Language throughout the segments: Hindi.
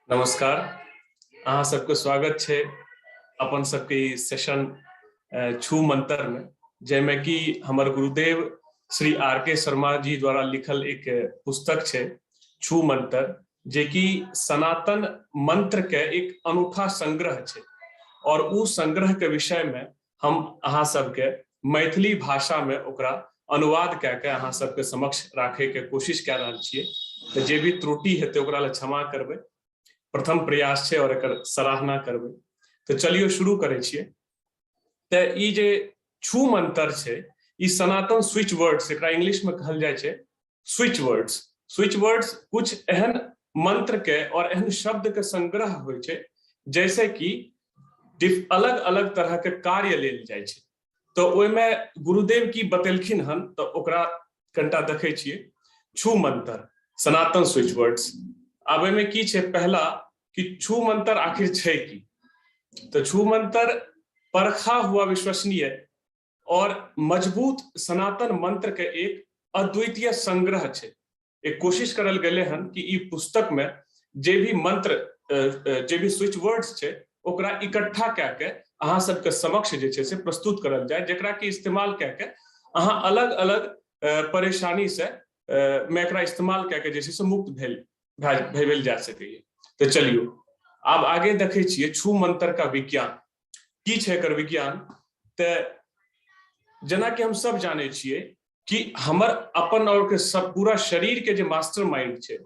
नमस्कार, अहाँ सबके स्वागत है अपन सबके सेशन छू मंत्र में, जैमें कि हमारे गुरुदेव श्री आर.के. शर्मा जी द्वारा लिखल एक पुस्तक है छू मंत्र, जे कि सनातन मंत्र के एक अनूठा संग्रह है। और उस संग्रह के विषय में हम अहाँ सबके मैथिली भाषा में ओकरा अनुवाद करके अहाँ सबके समक्ष राखे के कोशिश कर रहा छियै। तो जे भी त्रुटि हेतै ओकरा लेल क्षमा करबै, प्रथम प्रयास है और एकर सराहना करबै। तो चलिए शुरू करै छियै। तो ई जे छू मंत्र है, ई सनातन स्विच वर्ड्स, एकरा इंग्लिश में कहल जाय छै स्विच वर्ड्स। स्विच वर्ड्स कुछ एहन मंत्र के और एहन शब्द के संग्रह होय छै जैसे कि अलग अलग तरह के कार्य लेल जाय छै। तो ओय में गुरुदेव की बतेलखिन हन, तो ओकरा कनिटा देखै छियै। छू मंत्र सनातन स्विच वर्ड्स। अब एमे की छै, पहला कि छू मंत्र आखिर छै की? तो छू मंत्र परखा हुआ, विश्वसनीय और मजबूत सनातन मंत्र के एक अद्वितीय संग्रह छै। एक कोशिश करल गेले हन कि ई पुस्तक में जे भी मंत्र, जे भी स्विच वर्ड्स छै ओकरा इकट्ठा करके अहाँ सबके समक्ष जे छै से प्रस्तुत करल जाय, जेकरा के इस्तेमाल करके अहाँ अलग अलग परेशानी से में एकरा इस्तेमाल करके जे छै से मुक्त भेल जा सकैए। तो चलिए आब आगे देखे छिए छू मंत्र का विज्ञान की छै, एकर विज्ञान। तो जना कि हम सब जाने छिए कि हमर अपन और के सब पूरा शरीर के जे मास्टर माइंड छै,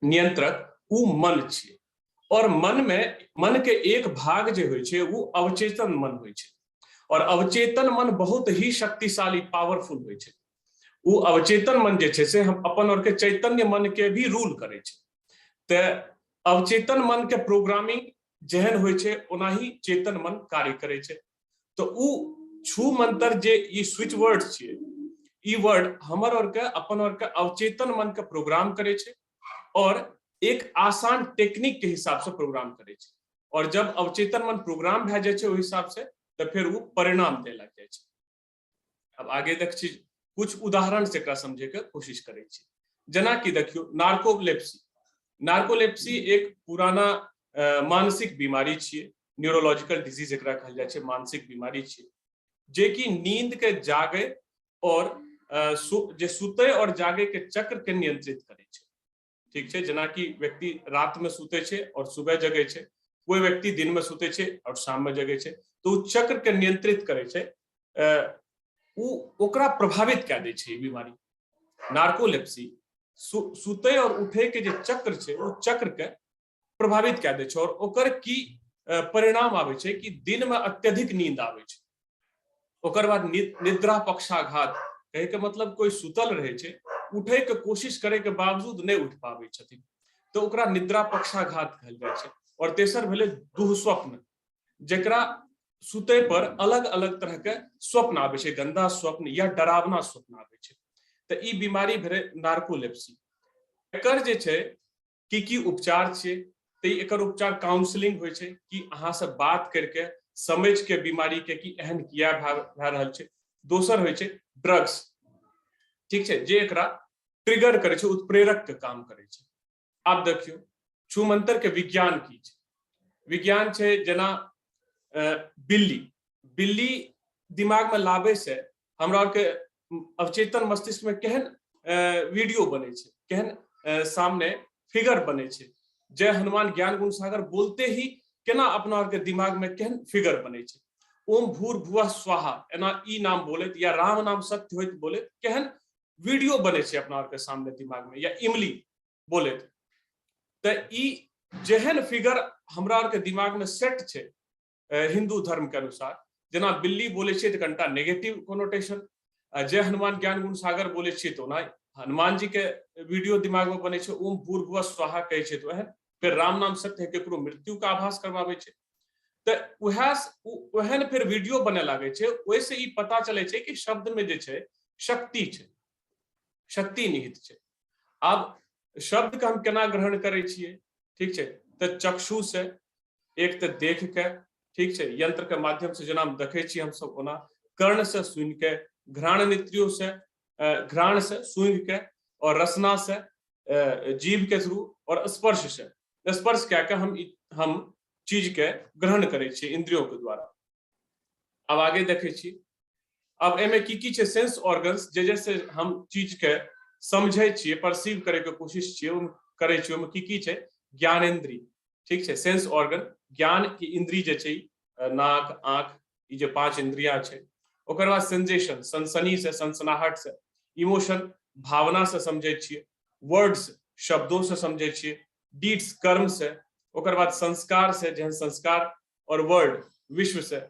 नियंत्रक, उ मन छै। और मन के एक भाग जे होय छै वो अवचेतन मन होय छै। और अवचेतन मन बहुत ही शक्तिशाली, पावरफुल होय छै। वो अवचेतन मन जे छै से हम अपन और के चैतन्य मन के भी रूल करे छै। ते अवचेतन मन के प्रोग्रामिंग जेहन होय छै ओनाही चेतन मन कार्य करे छै। तो उ छू मंत्र जे ई स्विच वर्ड छिए, ई वर्ड हमर और के अपन और के अवचेतन मन के प्रोग्राम करे छै और एक आसान टेक्निक के हिसाब से प्रोग्राम करे छै। और जब अवचेतन मन प्रोग्राम भे जाय छै ओहि हिसाब से, तो फिर वो परिणाम दे लग जाय छै। अब आगे देख छी, कुछ उदाहरण से एकरा समझे के कोशिश करे छी। जना कि देखियो नार्कोलेप्सी। नार्कोलेप्सी एक पुराना मानसिक बीमारी छिए, न्यूरोलॉजिकल डिजीज एकरा कहल जाय छै, मानसिक बीमारी छिए, जे कि नींद के जागे और जे सुते और जागे के चक्र के नियंत्रित करे छै। ठीक छै, जना कि व्यक्ति रात में सुते छै और सुबह जगे छै, कोई व्यक्ति दिन में सुते छै और शाम में जगे छै, तो चक्र के नियंत्रित करे छै। ओकरा प्रभावित कऽ दै छै बीमारी नार्कोलेप्सी। सुते और उठे के जे चक्र छै, वो चक्र के प्रभावित कऽ दै छै। और ओकर की परिणाम आबै छै कि दिन में अत्यधिक नींद आबै छै। ओकर बाद निद्रा पक्षाघात, कहे के मतलब कोई सुतल रहे छै, उठे के कोशिश करे के बावजूद नहीं उठ पाबै छथिन, तो ओकरा निद्रा पक्षाघात कहल जाय छै। और तेसर भेले दुःस्वप्न, जेकरा सुते पर अलग अलग तरह के स्वप्न आबै छै, गंदा स्वप्न या डरावना स्वप्न आबै छै। तो ई बीमारी भेले नार्कोलेप्सी। एकर जे छै की उपचार छै, तो एकर उपचार काउंसलिंग होय छै कि अहाँ से बात करके समझ के बीमारी के कि एहन किया भए रहल छै। दोसर होय छै ड्रग्स, ठीक छै, जे एकरा ट्रिगर करे छै, उत्प्रेरक के काम करे छै। आप देखियो छू मंत्र के विज्ञान की छै। विज्ञान छै जना बिल्ली दिमाग में लाबे से हमरा के अवचेतन मस्तिष्क में केहन वीडियो बने छै, केहन सामने फिगर बने छै। जय हनुमान ज्ञान गुण सागर बोलते ही केना अपना और के दिमाग में केहन फिगर बने छै। ओम भूर्भुवः स्वाहा एना ई नाम बोले, या राम नाम सत्य होइत बोले, केहन वीडियो बने छै अपना और के सामने दिमाग में, या इमली बोले। तो ई जेहन फिगर हमरा और के दिमाग में सेट छै हिंदू धर्म के अनुसार, जना बिल्ली बोले छै तो कनिटा नेगेटिव कोनोटेशन, जय हनुमान ज्ञान गुण सागर बोले छै तो ना हनुमान जी के वीडियो दिमाग में बने छै, ओम भूर्भुवः स्वाहा कहे छै तो एहन, फिर राम नाम सत्य है केकरो मृत्यु का आभास करवावे छै। तो ओहन फिर वीडियो बने लागे छै। वैसे ही पता चले छै कि शब्द में जे छै शक्ति छै, शक्ति निहित छै। अब शब्द के हम केना ग्रहण करे छिए, ठीक छै, तो चक्षु से, एक तो देख के, ठीक छै, यंत्र के माध्यम से जना हम देखे छी हम सब ओना, कर्ण से सुन के, घ्राणनेत्रियों से, घ्राण से सूंघ के, और रसना से जीभ के थ्रू, और स्पर्श से। स्पर्श क्या के हम चीज के ग्रहण करे छियै इंद्रियों के द्वारा। अब आगे देखे छी, अब एमे की छै सेंस ऑर्गन्स जे जैसे हम चीज के समझे छियै, परसीव करे के कोशिश छियै करे छियै, ओमे की छै ज्ञानेंद्रिय, ठीक छै, सेंस ऑर्गन, ज्ञान की इंद्रिय जे छै नाक, आंख, ई जे 5 इंद्रिया छै। ओकर बाद सेंसेशन, सनसनी से, सनसनाहट से, इमोशन, भावना से समझे छियै, वर्ड्स, शब्दों से समझे छियै, डीड्स, कर्म से, ओकर बाद संस्कार से, जेहन संस्कार, और वर्ड, विश्व से।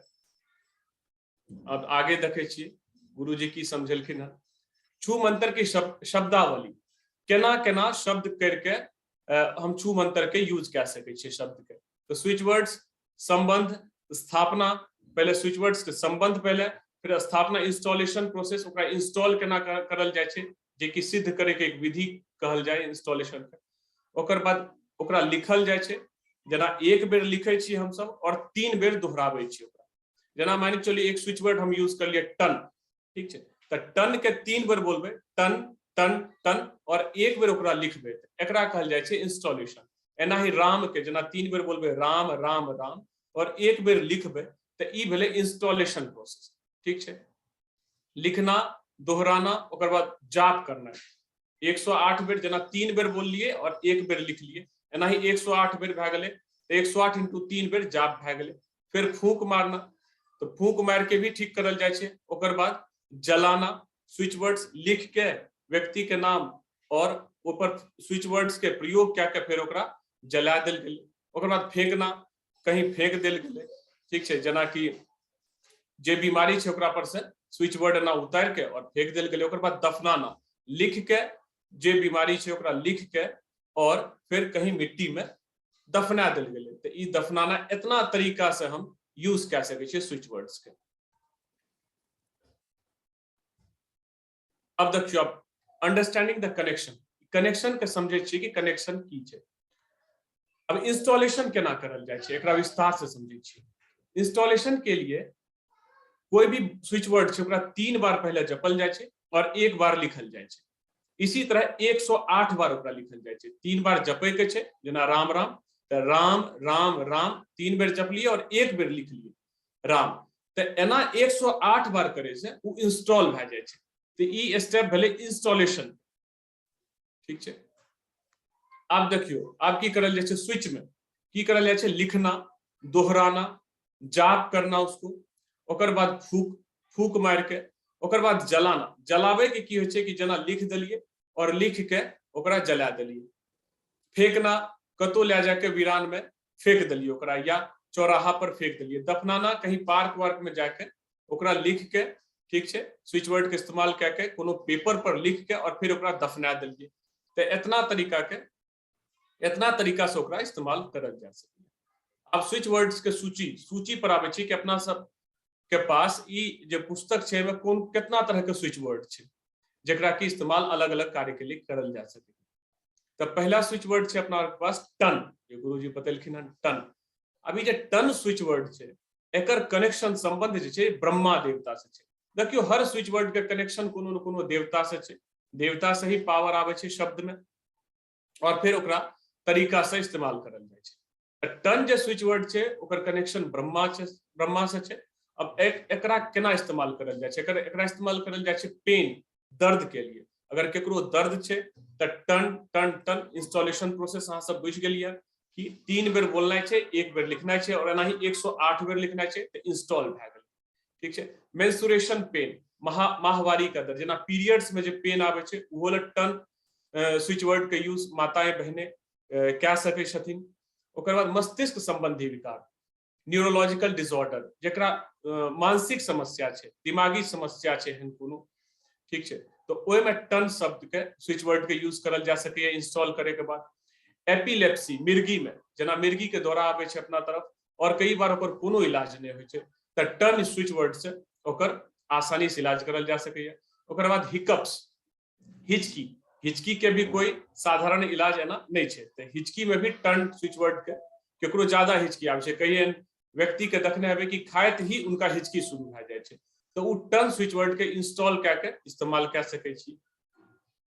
अब आगे देखे छियै गुरुजी की समझेलखिन है, छू मंत्र की शब्दावली, केना केना शब्द करके हम छू मंत्र के यूज कऽ सकै छियै शब्द के। तो स्विच वर्ड्स, संबंध, स्थापना, पहले स्विच वर्ड्स के संबंध पहले, फिर स्थापना, इंस्टॉलेशन प्रोसेस, ओकरा इंस्टॉल केना करल जाय छै, जे कि सिद्ध करे के एक विधि कहल जाय इंस्टॉलेशन के। ओकर बाद ओकरा लिखल जाय छै, जेना एक बेर लिखै छी हम सब और 3 बेर दोहराबै छी ओकरा। जेना मान के चलिए एक स्विच वर्ड हम यूज कर लिए टन, ठीक छै, तो टन के 3 बेर बोलबे, टन टन टन, और एक बेर ओकरा लिखबे, एकरा कहल जाय छै इंस्टॉलेशन। एना ही राम के जेना 3 बेर बोलबे राम राम राम, और एक बेर लिखबे, तो ई भेले इंस्टॉलेशन प्रोसेस, ठीक छै। लिखना, दोहराना, ओकर बाद जाप करना, 108 बेर, जेना 3 बेर बोल लिए और एक बेर लिख लिए, एना ही 108 बेर भए गेले, तो 108 × 3 बेर जाप भए गेले। फिर फूंक मारना, तो फूंक मार के भी ठीक करल जाय छै। ओकर बाद जलाना, स्विच वर्ड्स लिख के व्यक्ति के नाम और ऊपर स्विच वर्ड्स के प्रयोग क्या के फिर ओकरा जला देल गेले। ओकर बाद फेंकना, कहीं फेंक देल गेले, ठीक छै, जेना कि जे बीमारी छै ओकरा पर से स्विच वर्ड ना उतार के और फेंक देल गेले। ओकर बाद दफनाना, लिख के जे बीमारी छै ओकरा लिख के और फिर कहीं मिट्टी में दफना देल गेले। तो ई दफनाना इतना तरीका से हम यूज कऽ सकै छियै स्विच वर्ड्स के। अब देखियो, अब अंडरस्टैंडिंग द कनेक्शन, कनेक्शन के समझे छियै कि कनेक्शन की छै। अब इंस्टॉलेशन केना करल जाय छै, एकरा विस्तार से समझे छियै। इंस्टॉलेशन के लिए कोई भी स्विच वर्ड छै ओकरा 3 बार पहले जपल जाय छै और 1 बार लिखल जाय छै। इसी तरह 108 बार ओकरा लिखल जाय छै। 3 बार जपे के छै, जेना राम राम, तो राम राम राम 3 बेर जप लिए और 1 बेर लिख लिए राम, तो एना 108 बार करे से वो इंस्टॉल भए जाय छै। तो ई स्टेप भेले इंस्टॉलेशन, ठीक छै। आप देखियो, आप की करल जाय छै स्विच में, की करल जाय छै लिखना, दोहराना, जाप करना उसको, ओकर बाद फूक मार के, ओकर बाद जलाना, जलावे के की होय छै कि जेना लिख देलिए और लिख के ओकरा जला देलिए। फेंकना, कतो ले जाके वीरान में फेंक देलिए ओकरा, या चौराहा पर फेंक देलिए। दफनाना, कहीं पार्क वार्क में जाके ओकरा लिख के, ठीक छै, स्विच वर्ड के इस्तेमाल करके कोनो पेपर पर लिख के और फिर ओकरा दफना देलिए। तो इतना तरीका से ओकरा इस्तेमाल करल जा सके। अब स्विच वर्ड्स के सूची पर आबै छी कि अपना सब के पास ई जे पुस्तक छै में कोन कितना तरह के स्विच वर्ड छै जेकरा की इस्तेमाल अलग अलग कार्य के लिए करल जा सके। तो पहला स्विच वर्ड छै अपना के पास टन, ये गुरुजी बतेलखिन हन टन। अभी जे टन स्विच वर्ड छै एकर कनेक्शन संबंध जे छै ब्रह्मा देवता से छै। देखियो, हर स्विच वर्ड के कनेक्शन कोनो न कोनो देवता से छै, देवता से ही पावर आवे छै शब्द में और फिर ओकरा तरीका से इस्तेमाल करल जाय छै। टन जे स्विच वर्ड छै ओकर कनेक्शन ब्रह्मा से छै। अब एकरा केना इस्तेमाल करल जाय छै, एकरा इस्तेमाल करल जाय छै पेन, दर्द के लिए। अगर केकरो दर्द छै तो टन टन टन इंस्टॉलेशन प्रोसेस अहाँ सब बुझ गेलिए कि 3 बेर बोलना छै, 1 बेर लिखना छै, और एना ही 108 बेर लिखना छै तो इंस्टॉल भए गेल, ठीक छै। मेंस्ट्रुएशन पेन, माहवारी का दर्द, जेना पीरियड्स में जे पेन आबै छै ओहो ले टन स्विच वर्ड के यूज माताएं बहने कऽ सकै छथिन। ओकर बाद मस्तिष्क संबंधी विकार, न्यूरोलॉजिकल डिसऑर्डर, जेकरा मानसिक समस्या छै, दिमागी समस्या छै एहन कोनो, ठीक छै, तो ओय में टन शब्द के स्विच वर्ड के यूज करल जा सके है इंस्टॉल करे के बाद। एपिलेप्सी, मिर्गी में, जेना मिर्गी के दौरा आबै छै अपना तरफ और कई बार ओकर कोनो इलाज नहीं होय छै तो टन स्विच वर्ड से ओकर आसानी से इलाज करल जा सके है। ओकर बाद हिकअप्स, हिचकी के भी कोई साधारण इलाज एना नहीं छै, तो हिचकी में भी टन स्विच वर्ड के, केकरो ज्यादा हिचकी आबै छै, कई व्यक्ति के देखने हेबे कि खाइत ही उनका हिचकी शुरू भए जाय छै, तो उ टन स्विच वर्ड के इंस्टॉल करके इस्तेमाल कर सकै छी।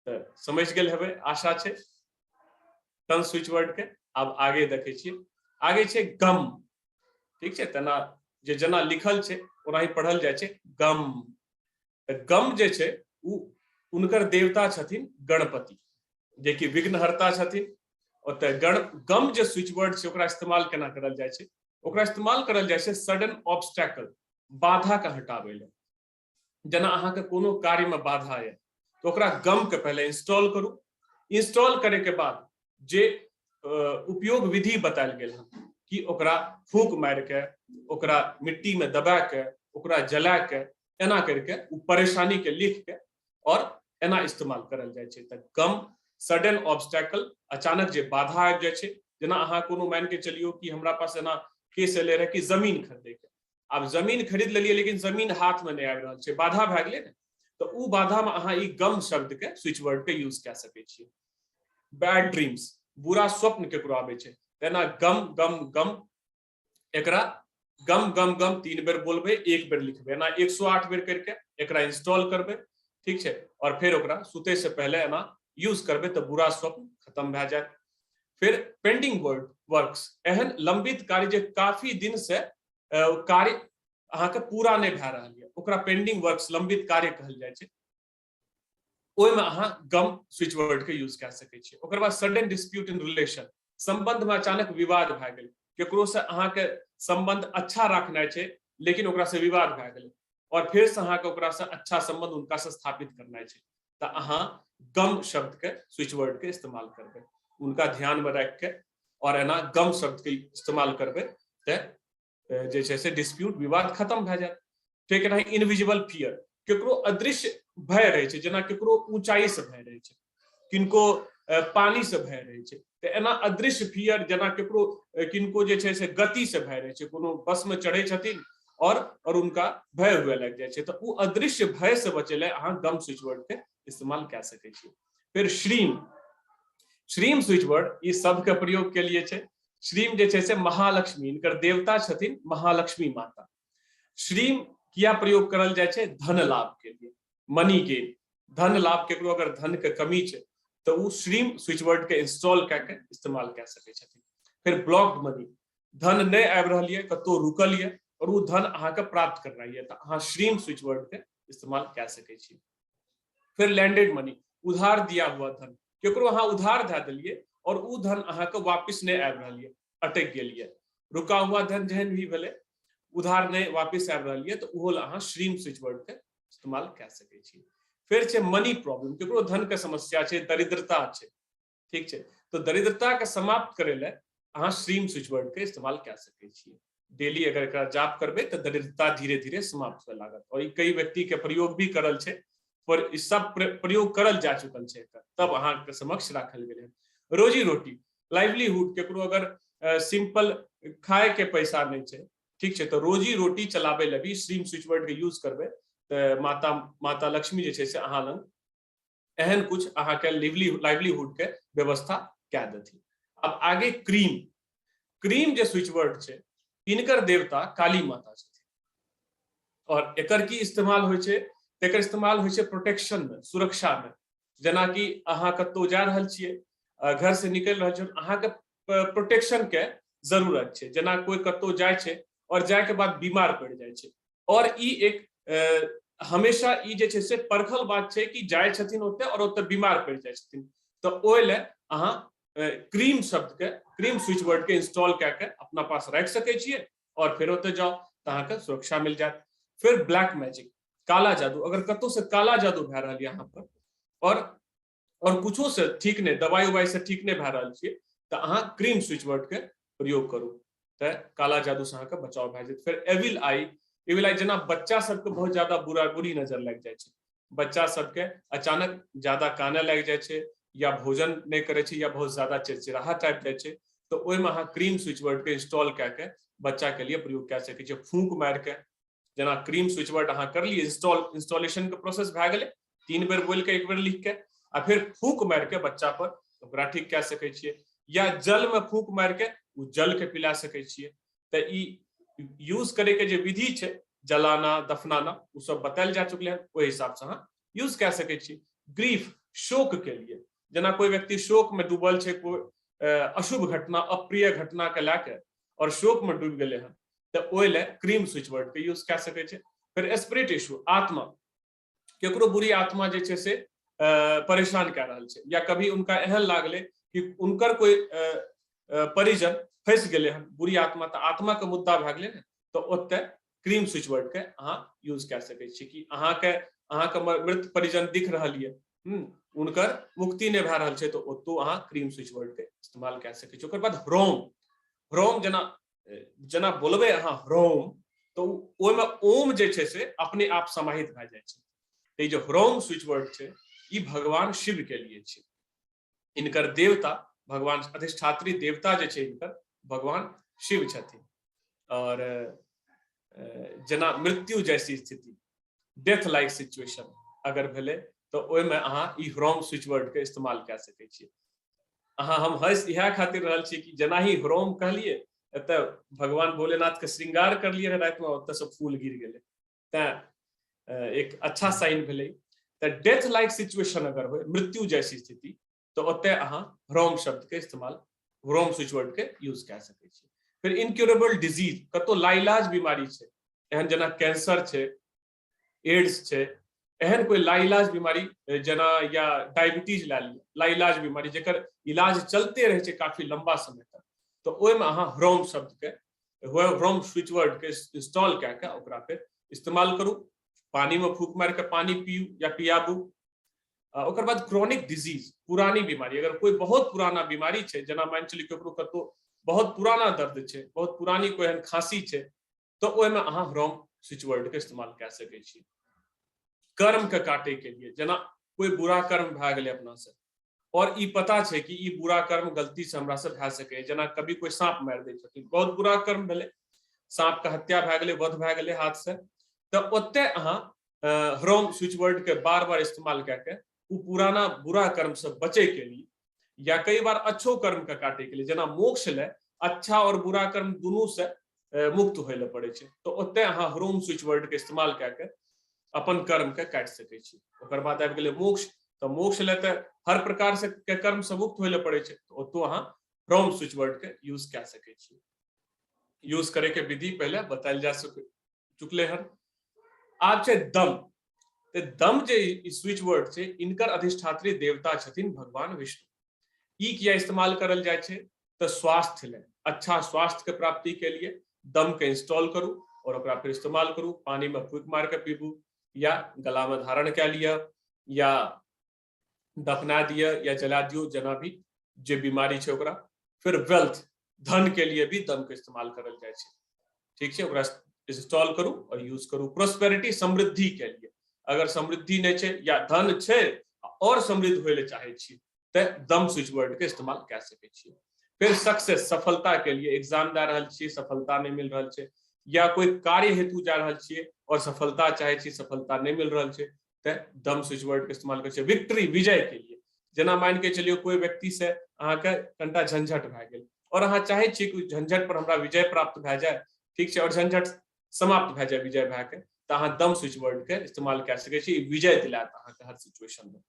तो समझ गेल हेबे, आशा छै टन स्विच वर्ड के। आब आगे देखे छियै, आगे छै गम, ठीक छै, तेना जे जेना लिखल छै ओनाही पढ़ल जाइ छै गम। गम जे छै उनकर देवता छथिन गणपति, जेकि विघ्नहर्ता छथिन। ओतऽ गम जे स्विच वर्ड छै ओकरा इस्तेमाल केना करल जाइ छै, ओकरा इस्तेमाल करल जाइ छै सडन ऑब्स्टैकल, बाधा के हटाबै लेल। जेना अहाँके कोनो कार्य में बाधा है तो ओकरा गम के पहले इंस्टॉल करू। इंस्टॉल करे के बाद जे उपयोग विधि बतायल गेल है कि ओकरा फूंक मार के, ओकरा मिट्टी में दबा के, ओकरा जला के, एना करके परेशानी के लिख के और एना इस्तेमाल करल जाइ छै। तऽ गम सडन ऑब्स्टैकल, अचानक जे बाधा आबि जाइ छै, जेना अहाँ कोनो मान के चलियो कि हमरा पास एना केस एले रहे कि जमीन खरीदे के, आब जमीन खरीद लेलिए लेकिन जमीन हाथ में नहीं आबि रहल छै, बाधा भए गेलै ने, तो उ बाधा में अहाँ ई गम शब्द के स्विच वर्ड के यूज कए सकै छियै। बैड ड्रीम्स, बुरा स्वप्न केकरो आबै छै, तेना गम गम गम, एकरा गम गम गम 3 बेर बोलबै, 1 बेर लिखबै, एना 108 बेर करके एकरा इंस्टॉल करबै, ठीक छै, और फिर ओकरा सुते से पहले एना यूज करबै तो बुरा स्वप्न खत्म भए जाए। फिर पेंडिंग वर्क्स, एहन लंबित कार्य जे काफी दिन से कार्य अहाँके पूरा नहीं भए रहल है, ओकरा पेंडिंग वर्क्स, लंबित कार्य कहल जाइ छै, ओहिमे अहाँ गम स्विच वर्ड के यूज कए सकै छियै। ओकर बाद सडन डिस्प्यूट इन रिलेशन, संबंध में अचानक विवाद भए गेल, केकरो से अहाँके संबंध अच्छा राखनाइ छै लेकिन ओकरा से विवाद भए गेल, और फिर से अहाँके ओकरा से अच्छा संबंध उनका से स्थापित करनाइ छै, तऽ अहाँ गम शब्द के स्विच वर्ड के इस्तेमाल करबै, उनका ध्यान में राख के और एना गम शब्द के इस्तेमाल करबै तऽ जे छै से डिस्प्यूट, विवाद खत्म भए जाएत। ठीक है। इनविजिबल फियर, केकरो अदृश्य भय रहे छै, जेना केकरो ऊंचाई से भय रहे छै, किनको पानी से भय रहे छै, तो एना अदृश्य फियर, जेना केकरो किनको जे छै से गति से भय रहे छै, कोनो बस में चढ़े छथिन और उनका भय हुए लग जाए छै, तो उ अदृश्य भय से बचे ले अहाँ गम स्विच वर्ड के इस्तेमाल कए सकै छी। फिर श्रीम, श्रीम स्विच वर्ड ई शब्द के प्रयोग के लिए छै। श्रीम जे छै से महालक्ष्मी, इनकर देवता छथिन महालक्ष्मी माता। श्रीम किया प्रयोग करल जाए छै? धन लाभ के लिए, मनी गेन, धन लाभ, केकरो अगर धन के कमी छै तो उ श्रीम स्विच वर्ड के इंस्टॉल करके इस्तेमाल कए सकै छथिन। फिर ब्लॉक्ड मनी, धन नहीं आबि रहल है, कतौ रुकल है और वो धन अहाँके प्राप्त करना है, तो अहाँ श्रीम स्विच वर्ड के इस्तेमाल कए सकै छी। फिर लैंडेड मनी, उधार दिया हुआ धन, केकरो अहाँ उधार दे देलिए और उ धन अहाँके वापस नहीं आबि रहल है, अटक गेल है, रुका हुआ धन जेहन भी भेले, उधार नहीं वापस आबि रहल है, तो उहो अहाँ श्रीम स्विच वर्ड के इस्तेमाल कए सकै छी। फिर छै मनी प्रॉब्लम, केकरो धन के समस्या छै, दरिद्रता छै, ठीक छै, तो दरिद्रता के समाप्त करे ले अहाँ श्रीम स्विच वर्ड के इस्तेमाल कए सकै छी। डेली अगर एकरा जाप करबै तो दरिद्रता धीरे धीरे समाप्त होए लागत, और कई व्यक्ति के प्रयोग भी करल छै, पर ई सब प्रयोग करल जा चुकल छै, तब अहाँ के समक्ष राखल गेल है। रोजी रोटी, लाइवलीहुड, केकरो अगर सिंपल खाए के पैसा नहीं छै, ठीक छै, तो रोजी रोटी चलाबै ले भी श्रीम स्विच वर्ड के यूज करबै तो माता लक्ष्मी जे छै से अहाँ लग एहन कुछ अहाँ के लाइवलीहुड के व्यवस्था कए देथिन। अब आगे क्रीम, क्रीम जे स्विच वर्ड छै, इनकर देवता काली माता छथिन, और एकर की इस्तेमाल होइ छै? एकर इस्तेमाल होइ छै प्रोटेक्शन में, सुरक्षा में, जेना कि अहाँ कतौ जा रहल छियै, घर से निकल रहल छियै, अहाँ के प्रोटेक्शन के जरूरत छै, जेना कोई कतौ जाय छै और जाय के बाद बीमार पड़ जाय छै, और ई एक हमेशा ई जे छै से परखल बात छै कि जाय छथिन ओते और ओते बीमार पड़ जाय छथिन, तो ओइ ले अहाँ क्रीम शब्द के, क्रीम स्विच वर्ड के इंस्टॉल करके अपना पास रख सकै छियै, और फिर होते जाओ तो अहाँ के सुरक्षा मिल जाए। फिर ब्लैक मैजिक, काला जादू, अगर कतौ से काला जादू भए रहल है यहाँ पर, और कुछो से ठीक नहीं, दवाई उवाई से ठीक नहीं भए रहल छियै, तो अहाँ क्रीम स्विच वर्ड के प्रयोग करू, तो काला जादू से अहाँ के बचाव भए जाए। फिर एविल आई, एविल आई, जेना बच्चा सबके बहुत ज्यादा बुरी नजर लग जाए छै, बच्चा सबके अचानक ज्यादा काने लग जाए छै, या भोजन नहीं करे छै, या बहुत ज्यादा चिड़चिड़ाहट टाइप जाए छै, तो ओहिमे अहाँ क्रीम स्विच वर्ड के इंस्टॉल करके बच्चा के लिए प्रयोग कए सकै छियै। फूंक मार के, जेना क्रीम स्विच वर्ड अहाँ कर लिए, इंस्टॉलेशन के प्रोसेस भए गेलै, 3 बेर बोल के 1 बेर लिख के, आ फिर फूंक मार के बच्चा पर ओकरा ठीक कए सकै छियै, या जल में फूंक मार के उ जल के पिला सकै छियै। तो ई यूज करे के जे विधि छै, जलाना दफनाना, उ सब बतायल जा चुकले हैं, ओहि हिसाब से अहाँ यूज कए सकै छी। ग्रीफ, शोक के लिए, जेना कोई व्यक्ति शोक में डूबल छै, कोई अशुभ घटना अप्रिय घटना के लैके और शोक में डूब गए हैं तो ओइ ले क्रीम स्विच वर्ड के यूज कए सकै छै। फिर स्पिरिट इशू आत्मा, केकरो बुरी आत्मा जे छै से परेशान कए रहल छै या कभी उनका एहन लागले कि उनकर कोई परिजन फंस गेले हन, बुरी आत्मा तो आत्मा के मुद्दा भए गेलै ने, तो ओते क्रीम स्विच वर्ड के अहाँ यूज कए सकै छी कि अहाँ के मृत परिजन दिख रहल ये, उनकर मुक्ति नहीं भए रहल छै तो ओतो अहाँ क्रीम स्विच वर्ड के इस्तेमाल कए सकै छी। ओकर बाद ह्रोम, ह्रोम जेना बोलबे अहाँ ह्रोम तो ओइमे ओम जे छै से अपने आप समाहित भए जाइ छै। तो जो ह्रोम स्विच वर्ड छै ई भगवान शिव के लिए छै। इनकर देवता भगवान अधिष्ठात्री देवता जे छै इनकर भगवान शिव छथिन। और जना मृत्यु जैसी स्थिति डेथ लाइक सिचुएशन अगर भेले तो ओइमे अहाँ ई ह्रोम स्विच वर्ड के इस्तेमाल कए सकै छियै। अहाँ हम हंस इएह खातिर रहल छी कि जेना ही ह्रोम कहलिए एतऽ भगवान भोलेनाथ के श्रृंगार करलिए रात में, ओतऽ से फूल गिर गेलै, तें एक अच्छा साइन भेलै। तो डेथ लाइक सिचुएशन अगर हो, मृत्यु जैसी स्थिति, तो ओते अहाँ ह्रोम शब्द के इस्तेमाल ह्रोम स्विच वर्ड के यूज कए सकै छी। फिर इनक्योरेबल डिजीज, कतो लाइलाज बीमारी छै, एहन जना कैंसर छै, एड्स छै, एहन कोई लाइलाज बीमारी जना या डायबिटीज ला लिया, लाइलाज बीमारी जेकर इलाज चलते रहे छै काफी लंबा समय तक, तो ओइमे अहाँ ह्रोम शब्द के ह्रोम स्विच वर्ड के इंस्टॉल कए के ओकरा पे इस्तेमाल करू। पानी में फूक मार के पानी पियू या पियाबू। ओकर बाद क्रोनिक डिजीज, पुरानी बीमारी, अगर कोई बहुत पुराना बीमारी छै, जना मान चली केकरो कतो बहुत पुराना दर्द छै, बहुत पुरानी कोई एहन खांसी छै, तो ओइमे अहाँ ह्रोम स्विच वर्ड के इस्तेमाल कए सकै छी। कर्म के काटे के लिए, जना कोई बुरा कर्म भए गेलै अपना से और ई पता छै कि ई बुरा कर्म गलती से हमरा से भए सकै, जना कभी कोई सांप मारि दै छथिन, बहुत बुरा कर्म भेलै, सांप के हत्या भए गेलै, वध भए गेलै हाथ से, तो ओते अहाँ ह्रोम स्विच वर्ड के बार बार इस्तेमाल कए के उ पुराना बुरा कर्म से बचे के लिए या कई बार अच्छो कर्म के काटे के लिए, जना मोक्ष ले अच्छा और बुरा कर्म दुनू से मुक्त होय ले पड़े छै, तो ओते अहाँ ह्रोम स्विच वर्ड के इस्तेमाल कए के अपन कर्म के काटि सकै छी। ओकर बाद आबि गेलै मोक्ष, तो मोक्ष ले तऽ हर प्रकार से के कर्म से मुक्त होय ले पड़े छै, तो ओतो अहाँ ह्रोम स्विच वर्ड के यूज कए सकै छी। यूज करे के विधि पहले बतायल जा चुकले हन। आब छै दम, तो दम जे स्विच वर्ड छै इनकर अधिष्ठात्री देवता छथिन भगवान विष्णु। ई किया इस्तेमाल करल जाय छै, तो स्वास्थ्य ले, अच्छा स्वास्थ्य के प्राप्ति के लिए दम के इंस्टॉल करू और ओकरा फिर इस्तेमाल करू। पानी में फूंक मार के पीबू या गला में धारण कए लिया या दफना दिया या जला दियो, जना भी जे बीमारी छै ओकरा। फिर वेल्थ, धन के लिए भी दम के इस्तेमाल करल जाय छै, ठीक छै, ओकरा इंस्टॉल करू और यूज करू। प्रोस्पेरिटी, समृद्धि के लिए, अगर समृद्धि नहीं छै या धन छै और समृद्ध होय ले चाहे छी तो दम स्विच वर्ड के इस्तेमाल कए सकै छी। फिर सक्सेस, सफलता के लिए, एग्जाम दे रहल छी, सफलता नहीं मिल रहल छै, या कोई कार्य हेतु जा रहल छियै और सफलता चाहे छी, सफलता नहीं मिल रहल छै, तो दम स्विच वर्ड के इस्तेमाल करै छै। विक्ट्री, विजय के लिए, जना मान के चलियो कोई व्यक्ति से अहाँके कनिटा झंझट भए गेल और अहाँ चाहे छी कि झंझट पर हमरा विजय प्राप्त भए जाए, ठीक छै, और झंझट समाप्त भए जाए विजय भए के, तो अहाँ दम स्विच वर्ड के इस्तेमाल कए सकै छी। विजय दिलायत अहाँके हर सिचुएशन में,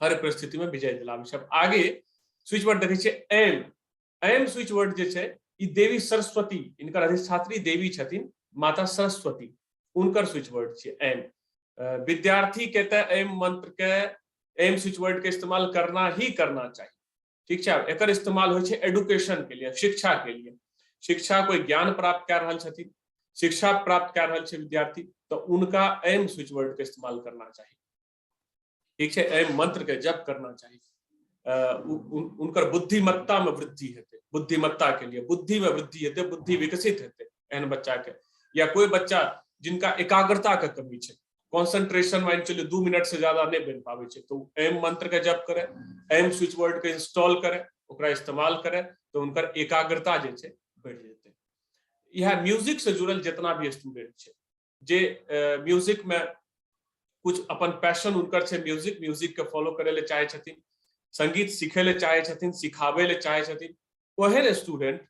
हर परिस्थिति में विजय दिलाबै छै। आगे स्विच वर्ड देखै छियै एम, एम स्विच वर्ड जे छै ई देवी सरस्वती, इनकर अधिष्ठात्री देवी छथिन माता सरस्वती, उनकर स्विच वर्ड छै एम। विद्यार्थी के त एम मंत्र के, एम स्विच वर्ड के इस्तेमाल करना ही करना चाहिए, ठीक छै। एकर इस्तेमाल होइ छै एडुकेशन के लिए, शिक्षा के लिए, शिक्षा कोई ज्ञान प्राप्त कर रहल छथिन, शिक्षा प्राप्त कर रहल छै विद्यार्थी, तो उनका एम स्विच वर्ड के इस्तेमाल करना चाहिए, ठीक छै। एम मंत्र के जप करना चाहिए। उनकर बुद्धिमत्ता में वृद्धि हेतै, बुद्धिमत्ता के लिए बुद्धि में वृद्धि हेतै, बुद्धि विकसित हेतै एहन बच्चा के। या कोई बच्चा जिनका एकाग्रता के कमी छै, कॉन्सेंट्रेशन मान चलिए 2 मिनट से ज्यादा नहीं बन पावे छै, तो एम मंत्र के जप करे, एम स्विच वर्ड के इंस्टॉल करे, ओकरा इस्तेमाल करे, तो उनकर एकाग्रता जे छै बढ़ जेतै। यह म्यूजिक से जुड़ल जितना भी स्टूडेंट छै जे म्यूजिक में कुछ अपन पैशन उनकर छै, म्यूजिक, म्यूजिक के फॉलो करे ले चाहे छथिन, संगीत सीखे ले चाहे छथिन, सिखावे ले चाहे छथिन, ओहन स्टूडेंट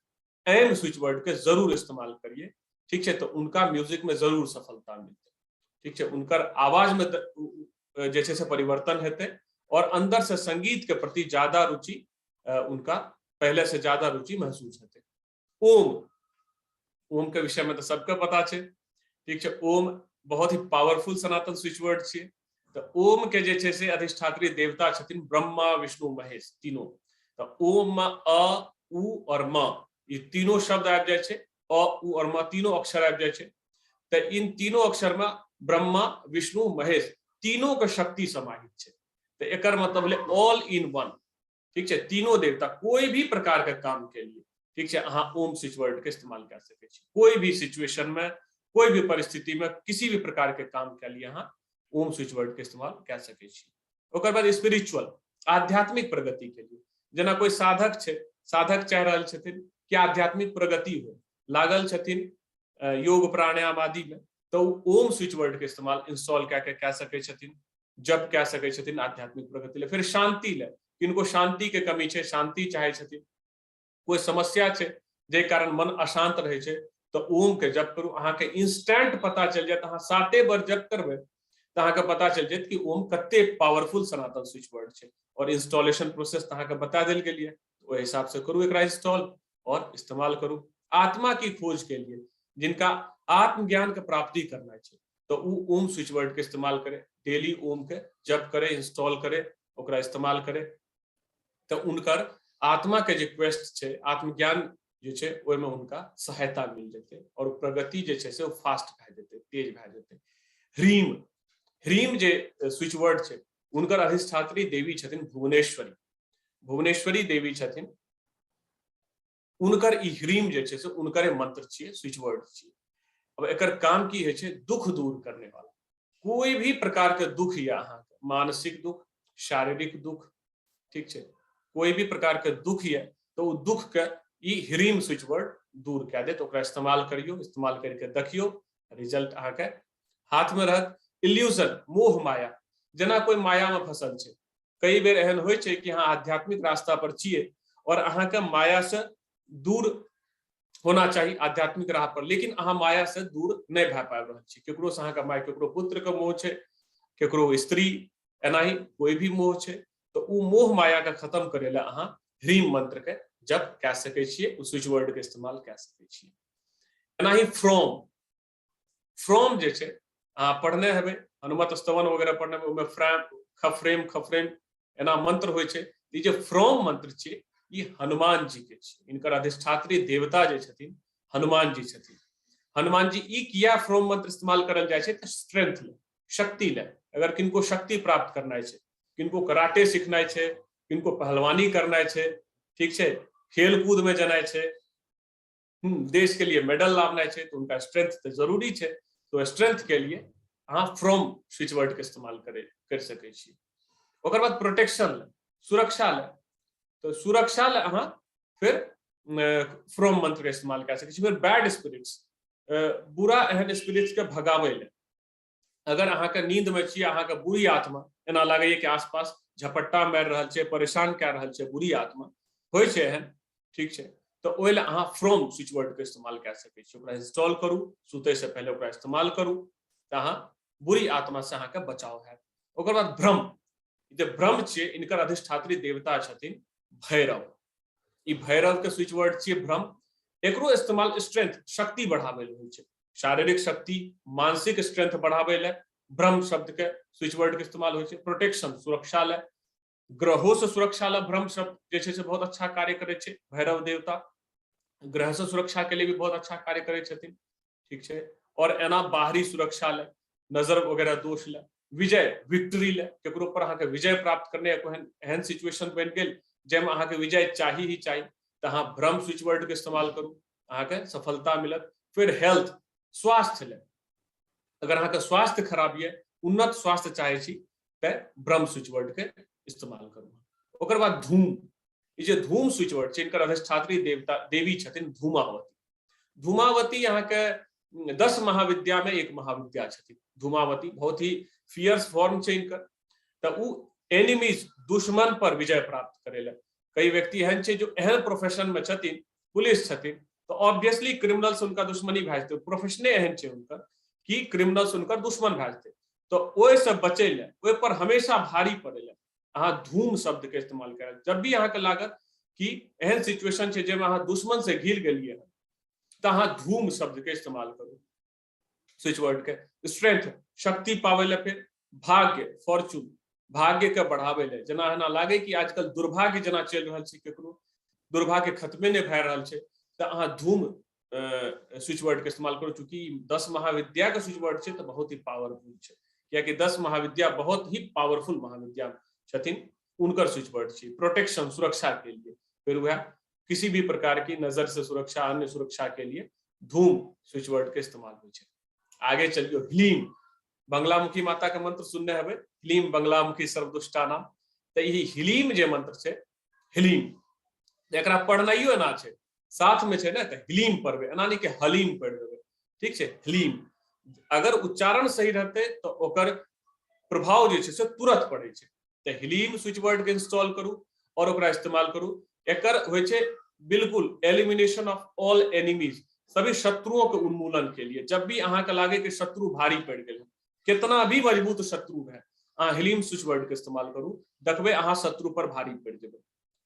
एम स्विच वर्ड के जरूर इस्तेमाल करिए, ठीक है, तो उनका म्यूजिक में जरूर सफलता मिलते, ठीक है। उनकर आवाज में जैसे से परिवर्तन हेतै और अंदर से संगीत के प्रति ज्यादा रुचि उनका पहले से ज्यादा रुचि महसूस हेतै। ओम, ओम के विषय में तो सबके पता छै, ठीक छै। ओम बहुत ही पावरफुल सनातन स्विच वर्ड छियै। तो ओम के जे छै से अधिष्ठात्री देवता छथिन ब्रह्मा विष्णु महेश तीनों। तो ओम में अ, उ और म, ये तीनों शब्द आबि जाय छै। अ, उ और म तीनों अक्षर आबि जाय छै। तो इन तीनों अक्षर में ब्रह्मा विष्णु महेश तीनों के शक्ति समाहित छै। तो एकर मतलब भेलै ऑल इन वन, ठीक छै। तीनों देवता कोई भी प्रकार के काम के लिए, ठीक छै, अहाँ ओम स्विच वर्ड के इस्तेमाल कर सकै छी। कोई भी सिचुएशन में, कोई भी परिस्थिति में, किसी भी प्रकार के काम के लिए अहाँ ओम स्विच वर्ड के इस्तेमाल कर सकै छी। ओकर बाद स्पिरिचुअल, आध्यात्मिक प्रगति के लिए, जेना कोई साधक छै, साधक चाह रहल छथिन कि आध्यात्मिक प्रगति हो, लागल छथिन योग प्राणायाम आदि में, तो ओम स्विच वर्ड के इस्तेमाल इंस्टॉल कह सकै छथिन, जप कह सकै छथिन आध्यात्मिक प्रगति ले। फिर शांति ले, किनको शांति के कमी छै, शांति चाहे छथिन, कोई समस्या छै जे कारण मन अशांत रहे छै, तो ओम के जप करू, अहाँ के इंस्टेंट पता चल जात। अहाँ 7 बार जप करबै तो अहाँ के पता चल जात कि ओम कते पावरफुल सनातन स्विच वर्ड छै। और इंस्टॉलेशन प्रोसेस तो अहाँ के बता देल गेल है, ओहि हिसाब से करू एकरा इंस्टॉल और इस्तेमाल करू। आत्मा की खोज के लिए, जिनका आत्मज्ञान के प्राप्ति करना है, तो वो ओम स्विच वर्ड के इस्तेमाल करे, डेली ओम के जप करे, इंस्टॉल करे, ओकरा इस्तेमाल करे, तो उनकर आत्मा के जे क्वेस्ट छै, आत्मज्ञान जे छै, ओहि में उनका सहायता मिल जेतै और प्रगति जे छै से फास्ट भए जेतै, तेज भए जेतै। ह्रीम, ह्रीम जे स्विच वर्ड छै, उनकर अधिष्ठात्री देवी छथिन भुवनेश्वरी, भुवनेश्वरी देवी छथिन। उनकर ई ह्रीम जे छै से उनकर मंत्र छियै, स्विच वर्ड छियै। अब एकर काम की है छै, दुख दूर करने वाला। कोई भी प्रकार के दुख या अहाँ के मानसिक दुख, शारीरिक दुख, ठीक छै, कोई भी प्रकार के दुख है तो दुख के ई ह्रीम स्विच वर्ड दूर कए देत। ओकरा इस्तेमाल करियो, इस्तेमाल करके देखियो, रिजल्ट अहाँ के हाथ में रहत। इल्यूजन, मोह माया, जेना कोई माया में फंसल छै, कई बेर एहन होइ छै कि अहाँ आध्यात्मिक रास्ता पर छियै और अहाँ के माया से दूर होना चाहिए, आध्यात्मिक राह पर, लेकिन अहाँ माया से दूर नहीं भए पाबि रहल छी। केकरो से अहाँ के माया, केकरो पुत्र के मोह छै, केकरो स्त्री, एनाही कोई भी मोह छै, तो उ मोह माया के खत्म करे ला अहाँ ह्रीम मंत्र के जप कह सकै छियै, उस स्विच वर्ड के इस्तेमाल कह सकै छियै। एनाही फ्रॉम, फ्रॉम जे छै अहाँ पढ़ने हेबै, हनुमत स्तवन वगैरह पढ़ने में, ओमे फ्रैम खफ्रेम खफ्रेम एना मंत्र होइ छै। ई जे फ्रॉम मंत्र छियै, ई हनुमान जी के छियै, इनकर अधिष्ठात्री देवता जे छथिन हनुमान जी छथिन। हनुमान जी ई किया फ्रॉम मंत्र इस्तेमाल करल जाय छै, तो स्ट्रेंथ ले, शक्ति ले। अगर किनको शक्ति प्राप्त करना है, किनको कराटे सीखना है, किनको पहलवानी करना है, ठीक है, खेल कूद में जाना है, देश के लिए मेडल लाना है, तो उनका स्ट्रेंथ तो जरूरी है। तो स्ट्रेंथ के लिए अहाँ फ्रॉम स्विच वर्ड के इस्तेमाल कर सकै छी। ओकर बाद प्रोटेक्शन ले, सुरक्षा ले, तो सुरक्षा ले अहाँ फिर फ्रॉम मंत्र के इस्तेमाल कर सकै छी। फिर बैड स्पिरिट्स, बुरा एहन स्पिरिट्स के भगावे ले, अगर अहाँ के नींद में छी, अहाँ के बुरी आत्मा एना लगे कि आसपास झपट्टा मारि रहल छै, परेशान कए रहल छै, बुरी आत्मा होइ छै एहन, ठीक छै, तो ओहि ले अहाँ फ्रॉम स्विच वर्ड के इस्तेमाल कर सकै छी। ओकरा इंस्टॉल करू, सुतै से पहले ओकरा इस्तेमाल करू, तो अहाँ बुरी आत्मा से अहाँ के बचाव हैत। ओकर बाद ब्रह्म, जे ब्रह्म छियै, इनकर अधिष्ठात्री देवता छथिन भैरव। ई भैरव के स्विच वर्ड छियै ब्रह्म। एकरो इस्तेमाल स्ट्रेंथ, शक्ति बढ़ावे ले होइ छै, शारीरिक शक्ति, मानसिक स्ट्रेंथ बढ़ावे ले ब्रह्म शब्द के स्विच वर्ड के इस्तेमाल होइ छै। प्रोटेक्शन, सुरक्षा ले, ग्रहों से सुरक्षा ले ब्रह्म शब्द जे छै से बहुत अच्छा कार्य करे छै। भैरव देवता ग्रह से सुरक्षा के लिए भी बहुत अच्छा कार्य करे छथिन, ठीक छै। और एना बाहरी सुरक्षा ले, नजर वगैरह दोष ले, विजय, विक्ट्री ले, केकरो पर अहाँ के विजय प्राप्त करने एहन सिचुएशन बन गेल जेमे अहाँ के विजय चाही ही चाही, तो अहाँ ब्रह्म स्विच वर्ड के इस्तेमाल करू, अहाँ के सफलता मिलत। फिर हेल्थ, स्वास्थ्य ले, अगर अहाँ के स्वास्थ्य खराब है, उन्नत स्वास्थ्य चाहे छी, तो ब्रह्म स्विच वर्ड के इस्तेमाल करू। ओकर बाद धूम, ई जे धूम स्विच वर्ड छै, इनकर अधिष्ठात्री देवता देवी छथिन धूमावती। धूमावती यहाँ के 10 महाविद्या में एक महाविद्या छथिन धूमावती, बहुत ही फियर्स फॉर्म छै इनकर। तो उ एनिमीज, दुश्मन पर विजय प्राप्त करेला। कई व्यक्ति एहन छै जो एहन प्रोफेशन में छथिन, पुलिस छथिन, तो ऑब्वियसली क्रिमिनल से उनका दुश्मनी भए जेतै, प्रोफेशने एहन छै उनकर कि क्रिमिनल से उनकर दुश्मन भए जेतै। तो ओहि से बचै ले, ओहि पर हमेशा भारी पड़े ले अहाँ धूम शब्द के इस्तेमाल करब। जब भी अहाँ के लागत कि एहन सिचुएशन छै जेमे अहाँ दुश्मन से घिर गेलिए त अहाँ धूम शब्द के इस्तेमाल करू स्विच वर्ड के। स्ट्रेंथ शक्ति पावे ले, फिर भाग्य फॉर्चून भाग्य के बढ़ावे ले, जना एना लागे कि आजकल दुर्भाग्य जना चल रहल छै, केकरो दुर्भाग्य खत्मे नहीं भए रहल छै त अहाँ धूम स्विच वर्ड के इस्तेमाल करू। चूंकि 10 महाविद्या के स्विच वर्ड छै त बहुत ही पावरफुल छै, कियाकि 10 महाविद्या बहुत ही पावरफुल महाविद्या छथिन, उनकर स्विच वर्ड छै। प्रोटेक्शन सुरक्षा के लिए, फिर वह किसी भी प्रकार की नजर से सुरक्षा, अन्य सुरक्षा के लिए धूम स्विच वर्ड के इस्तेमाल हो छै। आगे चलियो ह्लीम, बंगलामुखी माता के मंत्र सुनने हबे, ह्लीम बंगलामुखी सर्वदुष्टानाम। त ई ह्लीम जे मंत्र छै, ह्लीम एकरा पढ़नाइयो एना छै, साथ में छै ने त ह्लीम पढ़बे, एना नहीं कि हलीम पढ़ देबे, ठीक छै। ह्लीम अगर उच्चारण सही रहते तो ओकर प्रभाव जे छै से तुरंत पड़े छै। त ह्लीम स्विच वर्ड के इंस्टॉल करू और ओकरा इस्तेमाल करू। एकर होय छै बिल्कुल एलिमिनेशन ऑफ ऑल एनिमीज, सभी शत्रुओं के उन्मूलन के लिए। जब भी अहाँ के लागे कि शत्रु भारी पड़ गेल, कितना भी मजबूत शत्रु है, अहाँ ह्लीम स्विच वर्ड के इस्तेमाल करू, देखबे अहाँ शत्रु पर भारी पड़ जेबे,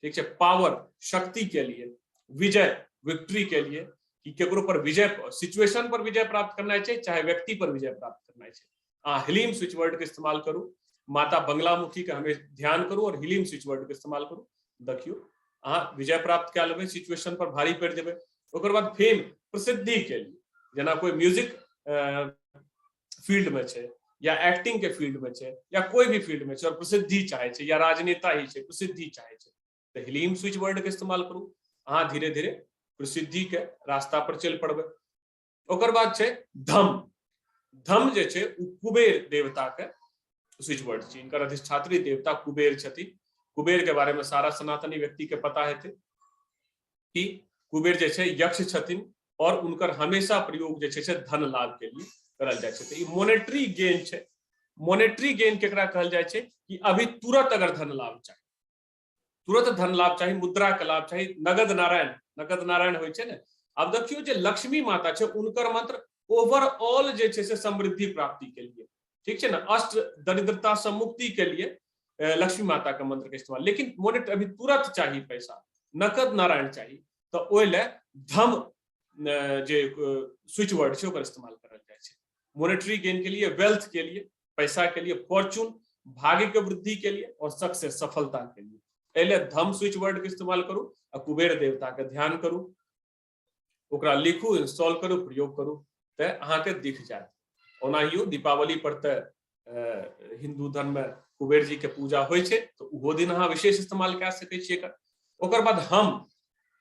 ठीक है। पावर शक्ति के लिए, विजय विक्ट्री के लिए, कि केकरो पर विजय, सिचुएशन पर विजय प्राप्त करना चाहिए, चाहे व्यक्ति पर विजय प्राप्त करना चाहिए, अहाँ ह्लीम स्विच वर्ड के इस्तेमाल करू। माता बंगलामुखी के हमें ध्यान करू और ह्लीम स्विच वर्ड के इस्तेमाल करू, देखियो अहाँ विजय प्राप्त कए लेबै, सिचुएशन पर भारी पड़ जेबै। ओकर बाद फेम प्रसिद्धि के लिए, जना कोई म्यूजिक फील्ड में छै या एक्टिंग के फील्ड में छै या कोई भी फील्ड में छै और प्रसिद्धि चाहे छै, या राजनेता ही छै प्रसिद्धि चाहे छै, तो ह्लीम स्विच वर्ड के इस्तेमाल करू, अहाँ धीरे धीरे प्रसिद्धि के रास्ता पर चल पड़बे। ओकर बाद छै धम, धम जे छै कुबेर देवता के स्विच वर्ड छै, इनकर अधिष्ठात्री देवता कुबेर छथिन। कुबेर के बारे में सारा सनातनी व्यक्ति के पता हेतै कि कुबेर जे छै यक्ष छथिन और उनकर हमेशा प्रयोग जे छै से धन लाभ के लिए करल जाय छै। त ई मोनेटरी गेन छै। मोनेटरी गेन केकरा कहल जाय छै कि अभी तुरंत अगर धन लाभ चाही, तुरंत धन लाभ चाही, मुद्रा के लाभ चाही, नगद नारायण, नगद नारायण होय छै ने। अब देखियो जे लक्ष्मी माता छै, उनकर मंत्र ओवरऑल जे छै से समृद्धि प्राप्ति के लिए, ठीक छै ना, अष्ट दरिद्रता से मुक्ति के लिए लक्ष्मी माता के मंत्र के इस्तेमाल। लेकिन मोनेट अभी तुरंत चाहिए पैसा, नकद नारायण चाहिए, तो ओइ ले धम जे स्विच वर्ड छै ओकर इस्तेमाल करल जाय छै। मोनेटरी गेन के लिए, वेल्थ के लिए, पैसा के लिए, फॉर्चून भाग्य के वृद्धि के लिए और सक्सेस सफलता के लिए, एले धम स्विच वर्ड के इस्तेमाल करू और कुबेर देवता के ध्यान करू, ओकरा लिखू, इंस्टॉल करू, प्रयोग करू, ते अहाँ के दिख जायत। ओनाहियो दीपावली पर ते हिंदू धर्म में कुबेर जी के पूजा होय छै, तो उहो दिन अहाँ विशेष इस्तेमाल कए सकै छियै एकर। ओकर बाद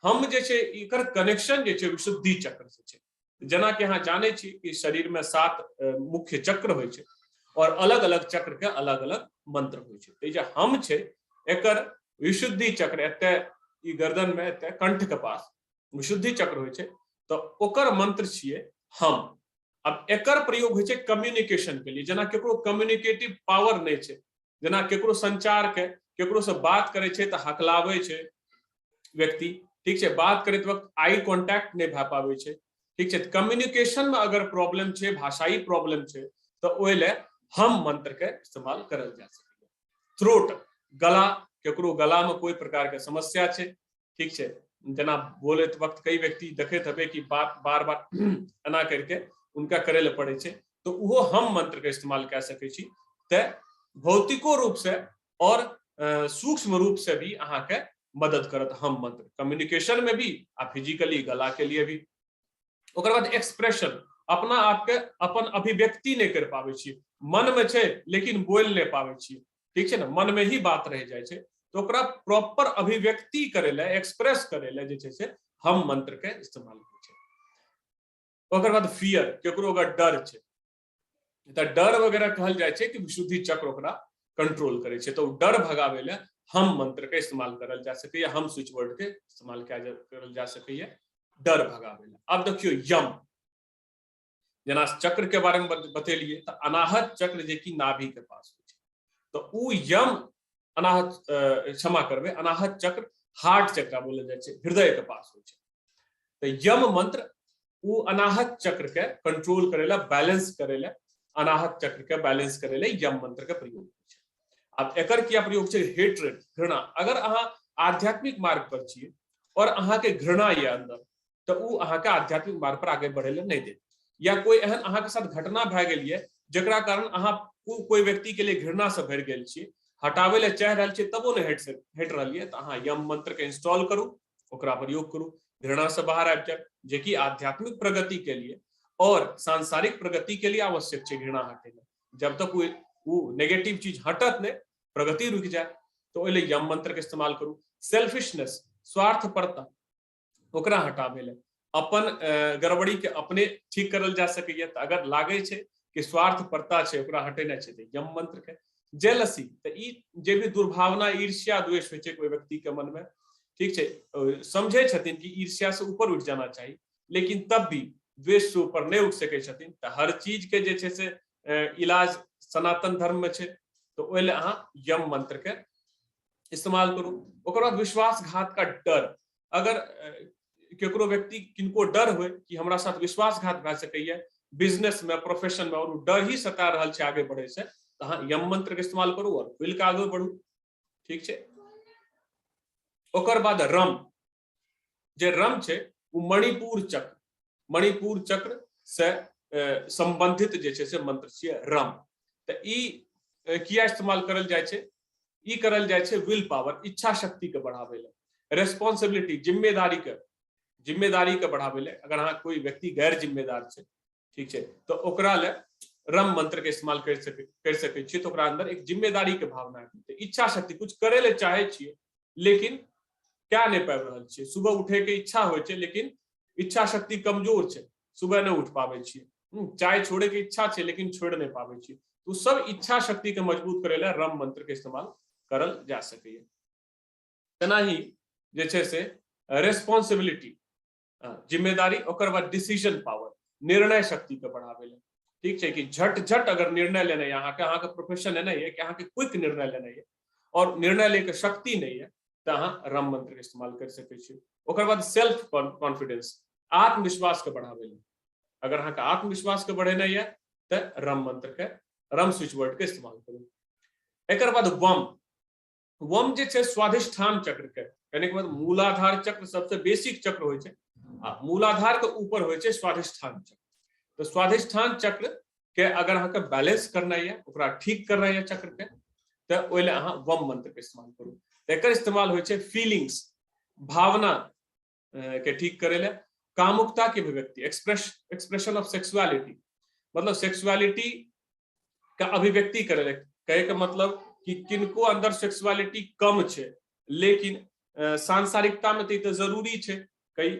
हम जे छै एकर कनेक्शन जे छै विशुद्धि चक्र से छै। जना कि अहाँ जानै छी कि शरीर में 7 मुख्य चक्र होय छै और अलग अलग चक्र के अलग अलग मंत्र होय छै। तो जे हम छै एकर विशुद्धि चक्र एते ई गर्दन में एते कंठ के पास विशुद्धि चक्र होय छै, तो ओकर मंत्र छियै हम। अब एकर प्रयोग होय छै कम्युनिकेशन के लिए, जना केकरो कम्युनिकेटिव पावर नहीं छै, जना केकरो संचार के, केकरो से बात करे छै त हकलावे छै व्यक्ति, ठीक छै, बात करैत वक्त आई कांटेक्ट नहीं भए पाबै छै, ठीक छै। कम्युनिकेशन में अगर प्रॉब्लम छै, भाषाई प्रॉब्लम छै, तो ओइ ले हम मंत्र के इस्तेमाल करल जा सकैए। थ्रोट गला, केकरो गला में कोई प्रकार के समस्या छै, ठीक छै, जना बोलैत वक्त कई व्यक्ति देखैत हबे कि बात बार बार एना करके उनका करे ले पड़े छै, तो उहो हम मंत्र के इस्तेमाल कए सकै छी। ते भौतिको रूप से और सूक्ष्म रूप से भी अहाँ के मदद करत हम मंत्र, कम्युनिकेशन में भी आ फिजिकली गला के लिए भी। ओकर बाद एक्सप्रेशन, अपना आप के अपन अभिव्यक्ति नहीं कर पाबै छी, मन में छै लेकिन बोल नहीं पाबै छी, ठीक छै ना, मन में ही बात रह जाय छै, तो ओकरा प्रॉपर अभिव्यक्ति करे ले, एक्सप्रेस करे ले जे छै से हम मंत्र के इस्तेमाल होय छै। ओकर बाद फियर, केकरो अगर डर छै त डर वगैरह कहल जाय छै कि विशुद्धि चक्र ओकरा कंट्रोल करे छै, तो डर भगावे ले हम मंत्र के इस्तेमाल करल जा सकैए, हम स्विच वर्ड के इस्तेमाल करल जा सकैए डर भगावे ले। अब देखियो यम, जना चक्र के बारे में बतेलिए, तो अनाहत चक्र जे कि नाभि के पास होय छै, तो उ यम अनाहत, क्षमा करबे, अनाहत चक्र हार्ट चक्र बोलल जाय छै, हृदय के पास होय छै। तो यम मंत्र उ अनाहत चक्र के कंट्रोल करे ले, बैलेंस करे ले, अनाहत चक्र के बैलेंस करे ले यम मंत्र के प्रयोग होय छै। अब एकर क्या प्रयोग छै, हेट्रेड, घृणा। अगर अहाँ आध्यात्मिक मार्ग पर छियै और अहाँ के घृणा या अंदर, तो उ अहाँ के आध्यात्मिक मार्ग पर आगे बढ़े ले नहीं देत, या कोई एहन अहाँ के साथ घटना भए गेल ये जकरा कारण अहाँ कोई व्यक्ति के लिए घृणा से भरि गेल छियै, हटावे ले चाह रहल छियै तबो नहीं हट रहल ये, तो अहाँ यम मंत्र के इंस्टॉल करू, ओकरा प्रयोग करू, घृणा से बाहर आबि जाए, जे कि आध्यात्मिक प्रगति के लिए और सांसारिक प्रगति के लिए आवश्यक है घृणा हटेना। जब तक वो नेगेटिव चीज हटत नहीं, प्रगति रुक जाए, तो ओइ ले यम मंत्र के इस्तेमाल करू। सेल्फिशनेस, स्वार्थपरता, ओकरा हटावे ले, अपन गड़बड़ी के अपने ठीक करल जा सकैए, तो अगर लागे छै कि स्वार्थपरता छै ओकरा हटेना छै, तो यम मंत्र के। जेलसी, तो ई जे भी दुर्भावना, ईर्ष्या, द्वेष होइ छै कोई व्यक्ति के मन में, ठीक छै, समझे छथिन कि ईर्ष्या से ऊपर उठ जाना चाहिए, लेकिन तब भी द्वेष से ऊपर नहीं उठ सकै छथिन, तो हर चीज के जे छै से इलाज सनातन धर्म में छै, तो ओइ ले अहाँ यम मंत्र के इस्तेमाल करू। ओकर बाद विश्वासघात का डर, अगर केकरो व्यक्ति किनको डर हो कि हमरा साथ विश्वासघात भए सकैए बिजनेस में, प्रोफेशन में, और डर ही सता रहल छै आगे बढ़े से, तो अहाँ यम मंत्र के इस्तेमाल करू और खुल के आगे बढ़ू, ठीक छै। ओकर बाद रम, जे रम छै वो मणिपुर चक्र, मणिपुर चक्र से संबंधित जे छै से मंत्र छियै रम। तो ई किया इस्तेमाल करल जाय छै, ई करल जाय छै विल पावर, इच्छा शक्ति के बढ़ावे ले, रेस्पॉन्सिबिलिटी, जिम्मेदारी के बढ़ावे ले। अगर अहाँ कोई व्यक्ति गैर जिम्मेदार छै, ठीक छै, तो ओकरा ले रम मंत्र के इस्तेमाल कर सकै छियै, तो ओकरा अंदर एक जिम्मेदारी के भावना है, इच्छा शक्ति, कुछ करे ले चाहे छियै लेकिन क्या नहीं पाबि रहल छियै, सुबह उठे के इच्छा होइ छै लेकिन इच्छा शक्ति कमजोर छै, सुबह नहीं उठ पाबै छियै, चाय छोड़े के इच्छा छै लेकिन छोड़ नहीं पाबै छियै, तो सब इच्छा शक्ति के मजबूत करे ले रम मंत्र के इस्तेमाल करल जा सकैए। तेना ही जे छै से रेस्पॉन्सिबिलिटी, जिम्मेदारी, ओकर बाद डिसीजन पावर, निर्णय शक्ति के बढ़ावे ले, ठीक छै, कि झट अगर निर्णय लेना है, अहाँ के प्रोफेशन है नहीं है कि अहाँ के क्विक निर्णय लेना है और निर्णय लेके शक्ति नहीं है, तो अहाँ रम मंत्र के इस्तेमाल कर सकै छी। ओकर बाद सेल्फ कॉन्फिडेंस, आत्मविश्वास के बढ़ावे ले, अगर अहाँ के आत्मविश्वास के बढ़ेना है तो रम मंत्र के, रम स्विच वर्ड के इस्तेमाल करू। एकर बाद वम, वम जे छै स्वाधिष्ठान चक्र के, यानी कि मूलाधार चक्र सबसे बेसिक चक्र होइ छै, मूलाधार के ऊपर होइ छै स्वाधिष्ठान चक्र। तो स्वाधिष्ठान चक्र के अगर अहाँ के बैलेंस करना है, ओकरा ठीक करना है चक्र के, तो ओइ ले अहाँ वम मंत्र के इस्तेमाल करू। एकर इस्तेमाल होइ छै फीलिंग्स, भावना के ठीक करे ले, कामुकता के अभिव्यक्ति, एक्सप्रेशन ऑफ सेक्सुअलिटी, मतलब सेक्सुअलिटी का अभिव्यक्ति करे ले, कहे के मतलब कि किनको अंदर सेक्सुअलिटी कम छै लेकिन सांसारिकता में तो जरूरी छै, कई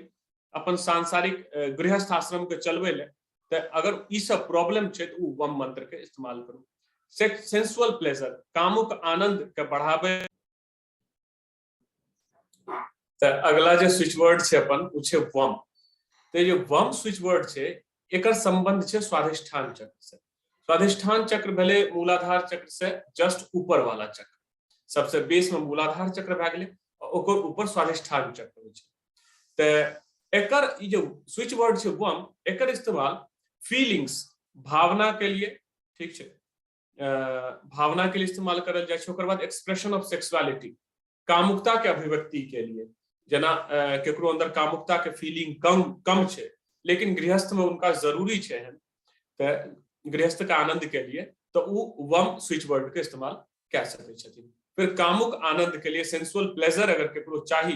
अपन सांसारिक गृहस्थ आश्रम के चलवे ले, तो अगर ई सब प्रॉब्लम छै तो वम मंत्र के इस्तेमाल करू। सेंसुअल प्लेजर, कामुक आनंद के बढ़ावे। तो अगला जो स्विच वर्ड छै अपन उ छै वम। तो ये वम स्विच वर्ड छै, एकर संबंध छै स्वाधिष्ठान चक्र से। स्वाधिष्ठान चक्र भेले मूलाधार चक्र से जस्ट ऊपर वाला चक्र, सबसे बेस में मूलाधार चक्र भए गेलै, ओकर ऊपर स्वाधिष्ठान चक्र होइ छै। तो एकर ई जो स्विच वर्ड छै वम, एकर इस्तेमाल फीलिंग्स, भावना के लिए, ठीक छै, भावना के लिए इस्तेमाल करल जाय छै। ओकर बाद एक्सप्रेशन ऑफ सेक्सुअलिटी, कामुकता के अभिव्यक्ति के लिए, जना केकरो अंदर कामुकता के फीलिंग कम छै लेकिन गृहस्थ में उनका जरूरी छै, तो गृहस्थ का आनंद के लिए तो वो वम स्विच वर्ड के इस्तेमाल कह सकै छथिन। फिर कामुक आनंद के लिए, सेंसुअल प्लेजर अगर केकरो चाही,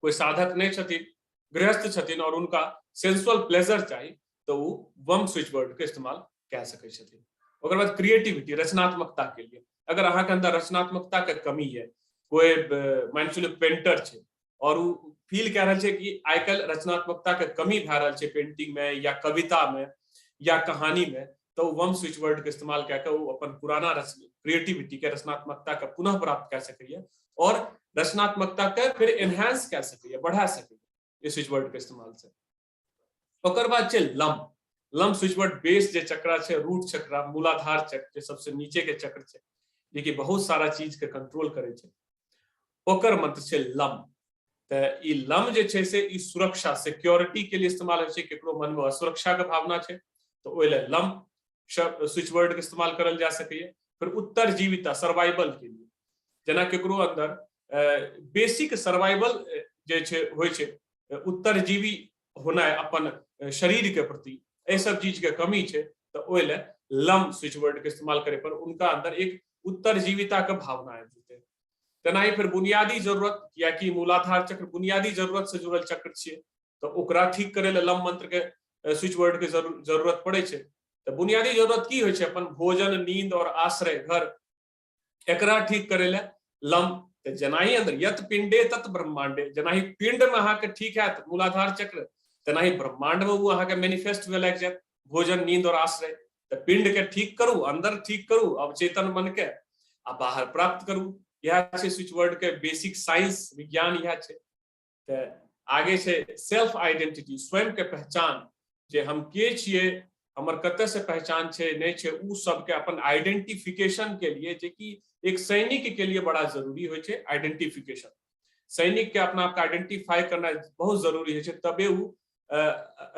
कोई साधक नहीं छथिन, गृहस्थ छथिन और उनका सेंसुअल प्लेजर चाहिए, तो वो वम स्विच वर्ड के इस्तेमाल कह सकै छथिन। ओकर बाद क्रिएटिविटी, रचनात्मकता के लिए, अगर अहाँ के अंदर रचनात्मकता के कमी है, कोई मान चलिए पेंटर छै और वो फील कह रहल छै कि आजकल रचनात्मकता के कमी भए रहल छै पेंटिंग में या कविता में या कहानी में, तो वम स्विच वर्ड के इस्तेमाल करके वो अपन पुराना क्रिएटिविटी के, रचनात्मकता का पुनः प्राप्त कर सके और रचनात्मकता के फिर एनहांस कर सके, बढ़ा सके इस स्विच वर्ड के इस्तेमाल से। ओकर बाद छै लम। लम स्विच वर्ड बेस जे चक्र छै, रूट चक्र, मूलाधार चक्र, जे सबसे नीचे के चक्र छै, जे बहुत सारा चीज के कंट्रोल करे छै, ओकर मंत्र छै लम। तो ई लम जे छै से ई सुरक्षा, सिक्योरिटी के लिए इस्तेमाल होइ छै। केकरो मन में असुरक्षा के भावना छै तो ओइ ले लम स्विच वर्ड के इस्तेमाल करल जा सकैए। फिर उत्तरजीविता, सर्वाइवल के लिए, जना केकरो अंदर बेसिक सर्वाइवल जे छै होइ छै, उत्तरजीवी होना अपन शरीर के प्रति, एहि सब चीज के कमी छै, तो ओहि ले लम स्विच वर्ड के इस्तेमाल करे पर उनका अंदर एक उत्तरजीविता के भावना आबि जेतै। तेनाही फिर बुनियादी जरूरत, या कि मूलाधार चक्र बुनियादी जरूरत से जुड़ल चक्र छियै, तो ओकरा ठीक करे ले लम मंत्र के स्विच वर्ड के जरूरत पड़े छै। तो बुनियादी जरूरत की होइ छै? अपन भोजन, नींद और आश्रय घर, एकरा ठीक करे ले लम। जेनाही अंदर यत पिंडे तत ब्रह्मांडे, जेनाही पिंड में अहाँ के ठीक है मूलाधार चक्र, तेनाही ब्रह्मांड में वो अहाँ के मैनिफेस्ट हुए लग जाए भोजन, नींद और आश्रय। तो पिंड के ठीक करू, अंदर ठीक करू अवचेतन मन के, आ बाहर प्राप्त करू। यह छै स्विच वर्ड के बेसिक साइंस, विज्ञान यह छै। तो आगे छै सेल्फ आइडेंटिटी, स्वयं के पहचान, जे हम के छियै, हमर कते से पहचान छै नहीं छै, उ सब के अपन आइडेंटिफिकेशन के लिए, जे कि एक सैनिक के लिए बड़ा जरूरी होइ छै आइडेंटिफिकेशन। सैनिक के अपना आप आइडेंटिफाई करना बहुत जरूरी है, तबे वो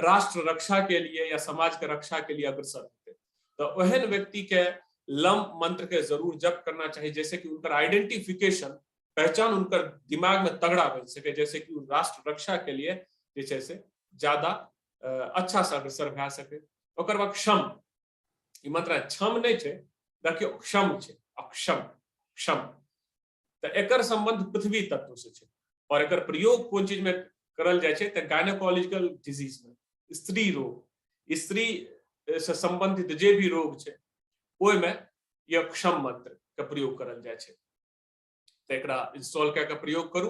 राष्ट्र रक्षा के लिए या समाज के रक्षा के लिए अग्रसर होते। तो ओहन व्यक्ति के लम मंत्र के जरूर जप करना चाहिए, जैसे कि उनका आइडेंटिफिकेशन, पहचान उनका दिमाग में तगड़ा बन सके, जैसे कि राष्ट्र रक्षा के लिए जैसे ज्यादा अच्छा से अग्रसर भए सके। ओकर बाद क्षम, ई मंत्र क्षम नहीं छै, देखियो क्षम छै, अक्षम क्षम। तो एकर संबंध पृथ्वी तत्व से छै, और एकर प्रयोग कोन चीज में करल जाय छै? तो गायनेकोलॉजिकल डिजीज में, स्त्री रोग, स्त्री से संबंधित जे भी रोग छै ओय में यह क्षम मंत्र के प्रयोग करल जाय छै। तो एकरा इंस्टॉल कय के प्रयोग करू।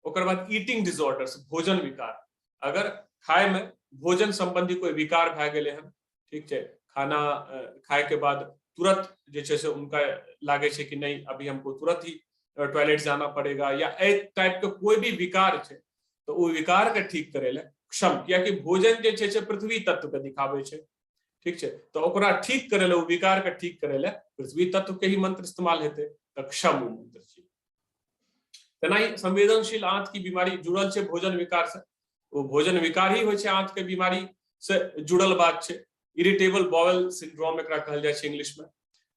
ओकर बाद ईटिंग डिसऑर्डर्स, भोजन विकार, अगर खाए में भोजन संबंधी कोई विकार भए गेले हन, ठीक छै, खाना खाए के बाद तुरंत जे छै से उनका लागे छै कि नहीं अभी हमको तुरंत ही टॉयलेट जाना पड़ेगा, या ए टाइप के कोई भी विकार छै, तो वो विकार के ठीक करे ले क्षम, कियाकि भोजन जे छै से पृथ्वी तत्व के दिखावे छै, ठीक छै, तो ओकरा ठीक करे ले, विकार के ठीक करे ले पृथ्वी तत्व के ही मंत्र इस्तेमाल हेते, तो क्षम मंत्र छै। तेनाही संवेदनशील आंत की बीमारी जुड़ल छै भोजन विकार से, वो भोजन विकार ही होइ छै आंत के बीमारी से जुड़ल बात छै, इरिटेबल बाउल सिंड्रोम एकरा कहल जाय छै इंग्लिश में।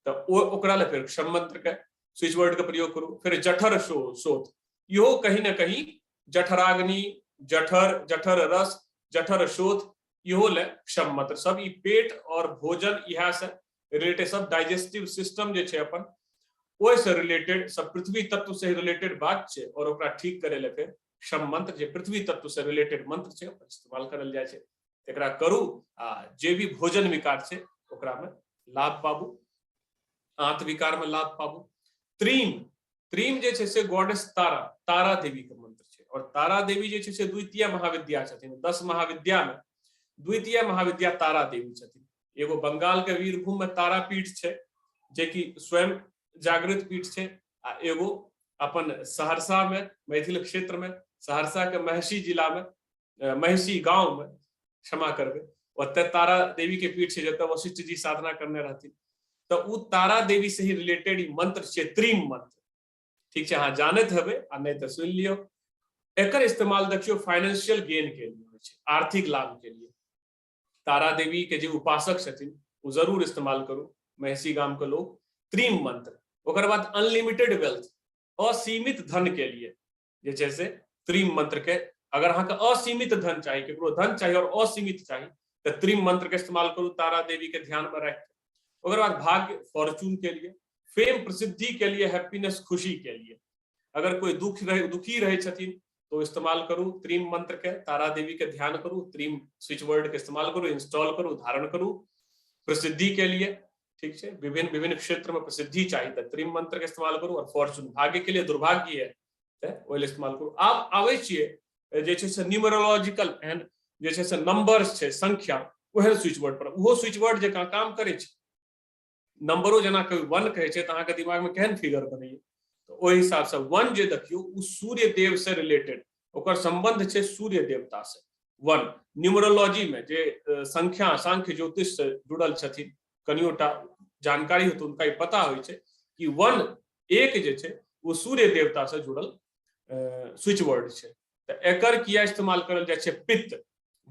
तो ओकरा ले फिर क्षम मंत्र के स्विच वर्ड का प्रयोग करू। फिर जठर शोथ, यो कहीं ना कहीं जठराग्नि, जठर, जठर रस, जठर शोथ, इहो ले क्षम मंत्र। सब ई पेट और भोजन इहा से रिलेटेड, सब डाइजेस्टिव सिस्टम जे छै अपन, ओय से रिलेटेड, सब पृथ्वी तत्व से रिलेटेड बात छै, और ओकरा ठीक करे ले फिर क्षम मंत्र जे पृथ्वी तत्व से रिलेटेड मंत्र छै ओकर इस्तेमाल करल जाय छै। एकरा करू आ जे भी भोजन विकार छै ओकरा में लाभ पाबू, आंत विकार में लाभ पाबू। त्रीम, त्रीम जे छै से गॉडेस तारा, तारा देवी के मंत्र छै, और तारा देवी जे छै से द्वितीय महाविद्या छथिन। 10 महाविद्या में द्वितीय महाविद्या तारा देवी छथिन। एगो बंगाल के वीरभूम में तारापीठ छै, जे कि स्वयं जागृत पीठ छै, आ एगो अपन सहरसा में, मैथिल क्षेत्र में, सहरसा के महिषी जिला में, महिषी गांव में, क्षमा करबे, ओते तारा देवी के पीठ छै जतऽ वशिष्ठ जी साधना करने रहथिन। तो उ तारा देवी से ही रिलेटेड ई मंत्र छै त्रीम मंत्र, ठीक छै, अहाँ जानत हेबै आ नहीं तो सुन लियो। एकर इस्तेमाल देखियो फाइनेंशियल गेन के लिए होइ छै, आर्थिक लाभ के लिए। तारा देवी के जे उपासक छथिन वो जरूर इस्तेमाल करू, महिषी गांव के लोग। त्रीम मंत्र। ओकर बाद अनलिमिटेड वेल्थ, असीमित धन के लिए जे छै से त्रीम मंत्र के, अगर अहाँ के असीमित धन चाहिए, केकरो धन चाहिए और असीमित चाहिए, तो त्रीम मंत्र के इस्तेमाल करू तारा देवी के ध्यान में रख। ओकर बाद भाग्य, फॉर्चून के लिए, फेम, प्रसिद्धि के लिए, हैप्पीनेस, खुशी के लिए। अगर कोई दुखी रहे छथिन तो इस्तेमाल करू त्रीम मंत्र के, तारा देवी के ध्यान करू, त्रीम स्विच वर्ड के इस्तेमाल करू, इंस्टॉल करू, धारण करू। प्रसिद्धि के लिए, ठीक है, विभिन्न विभिन्न क्षेत्र में प्रसिद्धि चाहिए तो त्रीम मंत्र के इस्तेमाल करू। और फॉर्चून, भाग्य के लिए, दुर्भाग्य है तो इस्तेमाल करू। आप आवे छिए जे छै से न्यूमरोलॉजिकल एंड जे छै से नंबर्स छै, संख्या, ओहन स्विच वर्ड पर वो स्विच वर्ड जकां काम करे छै। नंबरो जना कोई 1 कहे छै तो अहाँ के दिमाग में केहन फिगर बनैए, तो ओहि हिसाब से 1 जे देखियो उ सूर्य देव से रिलेटेड, ओकर संबंध छै सूर्य देवता से। 1 न्यूमरोलॉजी में जे संख्या, सांख्य ज्योतिष से जुड़ल छथिन, कनियोटा जानकारी हो तो उनका पता होइ छै कि 1 जे छै वो सूर्य देवता से जुड़ल स्विच वर्ड छै। तो एकर किया इस्तेमाल करल जाय छै? पित्त,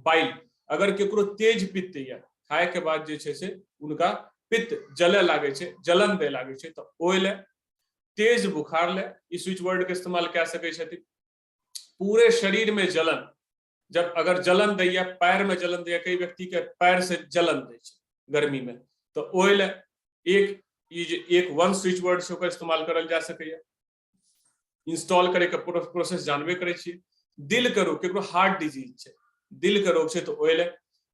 बाइल, अगर केकरो तेज पित्त या खाए के बाद जे छै से उनका पित्त जले लागे छै, जलन दे लागे छै, तो ओइ ले तेज बुखार ले ई स्विच वर्ड के इस्तेमाल कए सकै छथिन। पूरे शरीर में जलन, जब अगर जलन दैया, पैर में जलन दैया, कई व्यक्ति के पैर से जलन दै छै गर्मी में, तो ओहि ले एक वन स्विच वर्ड से ओकर इस्तेमाल करल जा सकैया। इंस्टॉल करे के प्रोसेस जानबे करे छियै। दिल के रोग, केकरो हार्ट डिजीज छै, दिल के रोग छै, तो ओहि ले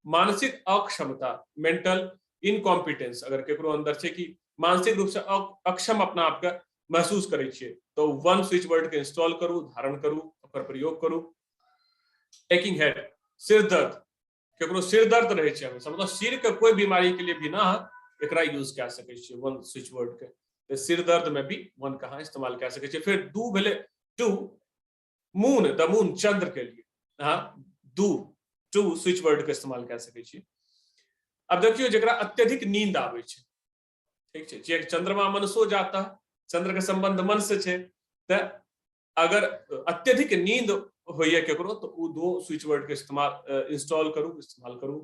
मानसिक अक्षमता, मेंटल इनकॉम्पिटेंस अगर केकरो अंदर छै कि मानसिक रूप से अक्षम अपना आप के महसूस करे छियै, तो वन स्विच वर्ड के इंस्टॉल करू, धारण करू, ओकर प्रयोग करू। टेकिंग हेड, सिर दर्द, केकरो सिर दर्द रहे छै, मतलब सिर के कोई बीमारी के लिए भी ना एकरा यूज कए सकै छियै वन स्विच वर्ड के। तो सिर दर्द में भी वन कहाँ इस्तेमाल कए सकै छियै। फिर दू भेले, टू, मून, द मून, चंद्र के लिए टू स्विच वर्ड के इस्तेमाल कए सकै छियै। अब देखियो जेकरा अत्यधिक नींद आबै छै, ठीक छै, जे चंद्रमा मनसो जाता, चंद्र के संबंध मन से छै, त अगर अत्यधिक नींद होइए केकरो, तो उ दो स्विच वर्ड के इस्तेमाल करू।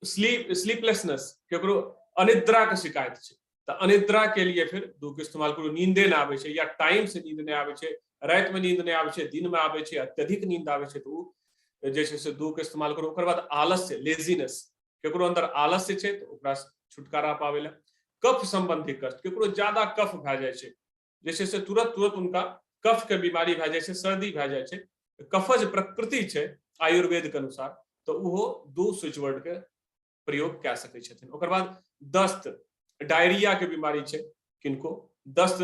स्लीपलेसनेस, केकरो अनिद्रा के शिकायत छै, तो अनिद्रा के लिए फिर दू के इस्तेमाल करू। नींदे ना आबै छै या टाइम से नींद नहीं आबै छै, रात में नींद नहीं आबै छै, दिन में आबै छै, अत्यधिक नींद आबै छै, तो जे छै से दू के इस्तेमाल करू। ओकर बाद आलस्य, लेजीनेस, केकरो अंदर आलस्य छै, तो ओकरा छुटकारा पावे ले। कफ संबंधी कष्ट, केकरो ज्यादा कफ भए जाइ छै, जे छै से तुरंत उनका कफ के बीमारी भए जाइ छै, सर्दी भए जाइ छै, कफज प्रकृति छै आयुर्वेद के अनुसार, तो उहो दू स्विच वर्ड के प्रयोग कए सकै छथिन। ओकर बाद दस्त, डायरिया के बीमारी छै किनको, दस्त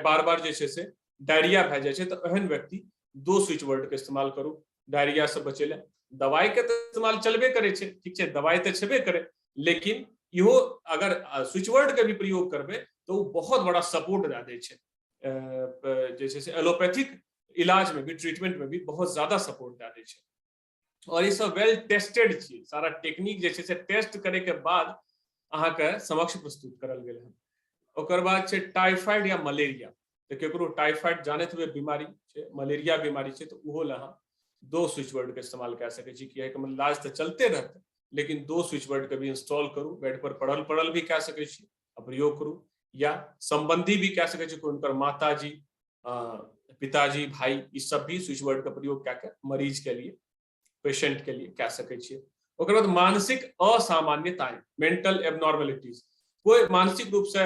बार बार जे छै से डायरिया भए जाइ छै, तो एहन व्यक्ति दो स्विच वर्ड के इस्तेमाल करू डायरिया से बचे ले। दवाई के तो इस्तेमाल चलबे करे छै, ठीक छै, दवाई तो छेबे करे, लेकिन इहो अगर स्विच वर्ड के भी प्रयोग करबे तो वो बहुत बड़ा सपोर्ट दे दै छै। जैसे से एलोपैथिक इलाज में भी, ट्रीटमेंट में भी बहुत ज्यादा सपोर्ट दे दै छै। और ये सब वेल टेस्टेड छियै, सारा टेक्निक जे छै से टेस्ट करे के बाद अहाँ के समक्ष प्रस्तुत करल गेल है। ओकर बाद छै टाइफाइड या मलेरिया, तो केकरो टाइफाइड जानत हुए बीमारी छै, मलेरिया बीमारी छै, तो उहो ले अहाँ दो स्विच वर्ड के इस्तेमाल कए सकै छी। किया कि इलाज तो चलते रहते, लेकिन दो स्विच वर्ड के भी इंस्टॉल करू, बेड पर पड़ल भी कए सकै छी, प्रयोग करू, या संबंधी भी कए सकै छी, उनकर माताजी, पिताजी, भाई, ई सब भी स्विच वर्ड का प्रयोग कए के मरीज के लिए, पेशेंट के लिए कए सकै छियै। ओकर बाद मानसिक असामान्यताएं, मेंटल एबनॉर्मलिटीज, कोई मानसिक रूप से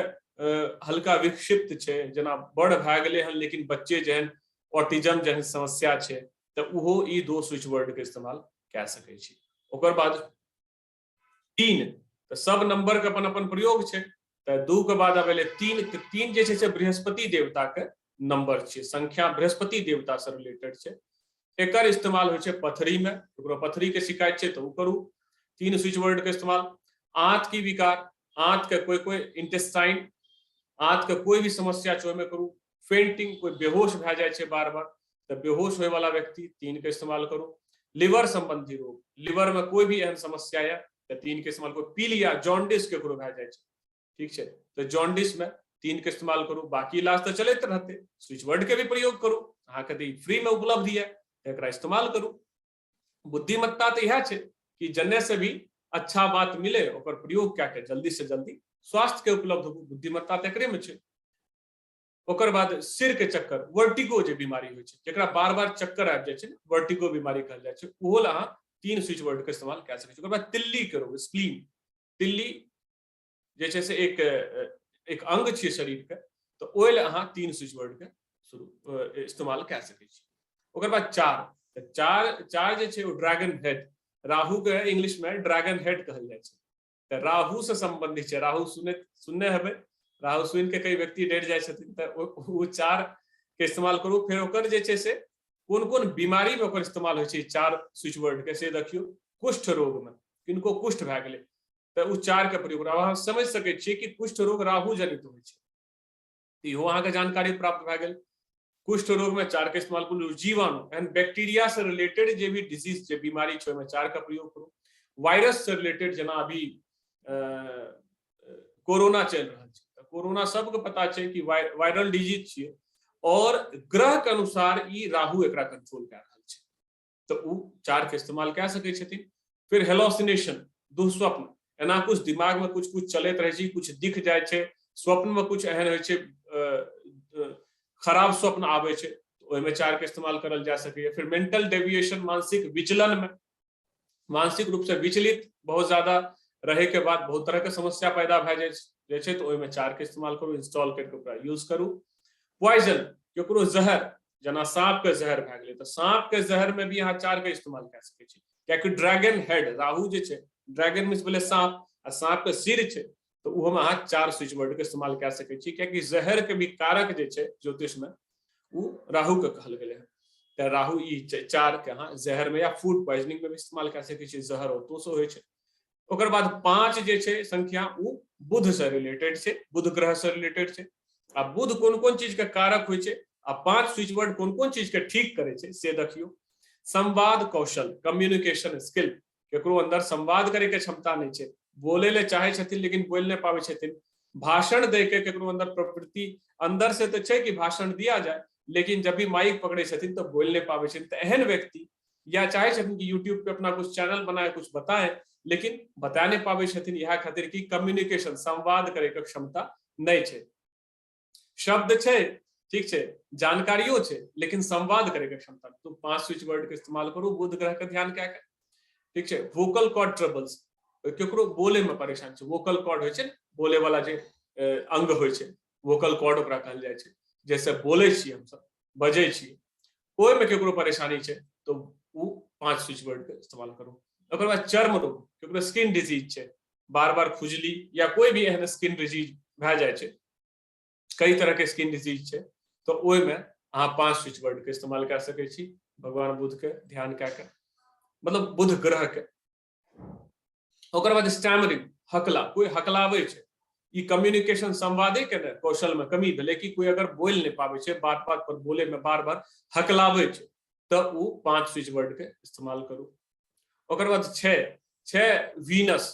हल्का विक्षिप्त छै, जना बड़ भए गेलै हन लेकिन बच्चे जेहन ऑटिज्म जेहन समस्या छै, तो उहो ई दो स्विच वर्ड के इस्तेमाल कए सकै छी। ओकर बाद 3, तो सब नंबर के अपन अपन प्रयोग छै, तो 2 के बाद आबे 3, तो 3 जे छै से बृहस्पति देवता के नंबर छै, संख्या बृहस्पति देवता से रिलेटेड छै। एकर इस्तेमाल होइ छै पथरी में, केकरो पथरी के शिकायत छै तो करू 3 स्विच वर्ड के इस्तेमाल। आंत की विकार, आंत के कोई इंटेस्टाइन, आंत के कोई भी समस्या छै ओहिमे करू। फेंटिंग, कोई बेहोश भए जाइ छै बार बार, तो बेहोश होए वाला व्यक्ति 3 के इस्तेमाल करू। लिवर संबंधी रोग, लिवर में कोई भी एहन समस्या है तो 3 के इस्तेमाल करू। पीलिया, जॉन्डिस केकरो भए जाइ छै, ठीक छै, तो जॉन्डिस में 3 के इस्तेमाल करू। बाकी इलाज तो चलते रहते, स्विच वर्ड के भी प्रयोग करू, अहाँ के फ्री में उपलब्ध है, एकरा इस्तेमाल करू। बुद्धिमत्ता तो यह छै कि जन्ने से भी अच्छा बात मिले ओकर प्रयोग कए के जल्दी से जल्दी स्वास्थ्य के उपलब्ध हो, बुद्धिमत्ता तो एकरे में छै। ओकर बाद सिर के चक्कर, वर्टिगो जे बीमारी होइ छै, जेकरा बार बार चक्कर आबि जाइ छै, वर्टिगो बीमारी कहल जाइ छै, ओहो ला अहाँ 3 स्विच वर्ड के इस्तेमाल कए सकै छी। ओकर बाद तिल्ली के रोग, स्प्लीन, तिल्ली जे छै से एक अंग छै शरीर के, तो ओहि ला अहाँ 3 स्विच वर्ड के इस्तेमाल कए सकै छी। ओकर बाद 4 जे छै ओ ड्रैगन हेड, राहु के इंग्लिश में ड्रैगन हेड कहल जाइ छै, तो राहु से संबंधित छै। राहु सुनने हेबै, राहु सुन के कई व्यक्ति डर जाइ छथिन, तो वो 4 के इस्तेमाल करू। फिर ओकर जे छै से कोन कोन बीमारी में ओकर इस्तेमाल होइ छै 4 स्विच वर्ड के से देखियो। कुष्ठ रोग में, किनको कुष्ठ भए गेलै तो उ 4 के प्रयोग, अहाँ समझ सकै छियै कि कुष्ठ रोग राहु जनित होइ छै, इहो अहाँ के जानकारी प्राप्त भए गेल। कुष्ठ रोग में 4 के इस्तेमाल करू। जीवाणु एंड बैक्टीरिया से रिलेटेड जे भी डिजीज, जे बीमारी छै, ओहिमे 4 का प्रयोग करू। वायरस से रिलेटेड, जना अभी कोरोना चल रहा है, कोरोना सबके पता छै कि वायरल डिजीज छियै, और ग्रह के अनुसार ई राहु एकरा कंट्रोल कए रहल छै, तो उ 4 के इस्तेमाल कए सकै छथिन। फिर हेलोसिनेशन, दुःस्वप्न, एना कुछ दिमाग में कुछ चलैत रहै छै, कुछ दिख जाइ छै, स्वप्न में कुछ एहन होइ छै खराब स्वप्न आबै छै ओहि में 4 के इस्तेमाल करल जा सकैए। फिर मेंटल डेविएशन, मानसिक विचलन में, मानसिक रूप से विचलित बहुत ज्यादा रहे के बाद बहुत तरह के समस्या पैदा भए जाइ छै तो ओहि में 4 के इस्तेमाल करू, इंस्टॉल करके ओकरा यूज करू। पॉइजन, केकरो जहर, जना सांप के जहर भए गेलै तो सांप के जहर में भी अहाँ 4 के इस्तेमाल कए सकै छी, कियाकि ड्रैगन हेड, राहु जे छै, ड्रैगन मीन्स भेलै सांप, आ सांप के सिर छै तो उहो में अहाँ 4 स्विच वर्ड के इस्तेमाल कए सकै छी, कियाकि जहर के भी कारक जे छै ज्योतिष में वो राहु के कहल गेलै है। तो राहु ई 4 के अहाँ जहर में या फूड पॉइजनिंग में भी इस्तेमाल कए सकै छी, जहर होतो से होइ छै। ओकर बाद 5 जे छै संख्या वो बुध से रिलेटेड छै, बुध ग्रह से रिलेटेड छै। आ बुध कोन कोन चीज के कारक होइ छै आ 5 स्विच वर्ड कोन कोन चीज के ठीक करे छै से देखियो। संवाद कौशल, कम्युनिकेशन स्किल, केकरो अंदर संवाद करे के क्षमता नहीं छै, बोले ले चाहे छथिन लेकिन बोल नहीं पावे छथिन, भाषण दे के केकरो अंदर प्रवृत्ति अंदर से तो छै कि भाषण दिया जाए, लेकिन जब भी माइक पकड़े छथिन तो बोल नहीं पावे छथिन। तो एहन व्यक्ति या चाहे छथिन कि यूट्यूब पे अपना कुछ चैनल बनाए, कुछ बताए, लेकिन बता नहीं पावे छथिन, यह खातिर कि कम्युनिकेशन, संवाद करे के क्षमता नहीं छै। शब्द छै, ठीक छै, जानकारियों छै, लेकिन संवाद करे के क्षमता। तो 5 स्विच वर्ड के इस्तेमाल करू बुध ग्रह के ध्यान कए के, ठीक छै। वोकल कॉर्ड ट्रबल्स, केकरो बोले में परेशान छै, वोकल कॉर्ड होइ छै, बोले वाला जे अंग होइ छै, वोकल कॉर्ड ओकरा कहल जाइ छै, जैसे बोले छी हम सब, बजे छी, ओहि में केकरो परेशानी छै तो वो 5 स्विच वर्ड के इस्तेमाल करू। ओकर बाद चर्म रोग, केकरो स्किन डिजीज छै, बार बार खुजली या कोई भी एहन स्किन डिजीज भए जाइ छै, कई तरह के स्किन डिजीज छै, तो ओहि में अहाँ 5 स्विच वर्ड के इस्तेमाल कर सकै छी भगवान बुध के ध्यान कए के, मतलब बुध ग्रह के। ओकर बाद स्टैमरिंग, हकला, कोई हकलावे छै, ई कम्युनिकेशन संवादे के ने कौशल में कमी भेलै कि कोई अगर बोल नहीं पावे छै, बात बात पर बोले में बार बार हकलावे छै, तो वो 5 स्विच वर्ड के इस्तेमाल करू। ओकर बाद 6 वीनस,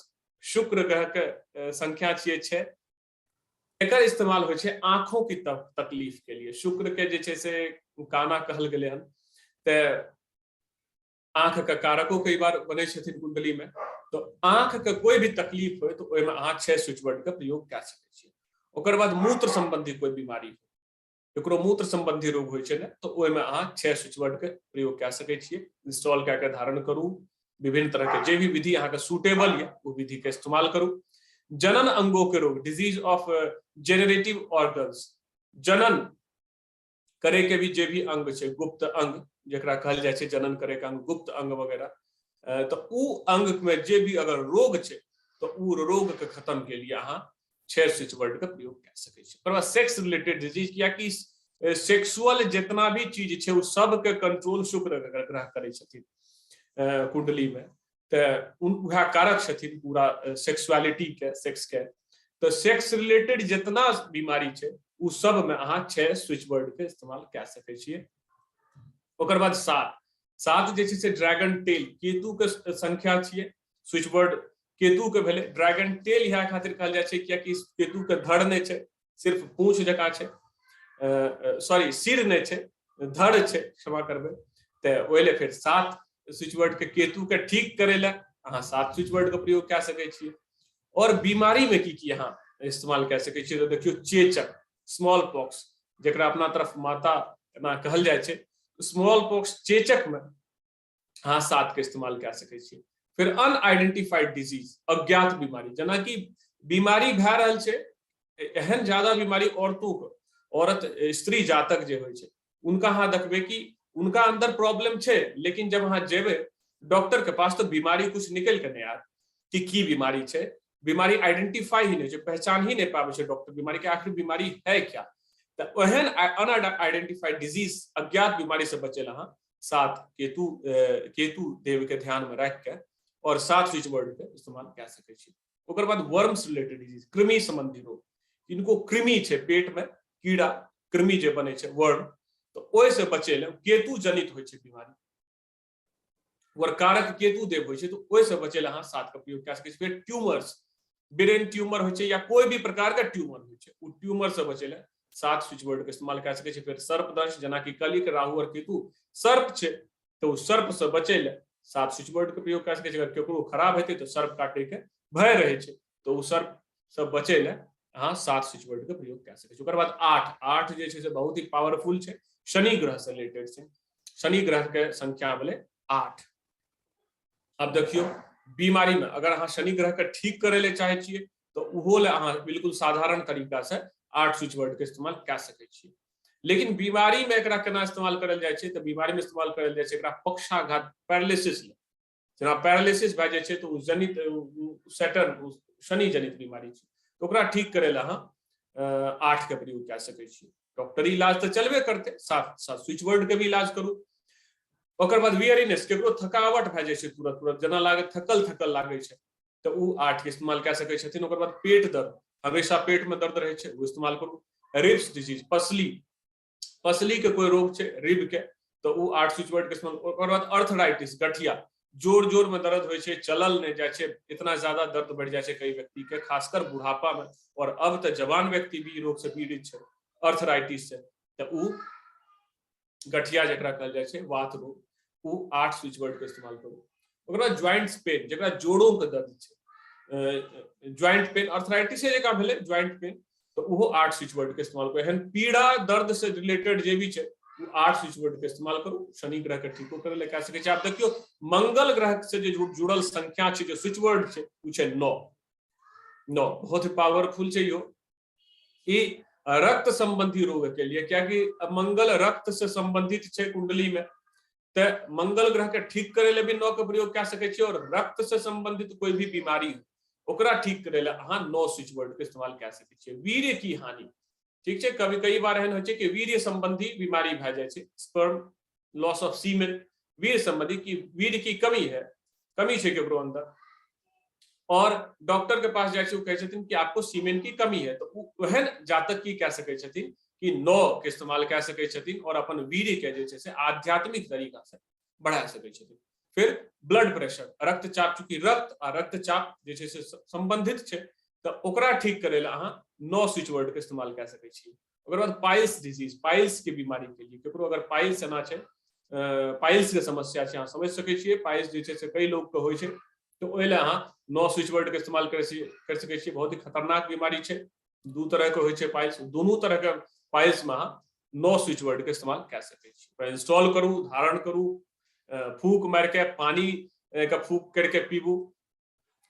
शुक्र ग्रह के संख्या छियै 6, एकर इस्तेमाल होइ छै आंखों की तकलीफ के लिए। शुक्र के जे छै से काना कहल गेलै हन, ते आंख के कारको कई बार बने छथिन कुंडली में, तो आंख के कोई भी तकलीफ हो तो ओहि में अहाँ 6 स्विच वर्ड के प्रयोग कए सकै छी। ओकर बाद मूत्र संबंधी कोई बीमारी, केकरो मूत्र संबंधी रोग होइ छै ने, तो ओहि में अहाँ 6 स्विच वर्ड के प्रयोग कए सकै छियै। इंस्टॉल कए के धारण करू, विभिन्न तरह के जे भी विधि अहाँ के सूटेबल है वो विधि के इस्तेमाल करू। जनन अंगों के रोग, डिजीज ऑफ जेनरेटिव ऑर्गन्स, जनन करे के भी जे भी अंग छै, गुप्त अंग जेकरा कहल जाइ छै, जनन करे के अंग, गुप्त अंग वगैरह, तो उ अंग में जे भी अगर रोग छै तो उ रोग के खत्म के लिए अहाँ 6 स्विच वर्ड के प्रयोग कए सकै छी। ओकर बाद सेक्स रिलेटेड डिजीज, कियाकि सेक्सुअल जितना भी चीज छै वो सब के कंट्रोल शुक्र ग्रह करे छथिन कुंडली में, तो वह कारक छथिन पूरा सेक्सुअलिटी के, सेक्स के। तो सेक्स रिलेटेड जितना बीमारी छै उ सब में अहाँ 6 स्विच वर्ड के इस्तेमाल कए सकै छियै। ओकर बाद 7 जे छै से ड्रैगन टेल, केतु के संख्या छियै, स्विच वर्ड केतु के भेलै। ड्रैगन टेल इएह खातिर कहल जाइ छै कियाकि केतु के धड़ नहीं छै, सिर्फ पूंछ जकाँ छै, सॉरी सिर नहीं छै, धड़ छै, क्षमा करबै। तो ओहि ले फिर 7 स्विच वर्ड के केतु के ठीक करे ला अहाँ 7 स्विच वर्ड के प्रयोग कए सकै छियै। और बीमारी में की अहाँ इस्तेमाल कए सकै छियै, तो देखियो चेचक, स्मॉल पॉक्स, जेकरा अपना तरफ माता एना कहल जाइ छै, स्मॉल पॉक्स, चेचक में अहाँ 7 के इस्तेमाल कए सकै छियै। फिर अनआइडेंटिफाइड डिजीज, अज्ञात बीमारी, जना कि बीमारी भए रहल छै, एहन ज्यादा बीमारी औरतों के, औरत स्त्री जातक जे होइ छै उनका अहाँ देखबै कि उनका अंदर प्रॉब्लम छै, लेकिन जब अहाँ जेबै डॉक्टर के पास तो बीमारी कुछ निकल के नहीं आयत कि की बीमारी छै, बीमारी आइडेंटिफाई ही नहीं छै, पहचान ही नहीं पावे छै डॉक्टर बीमारी के, आखिर बीमारी है क्या। तो ओहन अनआइडेंटिफाइड डिजीज, अज्ञात बीमारी से बचे ला 7 केतु देव के ध्यान में रख के और 7 स्विच वर्ड के इस्तेमाल कए सकै छी। ओकर बाद वर्म्स रिलेटेड डिजीज, कृमि संबंधी रोग, इनको कृमि छै, पेट में कीड़ा कृमि जे बने छै, वर्म, तो ओहि से बचे ले केतु जनित होइ छै बीमारी, और कारक केतु देव होइ छै, तो ओहि से बचे ले अहाँ 7 का प्रयोग कए सकै छी। फिर ट्यूमर्स, ब्रेन ट्यूमर होइ छै या कोई भी प्रकार का ट्यूमर होइ छै, उ ट्यूमर से बचे ले 7 स्विच वर्ड के इस्तेमाल कए सकै छी। फिर सर्पदंश, जना कि कलिक, राहु और केतु सर्प छै, तो सर्प से बचे ले 7 स्विच वर्ड के प्रयोग कए सकै छी। अगर केकरो खराब हेतै तो सर्प काटे के भय रहे छै, तो उ सर्प से बचे ले अहाँ 7 स्विच वर्ड के प्रयोग कए सकै छी। ओकर बाद 8 जे छै से बहुत ही पावरफुल छै, शनि ग्रह से रिलेटेड छै। शनि ग्रह के संख्या भेलै 8। अब देखियो बीमारी में अगर अहाँ शनि ग्रह के ठीक करे ले चाहे छियै तो उहो ले अहाँ बिल्कुल साधारण तरीका से 8 स्विच वर्ड के इस्तेमाल कए सकै छियै। लेकिन बीमारी में एकरा केना इस्तेमाल करल जाय छै, तो बीमारी में इस्तेमाल करल जाय छै एकरा पक्षाघात पैरालिसिस ले। जेना पैरालिसिस भए जाय छै तो उ जनित सैटर्न शनि जनित बीमारी छै, तो ओकरा ठीक करे ले अहाँ 8 के प्रयोग कए सकै छियै। डॉक्टरी इलाज तो चलबे करते, साथ साथ स्विच वर्ड के भी इलाज करू। ओकर बाद वियरिनेस, केकरो थकावट भए जाय छै तुरंत तुरंत, जेना लागे थकल थकल लागे छै, तो उ 8 के इस्तेमाल कए सकै छथिन। ओकर बाद पेट दर्द, हमेशा पेट में दर्द रहे छै, वो इस्तेमाल करू। रिब्स डिजीज, पसली के कोई रोग छै रिब के, तो उ 8 स्विच वर्ड के इस्तेमाल। ओकर बाद अर्थराइटिस, गठिया, जोर जोर में दर्द होय छै, चलल नहीं जाय छै, इतना ज्यादा दर्द बढ़ जाय छै कई व्यक्ति के, खासकर बुढ़ापा में, और अब तो जवान व्यक्ति भी रोग से पीड़ित छै अर्थराइटिस से, तो उ गठिया जेकरा कहल जाय छै, वात रोग, उ 8 स्विच वर्ड के इस्तेमाल करू। ओकर बाद ज्वाइंट्स पेन, जेकरा जोड़ों के दर्द छै, ज्वाइंट पेन अर्थराइटिस जेका भेलै ज्वाइंट पेन, तो उहो 8 स्विच वर्ड के इस्तेमाल करू। एहन पीड़ा दर्द से रिलेटेड जे भी छै वो 8 स्विच वर्ड के इस्तेमाल करू, शनि ग्रह के ठीको करे ले कए सकै छी। आप देखियो मंगल ग्रह से जे जुड़ल संख्या छै, जो स्विच वर्ड छै, उ छै 9। बहुत ही पावरफुल छै यो। ई रक्त संबंधी रोग के लिए, क्या कि मंगल रक्त से संबंधित छै कुंडली में, तो मंगल ग्रह के ठीक करे ले भी 9 के प्रयोग कए सकै छी। और रक्त से संबंधित कोई भी बीमारी ओकरा ठीक करे ले अहाँ 9 स्विच वर्ड के इस्तेमाल कए सकै छी। वीर्य की हानि, ठीक छै, कई बार एहन होइ छै कि वीर्य संबंधी बीमारी भए जाय छै, स्पर्म लॉस ऑफ सीमेन, वीर्य संबंधी की वीर्य की कमी छै केकरो अंदर, और डॉक्टर के पास जाय छै, वो कहै छथिन कि आपको सीमेन की कमी है, तो वहन जातक की कह सकै छथिन कि 9 के इस्तेमाल कए सकै छथिन और अपन वीर्य के जे छै से आध्यात्मिक तरीका से बढ़ा सकै छथिन। फिर ब्लड प्रेशर, रक्तचाप, चूंकि रक्त आ रक्तचाप जे छै से संबंधित छै, तो ओकरा ठीक करे ले अहाँ 9 स्विच वर्ड के इस्तेमाल कए सकै छी। ओकर बाद पाइल्स डिजीज, पाइल्स के बीमारी के लिए, केकरो अगर पाइल्स एना छै, पाइल्स के समस्या छै, अहाँ समझ सकै छियै, पाइल्स जे छै से कई लोग के होइ छै, तो ओहि ले अहाँ 9 स्विच वर्ड के इस्तेमाल कर सकै छियै। बहुत ही खतरनाक बीमारी छै, 2 तरह के होइ छै पाइल्स, दोनों तरह के पाइल्स में अहाँ 9 स्विच वर्ड के इस्तेमाल कए सकै छी। इंस्टॉल करू, धारण करू, फूक मार के पानी के फूक करके पीबू,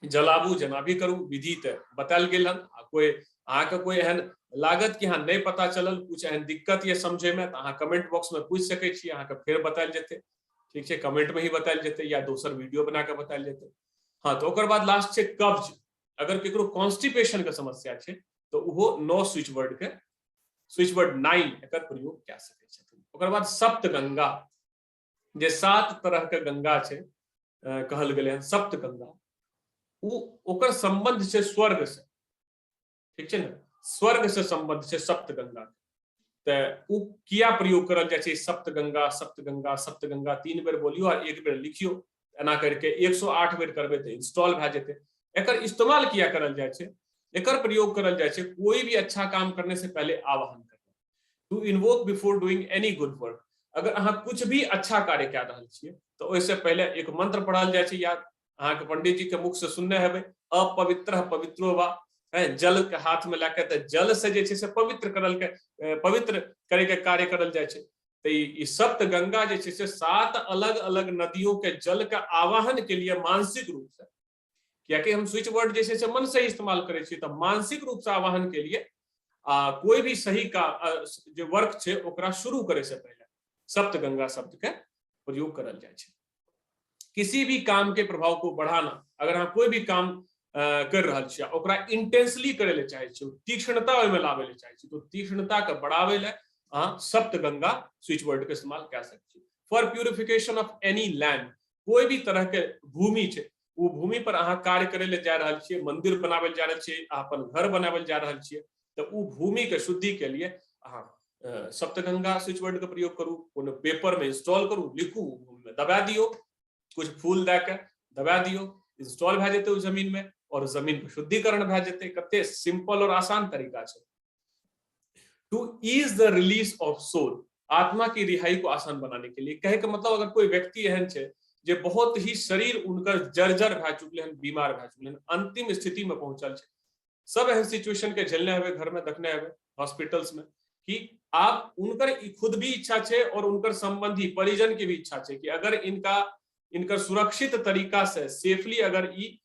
जलाबू, जेना भी करू, विधि ते बतायल गेल हन। कोई अहाँके कोई एहन लागत कि हाँ नहीं पता चलल, कुछ एहन दिक्कत ये समझे में, तो अहाँ कमेंट बॉक्स में पूछ सकै छी, अहाँके फेर बतायल जेतै, ठीक छै, कमेंट में ही बतायल जेतै या दोसर वीडियो बना के बतायल जेतै। हाँ, तो ओकर बाद लास्ट छै कब्ज, अगर केकरो कॉन्स्टिपेशन के समस्या छै, तो उहो 9 स्विच वर्ड के, स्विच वर्ड 9 एकर प्रयोग कए सकै छथिन। ओकर बाद सप्त गंगा, जे 7 तरह के गंगा छै, कहल गेलै हन सप्त गंगा, ओकर संबंध छै स्वर्ग से, ठीक छै ने, स्वर्ग से संबंध छै सप्त गंगा, तो उ किया प्रयोग करल जाय छै सप्त गंगा, सप्त गंगा, सप्त गंगा 3 बेर बोलियो और 1 बेर लिखियो, एना करके 108 बेर करबे तो इंस्टॉल भए जेतै। एकर इस्तेमाल किया करल जाय छै, एकर प्रयोग करल जाय छै कोई भी अच्छा काम करने से पहले आवाहन करना, to invoke before doing any good work. अगर अहाँ कुछ भी अच्छा कार्य कए रहल छियै तो ओहिसे पहले एक मंत्र पढ़ल जाय छै, या अहाँके पंडित जी के मुख से सुनने हेबै, अपवित्र पवित्रो वा, जल के हाथ में लाके तो जल से जे छै से पवित्र करे के कार्य करल जाय छै। तो ई सप्त गंगा जे छै से 7 अलग अलग नदियों के जल के आवाहन के लिए मानसिक रूप से, कियाकि हम स्विच वर्ड जे छै से मन से इस्तेमाल करे छियै, तो मानसिक रूप से आवाहन के लिए कोई भी सही का जो वर्क छै ओकरा शुरू करे से पहले सप्त गंगा शब्द के प्रयोग करल जाय छै। किसी भी काम के प्रभाव को बढ़ाना, अगर अहाँ कोई भी काम कर रहल छियै, ओकरा इंटेंसली करे ले चाहे छियै, तीक्ष्णता ओहिमे लावे ले चाहे छियै, तो तीक्ष्णता के बढ़ावे ले अहाँ सप्त गंगा स्विच वर्ड के इस्तेमाल कए सकै छी। For purification of any land, कोई भी तरह के भूमि छै, वो भूमि पर अहाँ कार्य करे ले जा रहल छियै, मंदिर बनावे जा रहल छियै, अपन घर बनावे जा रहल छियै, तो उ भूमि के शुद्धि के लिए अहाँ सप्तगंगा स्विच वर्ड के प्रयोग करू, कोनो पेपर में इंस्टॉल करू, लिखू, दबा दियो, कुछ फूल दे के दबा दियो, इंस्टॉल भए जेतै उस जमीन में, और जमीन के शुद्धिकरण भए जेतै। कते सिंपल और आसान तरीका छै। To ease the release of soul, आत्मा की रिहाई को आसान बनाने के लिए, कहे के मतलब अगर कोई व्यक्ति एहन छै जे बहुत ही शरीर उनकर जर्जर भए चुकले हन, बीमार भए चुकले हन, अंतिम स्थिति में पहुंचल छै, सब एहन सिचुएशन के झेलने हवे, घर में देखने हवे, हॉस्पिटल्स में, कि आप उनकर खुद भी इच्छा छे और उनकर संबंधी परिजन की भी इच्छा छे कि अगर इनकर सुरक्षित तरीका से सेफली अगर ई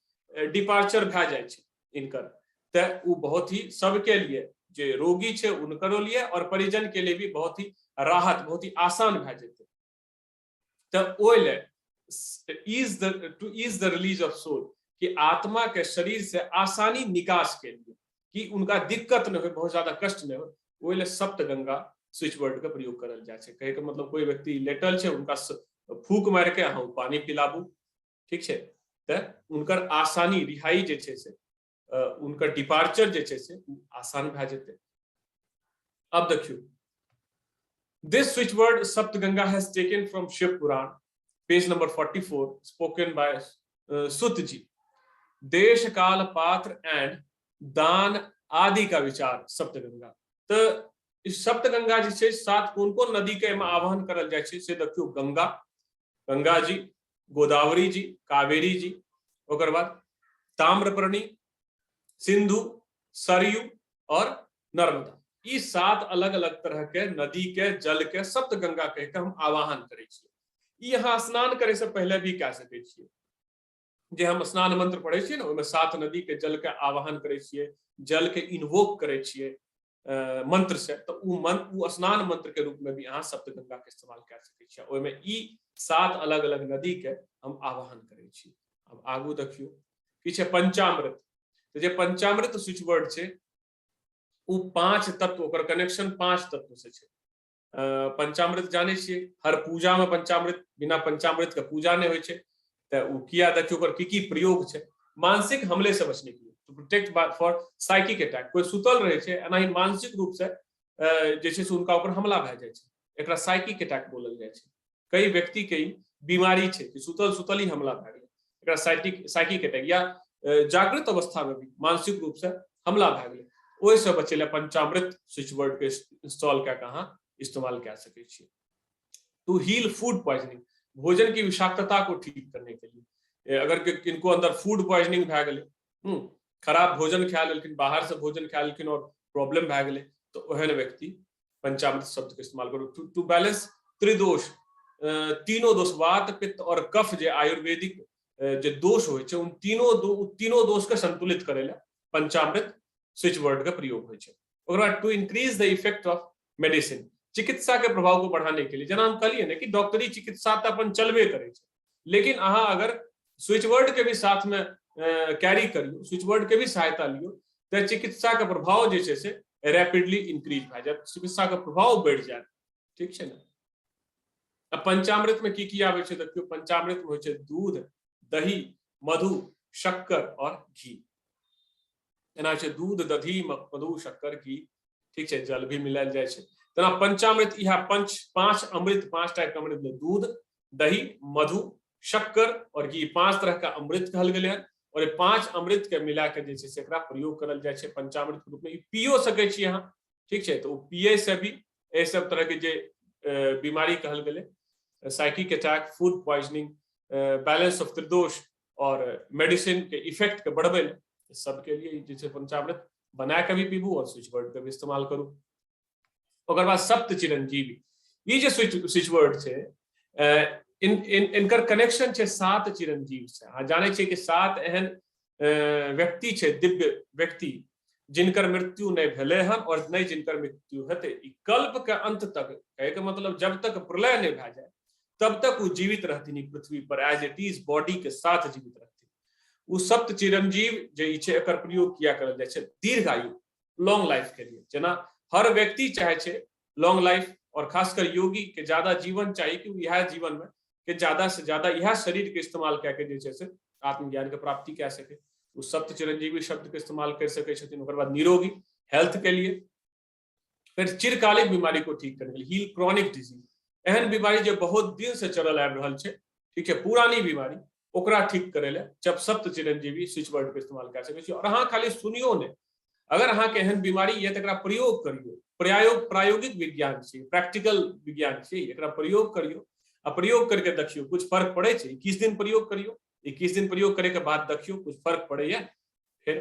डिपार्चर भए जाए छे इनकर, ते वो बहुत ही सबके लिए, जे रोगी छे उनकरो लिए और परिजन के लिए भी बहुत ही राहत, बहुत ही आसान भए जेते। त ओइले to ease the release of soul, कि आत्मा के शरीर से आसानी निकास के लिए, कि उनका दिक्कत न हो, बहुत ज्यादा कष्ट न हो, ओइले सप्तगंगा स्विच वर्ड का प्रयोग करल जाए छे। कहे के मतलब कोई व्यक्ति लेटल छे, उनका फूक मार के अहाँ पानी पिलाबू, ठीक छे, त उनकर आसानी, रिहाई जे छे से, उनकर डिपार्चर जे छे से आसान भए जेते। अब देखियो, this switch word Saptaganga has taken from Shiv Puran, page number 44, spoken by Sut ji. देश काल पात्र एंड दान आदि का विचार सप्तगंगा। तो इस सप्तगंगा जी से सात कौन कौन नदी के आवाहन करल जाए छे से देखियो, गंगा, गंगा जी, गोदावरी जी, कावेरी जी, ओकर बाद ताम्रपर्णी, सिंधु, सरयू और नर्मदा। ई सात अलग अलग तरह के नदी के जल के सप्तगंगा कह के हम आवाहन करे छिए। यहाँ स्नान करे से पहले भी कह सके छिए, जे हम स्नान मंत्र पढ़े छिए ना, ओमे सात नदी के जल के आवाहन करे छिए, जल के इन्वोक करे छिए मंत्र से, तो उ स्नान मंत्र के रूप में भी अहाँ सप्तगंगा के इस्तेमाल कर सके छिए। ओमे ई सात अलग अलग नदी के हम आवाहन करे छिए। अब आगू देखियो कि छै पंचामृत। तो जे पंचामृत स्विच वर्ड छे, उ पांच तत्व, ओकर कनेक्शन पांच तत्व से छे। पंचामृत जाने छिए, हर पूजा में पंचामृत, बिना पंचामृत के पूजा नहीं होय छे। तो किया देखियो ओकर की प्रयोग छे। मानसिक हमले से बचने के लिए, to protect for psychic attack. कोई सुतल रहे छे, एनाही मानसिक रूप से जे छे से उनका ऊपर हमला भए जाय छे, एकरा साइकिक अटैक बोलल जाय छे। कई व्यक्ति के बीमारी छे कि सुतल ही हमला भए गेल, एकरा साइकिक अटैक, या जागृत अवस्था में भी मानसिक रूप से हमला भए गेल, ओहि से बचे ले पंचामृत स्विच वर्ड के इंस्टॉल क्या कहा इस्तेमाल कर सके छिए। टू हील फूड पॉइजनिंग, भोजन की विषाक्तता को ठीक करने के लिए, अगर किनको अंदर फूड पॉइजनिंग भए गेले, खराब भोजन खा लेकिन, बाहर से भोजन खा लेकिन और प्रॉब्लम भए गेले, तो ओहन व्यक्ति पंचामृत शब्द के इस्तेमाल करू। टू बैलेंस त्रिदोष, तीनों दोष, वात पित्त और कफ, जे आयुर्वेदिक जे दोष होय छे, उन तीनों दोष के संतुलित करेला पंचामृत स्विच वर्ड का प्रयोग होय छे। ओकर बाद to increase the effect of medicine, चिकित्सा के प्रभाव को बढ़ाने के लिए, जना हम कहलिए ना कि डॉक्टरी चिकित्सा तो अपन चलबे करे छे, लेकिन अहाँ अगर स्विच वर्ड के भी साथ में कैरी करियो, स्विच वर्ड के भी सहायता लियो, तो चिकित्सा का प्रभाव जे छे से रैपिडली इंक्रीज भए जाए, चिकित्सा का प्रभाव बढ़ जाए, ठीक छे ना। अब पंचामृत में की आवे छे देखियो, पंचामृत में होय छे दूध, दही, मधु, शक्कर और घी। एना छे दूध, दही, मधु, शक्कर, घी, ठीक छे, जल भी मिलाल जाय छे। तना पंचामृत यह पांच अमृत, पांच टाइप का अमृत, दूध, दही, मधु, शक्कर और घी, पांच तरह का अमृत कहल गेले है। और ये पांच अमृत के मिला के जे छे से एकरा प्रयोग करल जाय छे पंचामृत के रूप में। पियो सके छी अहाँ, ठीक छे, तो पिए से भी ए सब तरह के जे बीमारी कहल गेले, psychic attack, food poisoning, balance of त्रिदोष और मेडिसिन के इफेक्ट के बढ़बे, सबके लिए जे छे पंचामृत बना के भी पीबू और स्विच वर्ड के भी इस्तेमाल करू। ओकर बाद सप्त चिरंजीवी, ये जो स्विच वर्ड छे, इनकर कनेक्शन छे सात चिरंजीव से। हाँ, जाने छे कि सात एहन व्यक्ति छे, दिव्य व्यक्ति, जिनकर मृत्यु नहीं भेले हन और नहीं जिनकर मृत्यु हेते। कल्प के अंत तक, कहे के मतलब जब तक प्रलय नहीं भए जाए तब तक वो जीवित रहती पृथ्वी पर, एज इट इज बॉडी के साथ जीवित रहती। वो सप्त चिरंजीव जे छे एकर प्रयोग किया करल जाय छे दीर्घायु, लॉन्ग लाइफ के लिए। जना हर व्यक्ति चाहे छे लॉन्ग लाइफ, और खासकर योगी के ज्यादा जीवन चाहिए, कि यह जीवन में कि ज्यादा से ज्यादा यह शरीर के इस्तेमाल करके जे छे से आत्मज्ञान के प्राप्ति कर सके। वो सप्त चिरंजीवी शब्द के इस्तेमाल कर सके छथिन। ओकर बाद निरोगी, हेल्थ के लिए। फिर चिरकालिक बीमारी को ठीक करने के लिए, हील क्रॉनिक डिजीज, एहन बीमारी जो बहुत दिन से चलल आबि रहल छे, ठीक है, पुरानी बीमारी, ओकरा ठीक करे ले जब सप्त चिरंजीवी स्विच वर्ड के इस्तेमाल कर सके छी। और अहाँ खाली सुनियो ने, अगर अहाँ के एहन बीमारी ये तकरा प्रयोग करियो, प्रायोगिक विज्ञान छे, प्रैक्टिकल विज्ञान छे, एकरा प्रयोग करियो, आ प्रयोग करके देखियो कुछ फर्क पड़े छे। 21 दिन प्रयोग करियो, 21 दिन प्रयोग करे के बाद देखियो कुछ फर्क पड़े या। फिर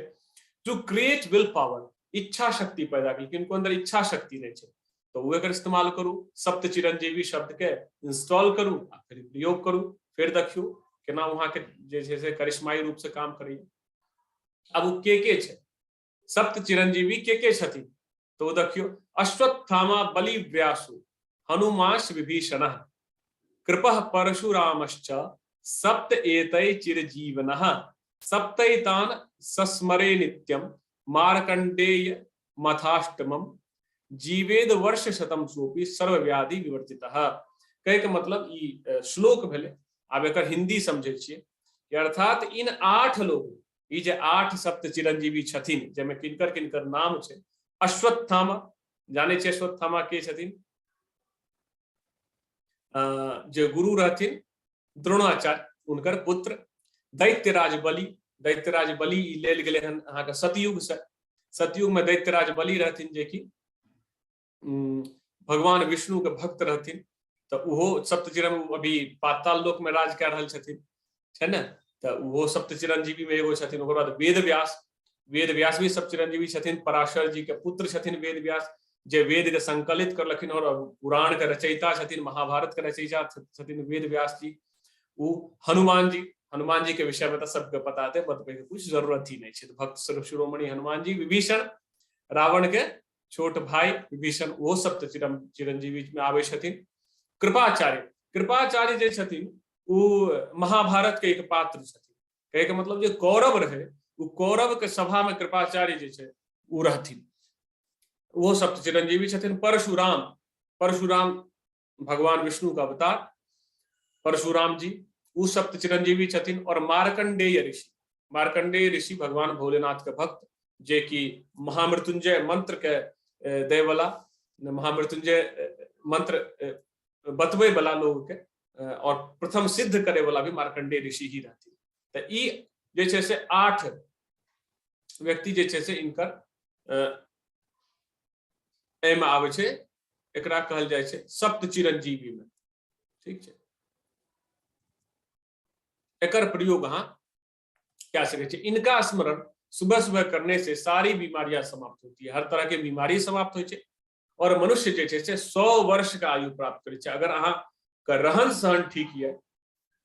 टू क्रिएट विल पावर, इच्छा शक्ति पैदा करी, किनको अंदर इच्छा शक्ति नहीं है तो वो अगर इस्तेमाल करूँ, सप्त चिरंजीवी शब्द के इंस्टॉल करूँ फिर प्रयोग करूँ, फिर देखियो केना वहां के जैसे करिश्माई रूप से काम करिए। अब वो के छे सप्त चिरंजीवी के छथिन तो देखियो अश्वत्थामा बलि व्यासु हनुमाश विभीषण कृपः परशुरामश्च सप्त एतै चिरजीवनः सप्तैतान सस्मरे नित्यम मार्कंडेय मथाष्टमम जीवेद वर्ष शतम सोपी सर्वव्याधि विवर्जितः। कहे के मतलब ई श्लोक भेले। आब एकर हिंदी समझे छिए कि अर्थात इन 8 लोग ई जे 8 सप्त चिरंजीवी छथिन जेमे किनकर किनकर नाम छे। अश्वत्थामा जाने छे अश्वत्थामा के छथिन, जो गुरु रहथिन द्रोणाचार्य उनकर पुत्र। दैत्यराज बलि लेल गेले हन अहाँ के सतयुग से। सतयुग में दैत्यराज बलि रहथिन जे कि भगवान विष्णु के भक्त रहथिन तो उहो सप्तचिरम अभी पाताल लोक में राज कर रहल छथिन है ना। तो उहो सप्त चिरंजीवी में एगो छथिन। ओकर बाद वेद व्यास भी सप्त चिरंजीवी छथिन। पराशर जी के पुत्र छथिन वेद व्यास, जे वेद के संकलित करलखिन और पुराण के रचयिता छथिन, महाभारत के रचयिता छथिन वेद व्यास जी। वो हनुमान जी के विषय में तो सबके पता है, बतबे के कुछ जरूरत ही नहीं है। भक्त शिरोमणि हनुमान जी। विभीषण रावण के छोट भाई विभीषण वो सप्त चिरंजीवी में आवे छथिन। कृपाचार्य जे छथिन वो महाभारत के एक पात्र छथिन। कहे के मतलब जो कौरव रहे वो कौरव के सभा में कृपाचार्य जे छे वो रहथिन, वो सप्त चिरंजीवी छथिन। परशुराम भगवान विष्णु का अवतार परशुराम जी वो सप्त चिरंजीवी छथिन। और मार्कंडेय ऋषि भगवान भोलेनाथ के भक्त, जे कि महामृत्युंजय मंत्र के दे वाला, महामृत्युंजय मंत्र बतवे वाला लोग के और प्रथम सिद्ध करे वाला भी मार्कंडेय ऋषि ही रहती। तो ई जे छे से 8 व्यक्ति जे छे से इनकर एमे आवे छे, एकरा कहल जाय छे सप्त चिरंजीवी में। ठीक छे, एकर प्रयोग अहाँ क्या सके छे। इनका स्मरण सुबह सुबह करने से सारी बीमारियां समाप्त होती है, हर तरह के बीमारी समाप्त होय छे और मनुष्य जे छे से 100 वर्ष का आयु प्राप्त करे छे। अगर अहाँ का रहन सहन ठीक है,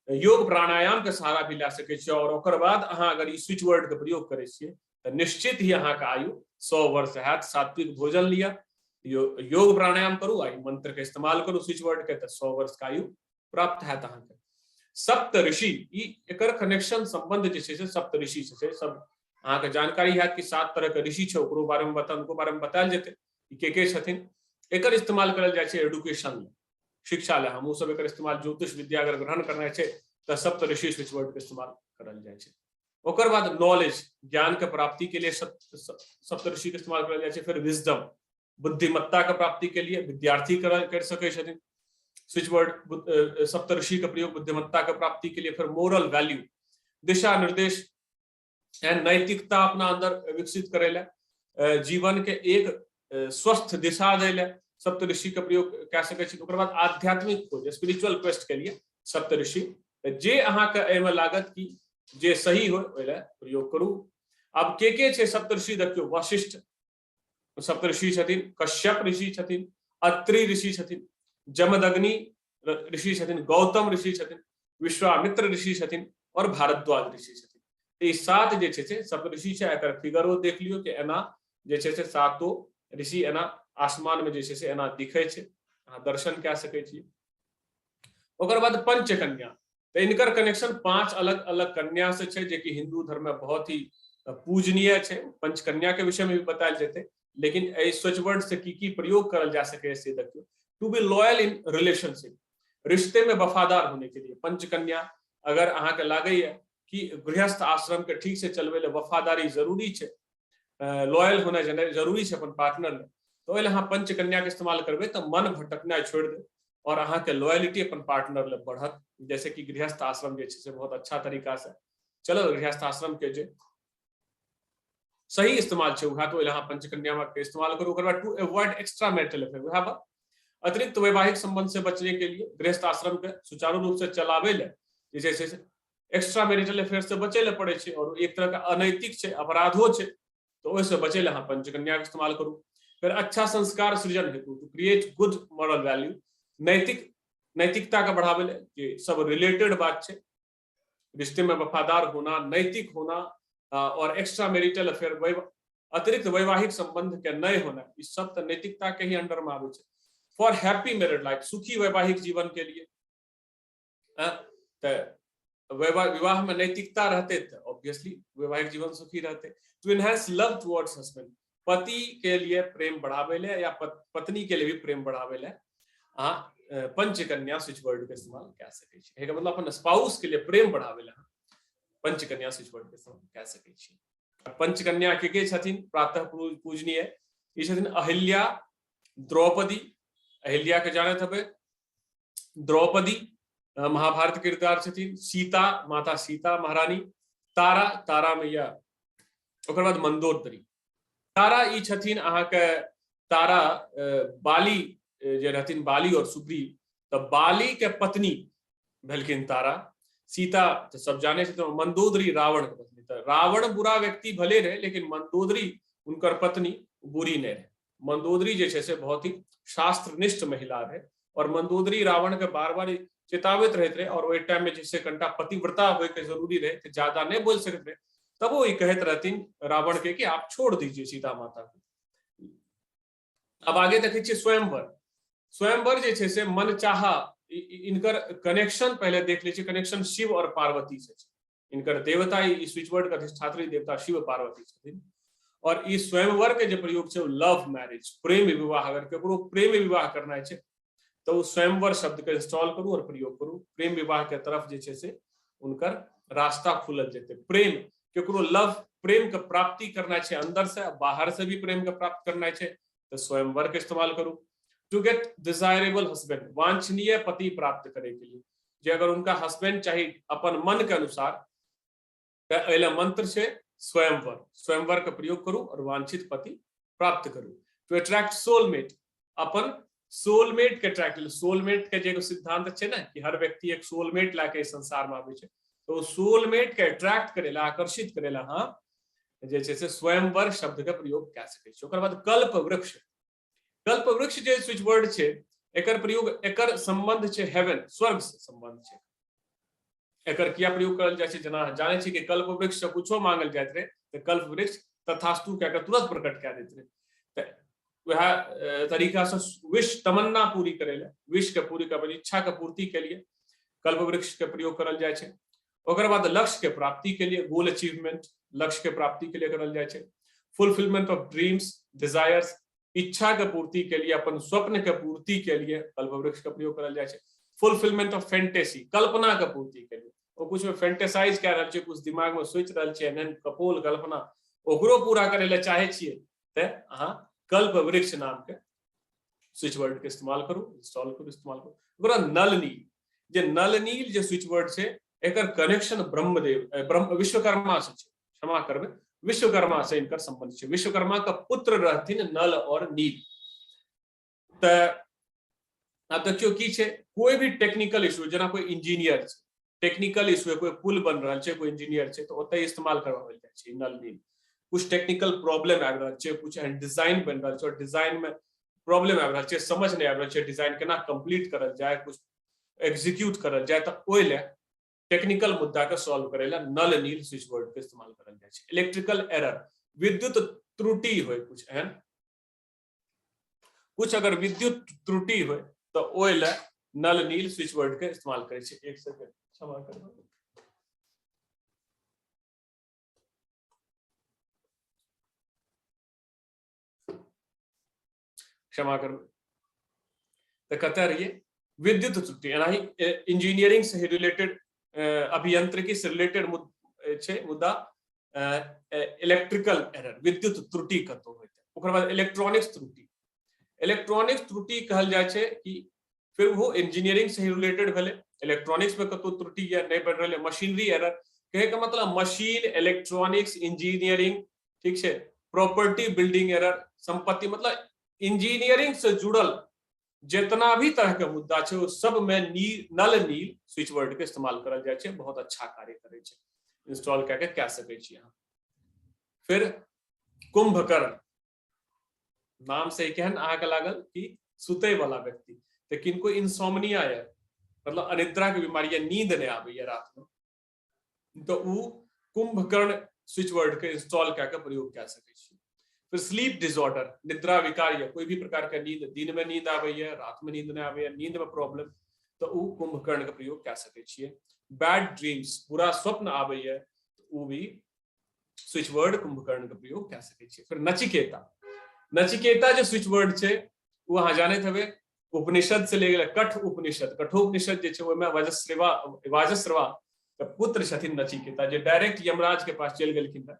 योग प्राणायाम के सहारा भी ला सके छे और ओकर बाद अहाँ अगर ई स्विच वर्ड के प्रयोग करे छिए तो निश्चित ही अहाँ का आयु 100 वर्ष हैत। सात्विक भोजन लिया, योग प्राणायाम करू, आई मंत्र के इस्तेमाल करू स्विच वर्ड के, तो 100 वर्ष का आयु प्राप्त हैत अहाँ के। सप्त ऋषि ई एकर कनेक्शन संबंध जे छे से सप्त ऋषि से सब अहाँ के जानकारी है कि 7 तरह के ऋषि छे, ओकरो बारे में उनको बारे में बतायल जेते के छथिन। एकर इस्तेमाल करल जाय छे एडुकेशन में, शिक्षा ले। हमहु सब एकर इस्तेमाल ज्योतिष विद्या अगर ग्रहण करना छे तो सप्त ऋषि स्विच वर्ड के इस्तेमाल करल जाय छे। ओकर बाद नॉलेज ज्ञान के प्राप्ति के लिए सप्त ऋषि के इस्तेमाल करल जाय छे। फिर विजडम बुद्धिमत्ता के प्राप्ति के लिए विद्यार्थी कर सके छथिन स्विच वर्ड सप्त ऋषि का प्रयोग बुद्धिमत्ता के प्राप्ति के लिए। फिर मोरल वैल्यू दिशा निर्देश नैतिकता अपना अंदर विकसित करेला, जीवन के एक स्वस्थ दिशा देला सप्त ऋषि का प्रयोग कह सके छी। ओकर बाद आध्यात्मिक खोज स्पिरिचुअल क्वेस्ट के लिए सप्त ऋषि जे अहाँ के एमे लागत की जे सही हो ओला प्रयोग करू। अब के छे सप्त ऋषि देखियो, वशिष्ठ सप्त ऋषि छथिन, कश्यप ऋषि छथिन, अत्रि ऋषि छथिन, जमदग्नि ऋषि छथिन, गौतम ऋषि छथिन, विश्वामित्र ऋषि छथिन और भारद्वाज ऋषि छथिन। ई 7 जे छे से सप्त ऋषि छे। एकर फिगरो देख लियो कि एना जे छे से 7 ऋषि एना आसमान में जे छे से एना दिखे छे, अहाँ दर्शन कय सकै छी। ओकर बाद पंचकन्या, तो इनकर कनेक्शन 5 अलग अलग कन्या से छे, जे कि हिंदू धर्म में बहुत ही पूजनीय छे। पंचकन्या के विषय में भी बतायल जेते, लेकिन ए स्विच वर्ड से की प्रयोग करल जा सके से देखियो। To be loyal in relationship, रिश्ते में वफादार होने के लिए। पंचकन्या अगर अहाँ के लागे कि गृहस्थ आश्रम के ठीक से चलवे ले वफादारी जरूरी छे, लॉयल होना जरूरी छे अपन पार्टनर में, तो एले अहाँ पंचकन्या के इस्तेमाल करबे तो मन भटकना छोड़ दे और अहाँ के लॉयलिटी अपन पार्टनर ले बढ़त। जैसे कि गृहस्थ आश्रम जे छे से बहुत अच्छा तरीका से चलो, गृहस्थ आश्रम के जे सही इस्तेमाल छे उहा तो एले अहाँ पंचकन्या के इस्तेमाल करू। ओकर बाद to avoid extra marital affair, वह पर अतिरिक्त वैवाहिक संबंध से बचने के लिए गृहस्थ आश्रम के सुचारू रूप से चलावे ले जैसे एक्स्ट्रा मैरिटल अफेयर से बचे ले पड़े छे और एक तरह का अनैतिक छे, अपराधो छे। तो ओहिसँ बचै लए अहाँ पंचकन्या के इस्तेमाल करू। फिर अच्छा संस्कार सृजन हेतु, to create good moral value, नैतिकता के बढ़ावे ले, जे सब रिलेटेड बात छै, रिश्ते में वफादार होना, नैतिक होना और एक्स्ट्रा मैरिटल अफेयर, अतिरिक्त वैवाहिक संबंध के नहीं होना, ई सब तो नैतिकता के ही अंडर में आबै छै। फॉर हैप्पी मैरिड लाइफ, सुखी वैवाहिक जीवन के लिए, विवाह में नैतिकता रहते तो ऑब्वियसली वैवाहिक जीवन सुखी रहते। To enhance love towards husband, पति के लिए प्रेम बढ़ावे ले या पत्नी के लिए भी प्रेम बढ़ावे ले पंचकन्या स्विच वर्ड के इस्तेमाल कए सकै छी। एकर मतलब अपन स्पाउस के लिए प्रेम बढ़ावे ले पंचकन्या स्विच वर्ड के इस्तेमाल कए सकै छी। पंचकन्या के छथिन प्रातः पूजनीय, ई छथिन अहिल्या, द्रौपदी, अहिल्या के जानत हबे, द्रौपदी महाभारत के किरदार छथिन, सीता माता सीता महारानी, तारा तारा मैया, ओकर बाद मंदोदरी। तारा ई छथिन अहाँके तारा बाली जे रहथिन, बाली और सुग्रीव, तो बाली के पत्नी भेलखिन तारा। सीता तो सब जाने छथिन, मंदोदरी रावण के पत्नी। तो रावण बुरा व्यक्ति भले रहे, लेकिन मंदोदरी उनकर पत्नी बुरी नहीं रहे। मंदोदरी जे छै से बहुत ही शास्त्रनिष्ठ महिला रहे, और मंदोदरी रावण के बार बार चेतावत रहते रहे, और ओहि टाइम में जैसे कनिटा पतिव्रता होय के जरूरी रहे, तो ज्यादा नहीं बोल सकते रहे, तब वो कहत रहथिन रावण के कि आप छोड़ दीजिए सीता माता को। अब आगे देखिए स्वयंवर। स्वयंवर जे छै से मन चाहा, इनकर कनेक्शन पहले देख लीजिए, कनेक्शन शिव और पार्वती से। इनकर देवता, इस स्विच वर्ड का अधिष्ठात्री देवता शिव पार्वती छथिन, और ई स्वयंवर के जो प्रयोग छै लव मैरिज, प्रेम विवाह। अगर केकरो प्रेम विवाह करना छै तो स्वयंवर शब्द के इंस्टॉल करू और प्रयोग करू। प्रेम विवाह के तरफ जे छै से उनकर रास्ता खुलल जेते। प्रेम, केकरो लव प्रेम के प्राप्ति करना छै, अंदर से बाहर से भी प्रेम के प्राप्त करना छै, तो स्वयंवर के इस्तेमाल करू। टू गेट डिजायरेबल हस्बैंड, वांछनीय पति प्राप्त करे के लिए, जे अगर उनका हस्बैंड चाहिए अपन मन के अनुसार, तो मंत्र से स्वयंवर, स्वयंवर का प्रयोग करू और वांछित पति प्राप्त करू। टू अट्रैक्ट सोलमेट, अपन सोलमेट के अट्रैक्ट, सोलमेट के जो सिद्धांत छै ना कि हर व्यक्ति एक सोलमेट लाके संसार में आवे छै, तो सोलमेट के अट्रैक्ट करेला, आकर्षित करेला हाँ जे छै से स्वयंवर शब्द के प्रयोग कए सकै छी। ओकर बाद कल्प वृक्ष। कल्प वृक्ष जे स्विच वर्ड छै, एकर प्रयोग, एकर संबंध छै हेवन, स्वर्ग से संबंध छै। एकर किया प्रयोग करल जाय छै, जना जाने छी कि कल्प वृक्ष से कुछो मांगल जाइत रहे, तो कल्प वृक्ष तथास्तु कह के तुरंत प्रकट कए दैत रहे। वह तरीका से विश तमन्ना पूरी करेला, विश के पूरी कर, इच्छा के पूर्ति के लिए कल्प वृक्ष के प्रयोग करल जाय छै। ओकर बाद लक्ष्य के प्राप्ति के लिए, गोल अचीवमेंट, लक्ष्य के प्राप्ति के लिए करल जाय छै। फुलफिलमेंट ऑफ ड्रीम्स, डिजायर्स, इच्छा के पूर्ति के लिए, अपन स्वप्न के पूर्ति के लिए कल्प वृक्ष का प्रयोग करल जाय छै। फुलफिलमेंट ऑफ फैंटेसी, कल्पना के पूर्ति के लिए, वो कुछ में फैंटेसाइज कए रहल छै, कुछ दिमाग में सोच रहल छै, एहन कपोल कल्पना ओकरो पूरा करे ले चाहे छियै, ते अहाँ कल्प वृक्ष नाम के स्विच वर्ड के इस्तेमाल करू, इंस्टॉल करू, इस्तेमाल करू। ओकरा नल नील, जे नल नील जे स्विच वर्ड छै, एकर कनेक्शन ब्रह्म विश्वकर्मा से छै, क्षमा करबे, विश्वकर्मा से इनकर संबंध छै। विश्वकर्मा का पुत्र रहथिन नल और नील। अब देखियो की छै, कोई भी टेक्निकल इशू, जना कोई इंजीनियर छै, टेक्निकल इशू है, कोई पुल बन रहा है, कोई इंजीनियर छै, तो ओतय इस्तेमाल करवाओल जाय छै नल नील। कुछ टेक्निकल प्रॉब्लम आबि रहल छै, कुछ डिजाइन बन रहल छै और डिजाइन में प्रॉब्लम आबि रहल छै, समझ नहीं आबि रहल छै डिजाइन केना कंप्लीट करल जाए, कुछ एग्जीक्यूट करल जाए, तो ओइ ले टेक्निकल मुद्दा के सॉल्व करे ला नल नील स्विच वर्ड के इस्तेमाल करल जाय छै। इलेक्ट्रिकल एरर, विद्युत त्रुटि होय, कुछ एहन, कुछ अगर विद्युत त्रुटि होय तो ओइ ले नल नील स्विच वर्ड के इस्तेमाल करे छै। एक सेकंड क्षमा करबे, क्षमा करबे, तो कहते रहिए विद्युत त्रुटि, यानी इंजीनियरिंग से रिलेटेड, अभियंत्रिकी से रिलेटेड मुद्दा इलेक्ट्रिकल एरर, विद्युत त्रुटि कतौ होय। ओकर बाद इलेक्ट्रॉनिक्स त्रुटि, इलेक्ट्रॉनिक्स त्रुटि कहल जाय छै कि फिर वो इंजीनियरिंग से रिलेटेड भेले, इलेक्ट्रॉनिक्स में कतौ त्रुटि या नहीं बन रहले। मशीनरी एरर कहे का मतलब मशीन, इलेक्ट्रॉनिक्स, इंजीनियरिंग, ठीक है, प्रॉपर्टी बिल्डिंग एरर, संपत्ति, मतलब इंजीनियरिंग से जुड़ल जितना भी तरह के मुद्दा छै, वो सब में नल नील स्विच वर्ड के इस्तेमाल करल जाय छै। बहुत अच्छा कार्य करे छै, इंस्टॉल करके कह सकै छी अहाँ। फिर कुंभकर्ण नाम से केहन अहाँके लागल कि सुतै वाला व्यक्ति, तो किनको इंसोम्निया है, मतलब अनिद्रा के बीमारी है, नींद नहीं आबैया रात में, तो उ कुंभकर्ण स्विच वर्ड के इंस्टॉल करके प्रयोग कए सकै छी। फिर स्लीप डिसऑर्डर, निद्रा विकार, या कोई भी प्रकार का नींद, दिन में नींद आबैया, रात में नींद नहीं आबैया, नींद में प्रॉब्लम, तो उ कुंभकर्ण के प्रयोग कए सकै छियै। बैड ड्रीम्स, बुरा स्वप्न आबैया, तो उ भी स्विच वर्ड कुंभकर्ण के प्रयोग कए सकै छियै। फिर नचिकेता, नचिकेता जो स्विच वर्ड छै वो अहाँ जानैत हेबै, उपनिषद से ले गेल कठ उपनिषद, कठोपनिषद जे छै ओहिमे वाजस्रवा के पुत्र छथिन नचिकेता, जे डायरेक्ट यमराज के पास चलि गेलखिन रह,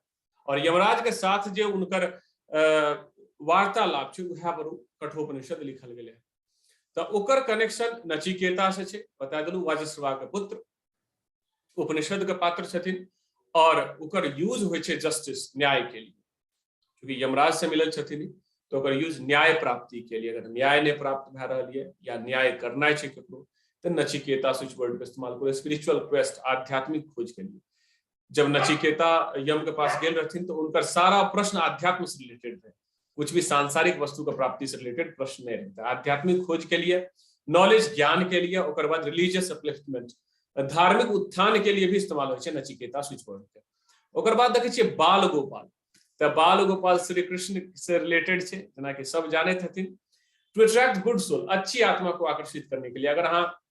और यमराज के साथ जे उनकर वार्तालाप छै उएह पर कठोपनिषद लिखल गेलै है। तो ओकर कनेक्शन नचिकेता से छै, बता देलू वाजस्रवा के पुत्र उपनिषद के पात्र छथिन, और ओकर यूज होइ छै जस्टिस, न्याय के लिए, क्योंकि यमराज से मिलल छथिन तो ओकर यूज न्याय प्राप्ति के लिए, अगर न्याय नहीं प्राप्त भए रहल है या न्याय करना छै ककरो, तो नचिकेता स्विच वर्ड के इस्तेमाल करो। स्पिरिचुअल क्वेस्ट, आध्यात्मिक खोज के लिए जब नचिकेता यम के पास गेल रहथिन तो उनकर सारा प्रश्न आध्यात्म से रिलेटेड थे, कुछ भी सांसारिक वस्तु का प्राप्ति से रिलेटेड प्रश्न नहीं रहता। आध्यात्मिक खोज के लिए, नॉलेज ज्ञान के लिए, और बाद रिलीजियस अपलिफ्टमेंट, धार्मिक उत्थान के लिए भी इस्तेमाल हो नचिकेता स्विच वर्ड के। ओकर बाद देखै छियै बाल गोपाल, तो बाल गोपाल श्री कृष्ण से रिलेटेड है, जना कि सब जाने हथिन। टू अट्रैक्ट गुड सोल, अच्छी आत्मा को आकर्षित करने के लिए, अगर अहाँ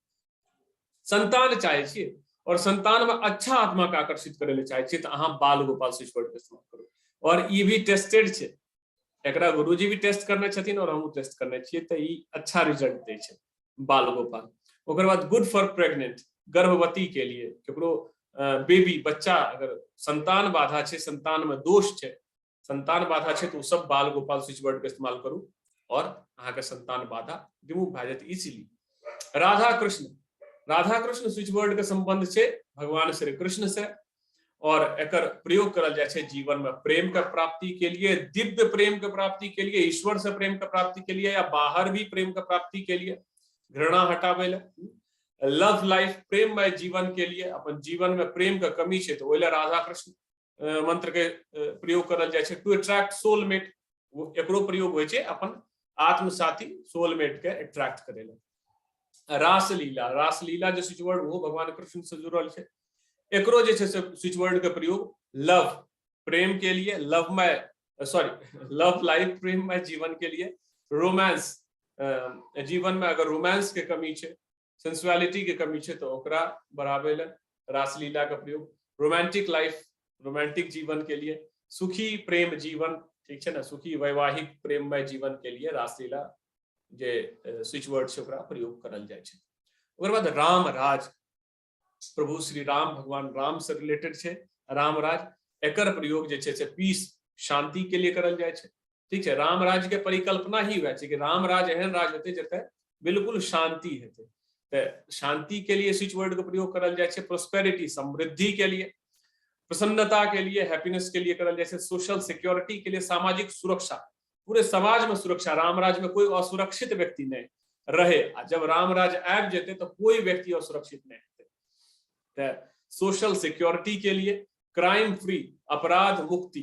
संतान चाहे छियै और संतान में अच्छा आत्मा के आकर्षित करे ले चाहे छियै, तो अहाँ बाल गोपाल स्विच वर्ड के इस्तेमाल करू। और ई भी टेस्टेड है, एकरा गुरुजी भी टेस्ट करने छथिन और हमहूँ टेस्ट करने छियै, तो ई अच्छा रिजल्ट दै छै बाल गोपाल। ओकर बाद गुड फॉर प्रेग्नेंट, गर्भवती के लिए, केकरो बेबी बच्चा अगर संतान बाधा छै, संतान में दोष छै, संतान बाधा छै, तो सब बाल गोपाल स्विच वर्ड के इस्तेमाल करू और अहाँ के संतान बाधा रिमूव भए जाएत easily. Radha Krishna, Radha Krishna switch word के संबंध छै भगवान श्री कृष्ण से, और एकर प्रयोग करल जाए छै जीवन में प्रेम के प्राप्ति के लिए, दिव्य प्रेम के प्राप्ति के लिए, ईश्वर से प्रेम के प्राप्ति के लिए, या बाहर भी प्रेम के प्राप्ति के लिए, घृणा हटावे ले। लव लाइफ, प्रेममय जीवन के लिए, अपन जीवन में प्रेम के कमी छै तो ओहि ले राधा कृष्ण मंत्र के प्रयोग करल जाए छै। टू अट्रैक्ट सोलमेट, एकरो प्रयोग होइ छै अपन आत्म साथी सोलमेट के अट्रैक्ट करे ले। रासलीला, रासलीला जो स्विच वर्ड वो भगवान कृष्ण से जुड़ल छै, एकरो जे छै से स्विच वर्ड के प्रयोग लव, प्रेम के लिए, लव लाइफ, प्रेममय जीवन के लिए, रोमांस, जीवन में अगर रोमांस के कमी छै, सेंसुअलिटी के कमी छै, तो ओकरा बढ़ावे ले रासलीला का प्रयोग। रोमांटिक लाइफ, रोमांटिक जीवन के लिए, सुखी प्रेम जीवन, ठीक है ना, सुखी वैवाहिक प्रेममय जीवन के लिए रासलीला जे स्विच वर्ड छै ओकरा प्रयोग करल जाए छै। ओकर बाद राम राज, प्रभु श्री राम, भगवान राम से रिलेटेड छै राम राज, एकर प्रयोग जे छै से पीस, शांति के लिए करल जाए छै, ठीक है। राम राज के परिकल्पना ही हुए छै कि राम राज एहन राज हेतै जतय बिल्कुल शांति हेतै, तो शांति के लिए स्विच वर्ड का प्रयोग करल जाए छै। प्रोस्पेरिटी, समृद्धि के लिए, प्रसन्नता के लिए, हैप्पीनेस के लिए करल जाए छै। सोशल सिक्योरिटी के लिए, सामाजिक सुरक्षा, पूरे समाज में सुरक्षा, रामराज में कोई असुरक्षित व्यक्ति नहीं रहे, जब रामराज आबि जेते तो कोई व्यक्ति असुरक्षित नहीं हेतै। सोशल सिक्योरिटी के लिए, क्राइम फ्री, अपराध मुक्ति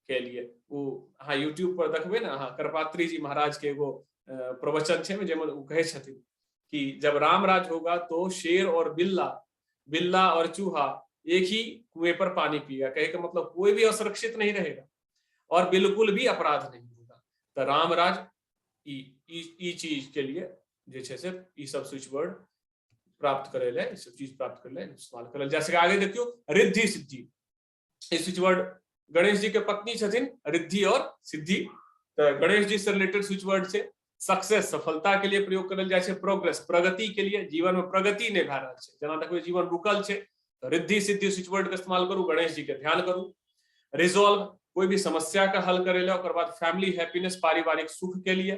के लिए, वो अहाँ यूट्यूब पर देखबे ना, अहाँ करपात्री जी महाराज के एगो प्रवचन छै जेमे वो कहे छथिन कि जब रामराज होगा तो शेर और बिल्ला और चूहा एक ही कुएं पर पानी पिएगा, कहे का मतलब कोई भी असुरक्षित नहीं रहेगा और बिल्कुल भी अपराध नहीं होगा। तो रामराज ई चीज के लिए जे छै से ई सब स्विच वर्ड प्राप्त करे ले, ई सब चीज प्राप्त करे ले इस्तेमाल करल। जैसे आगे देखियो रिद्धि सिद्धि, ई स्विच वर्ड गणेश जी के पत्नी छथिन रिद्धि और सिद्धि, तो गणेश जी से रिलेटेड स्विच वर्ड छै। सक्सेस, सफलता के लिए प्रयोग करल जाए छै। प्रोग्रेस, प्रगति के लिए, जीवन में प्रगति नहीं भए रहल छै, जना देखबै जीवन रुकल छै तो रिद्धि सिद्धि स्विच वर्ड के इस्तेमाल करू, गणेश जी के ध्यान करू। रिजॉल्व, कोई भी समस्या का हल करे ले। ओकर बाद फैमिली हैप्पीनेस, पारिवारिक सुख के लिए।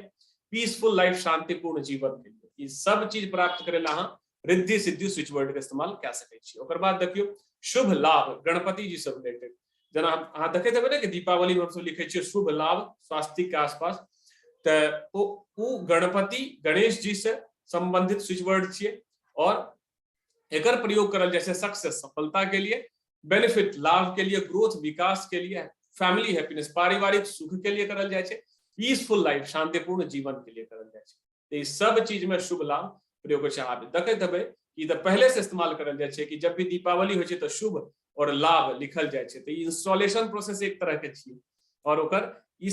पीसफुल लाइफ, शांतिपूर्ण जीवन के लिए, ये सब चीज प्राप्त करे ला अहाँ रिद्धि सिद्धि स्विच वर्ड के इस्तेमाल कए सकै छी। ओकर बाद देखियो शुभ लाभ, गणपति जी से रिलेटेड, जना अहाँ देखैत हेबै ने कि दीपावली में हम सब लिखै छियै शुभ लाभ स्वास्थ्य के आसपास, तो वो गणपति गणेश जी से संबंधित स्विच वर्ड छियै, और एकर प्रयोग करल जैसे सक्सेस, सफलता के लिए, बेनिफिट, लाभ के लिए, ग्रोथ, विकास के लिए, फैमिली हैप्पीनेस पारिवारिक सुख के लिए करल जाए छे, पीसफुल लाइफ शांतिपूर्ण जीवन के लिए करल जाए छे। तो ई सब चीज में शुभ लाभ प्रयोग छै। आप देखैत हेबै कि त पहले से इस्तेमाल करल जाए छे कि जब भी दीपावली होय छे तो शुभ और लाभ लिखल जाए छे। तो इंस्टॉलेशन प्रोसेस एक तरह के छियै और ओकर ई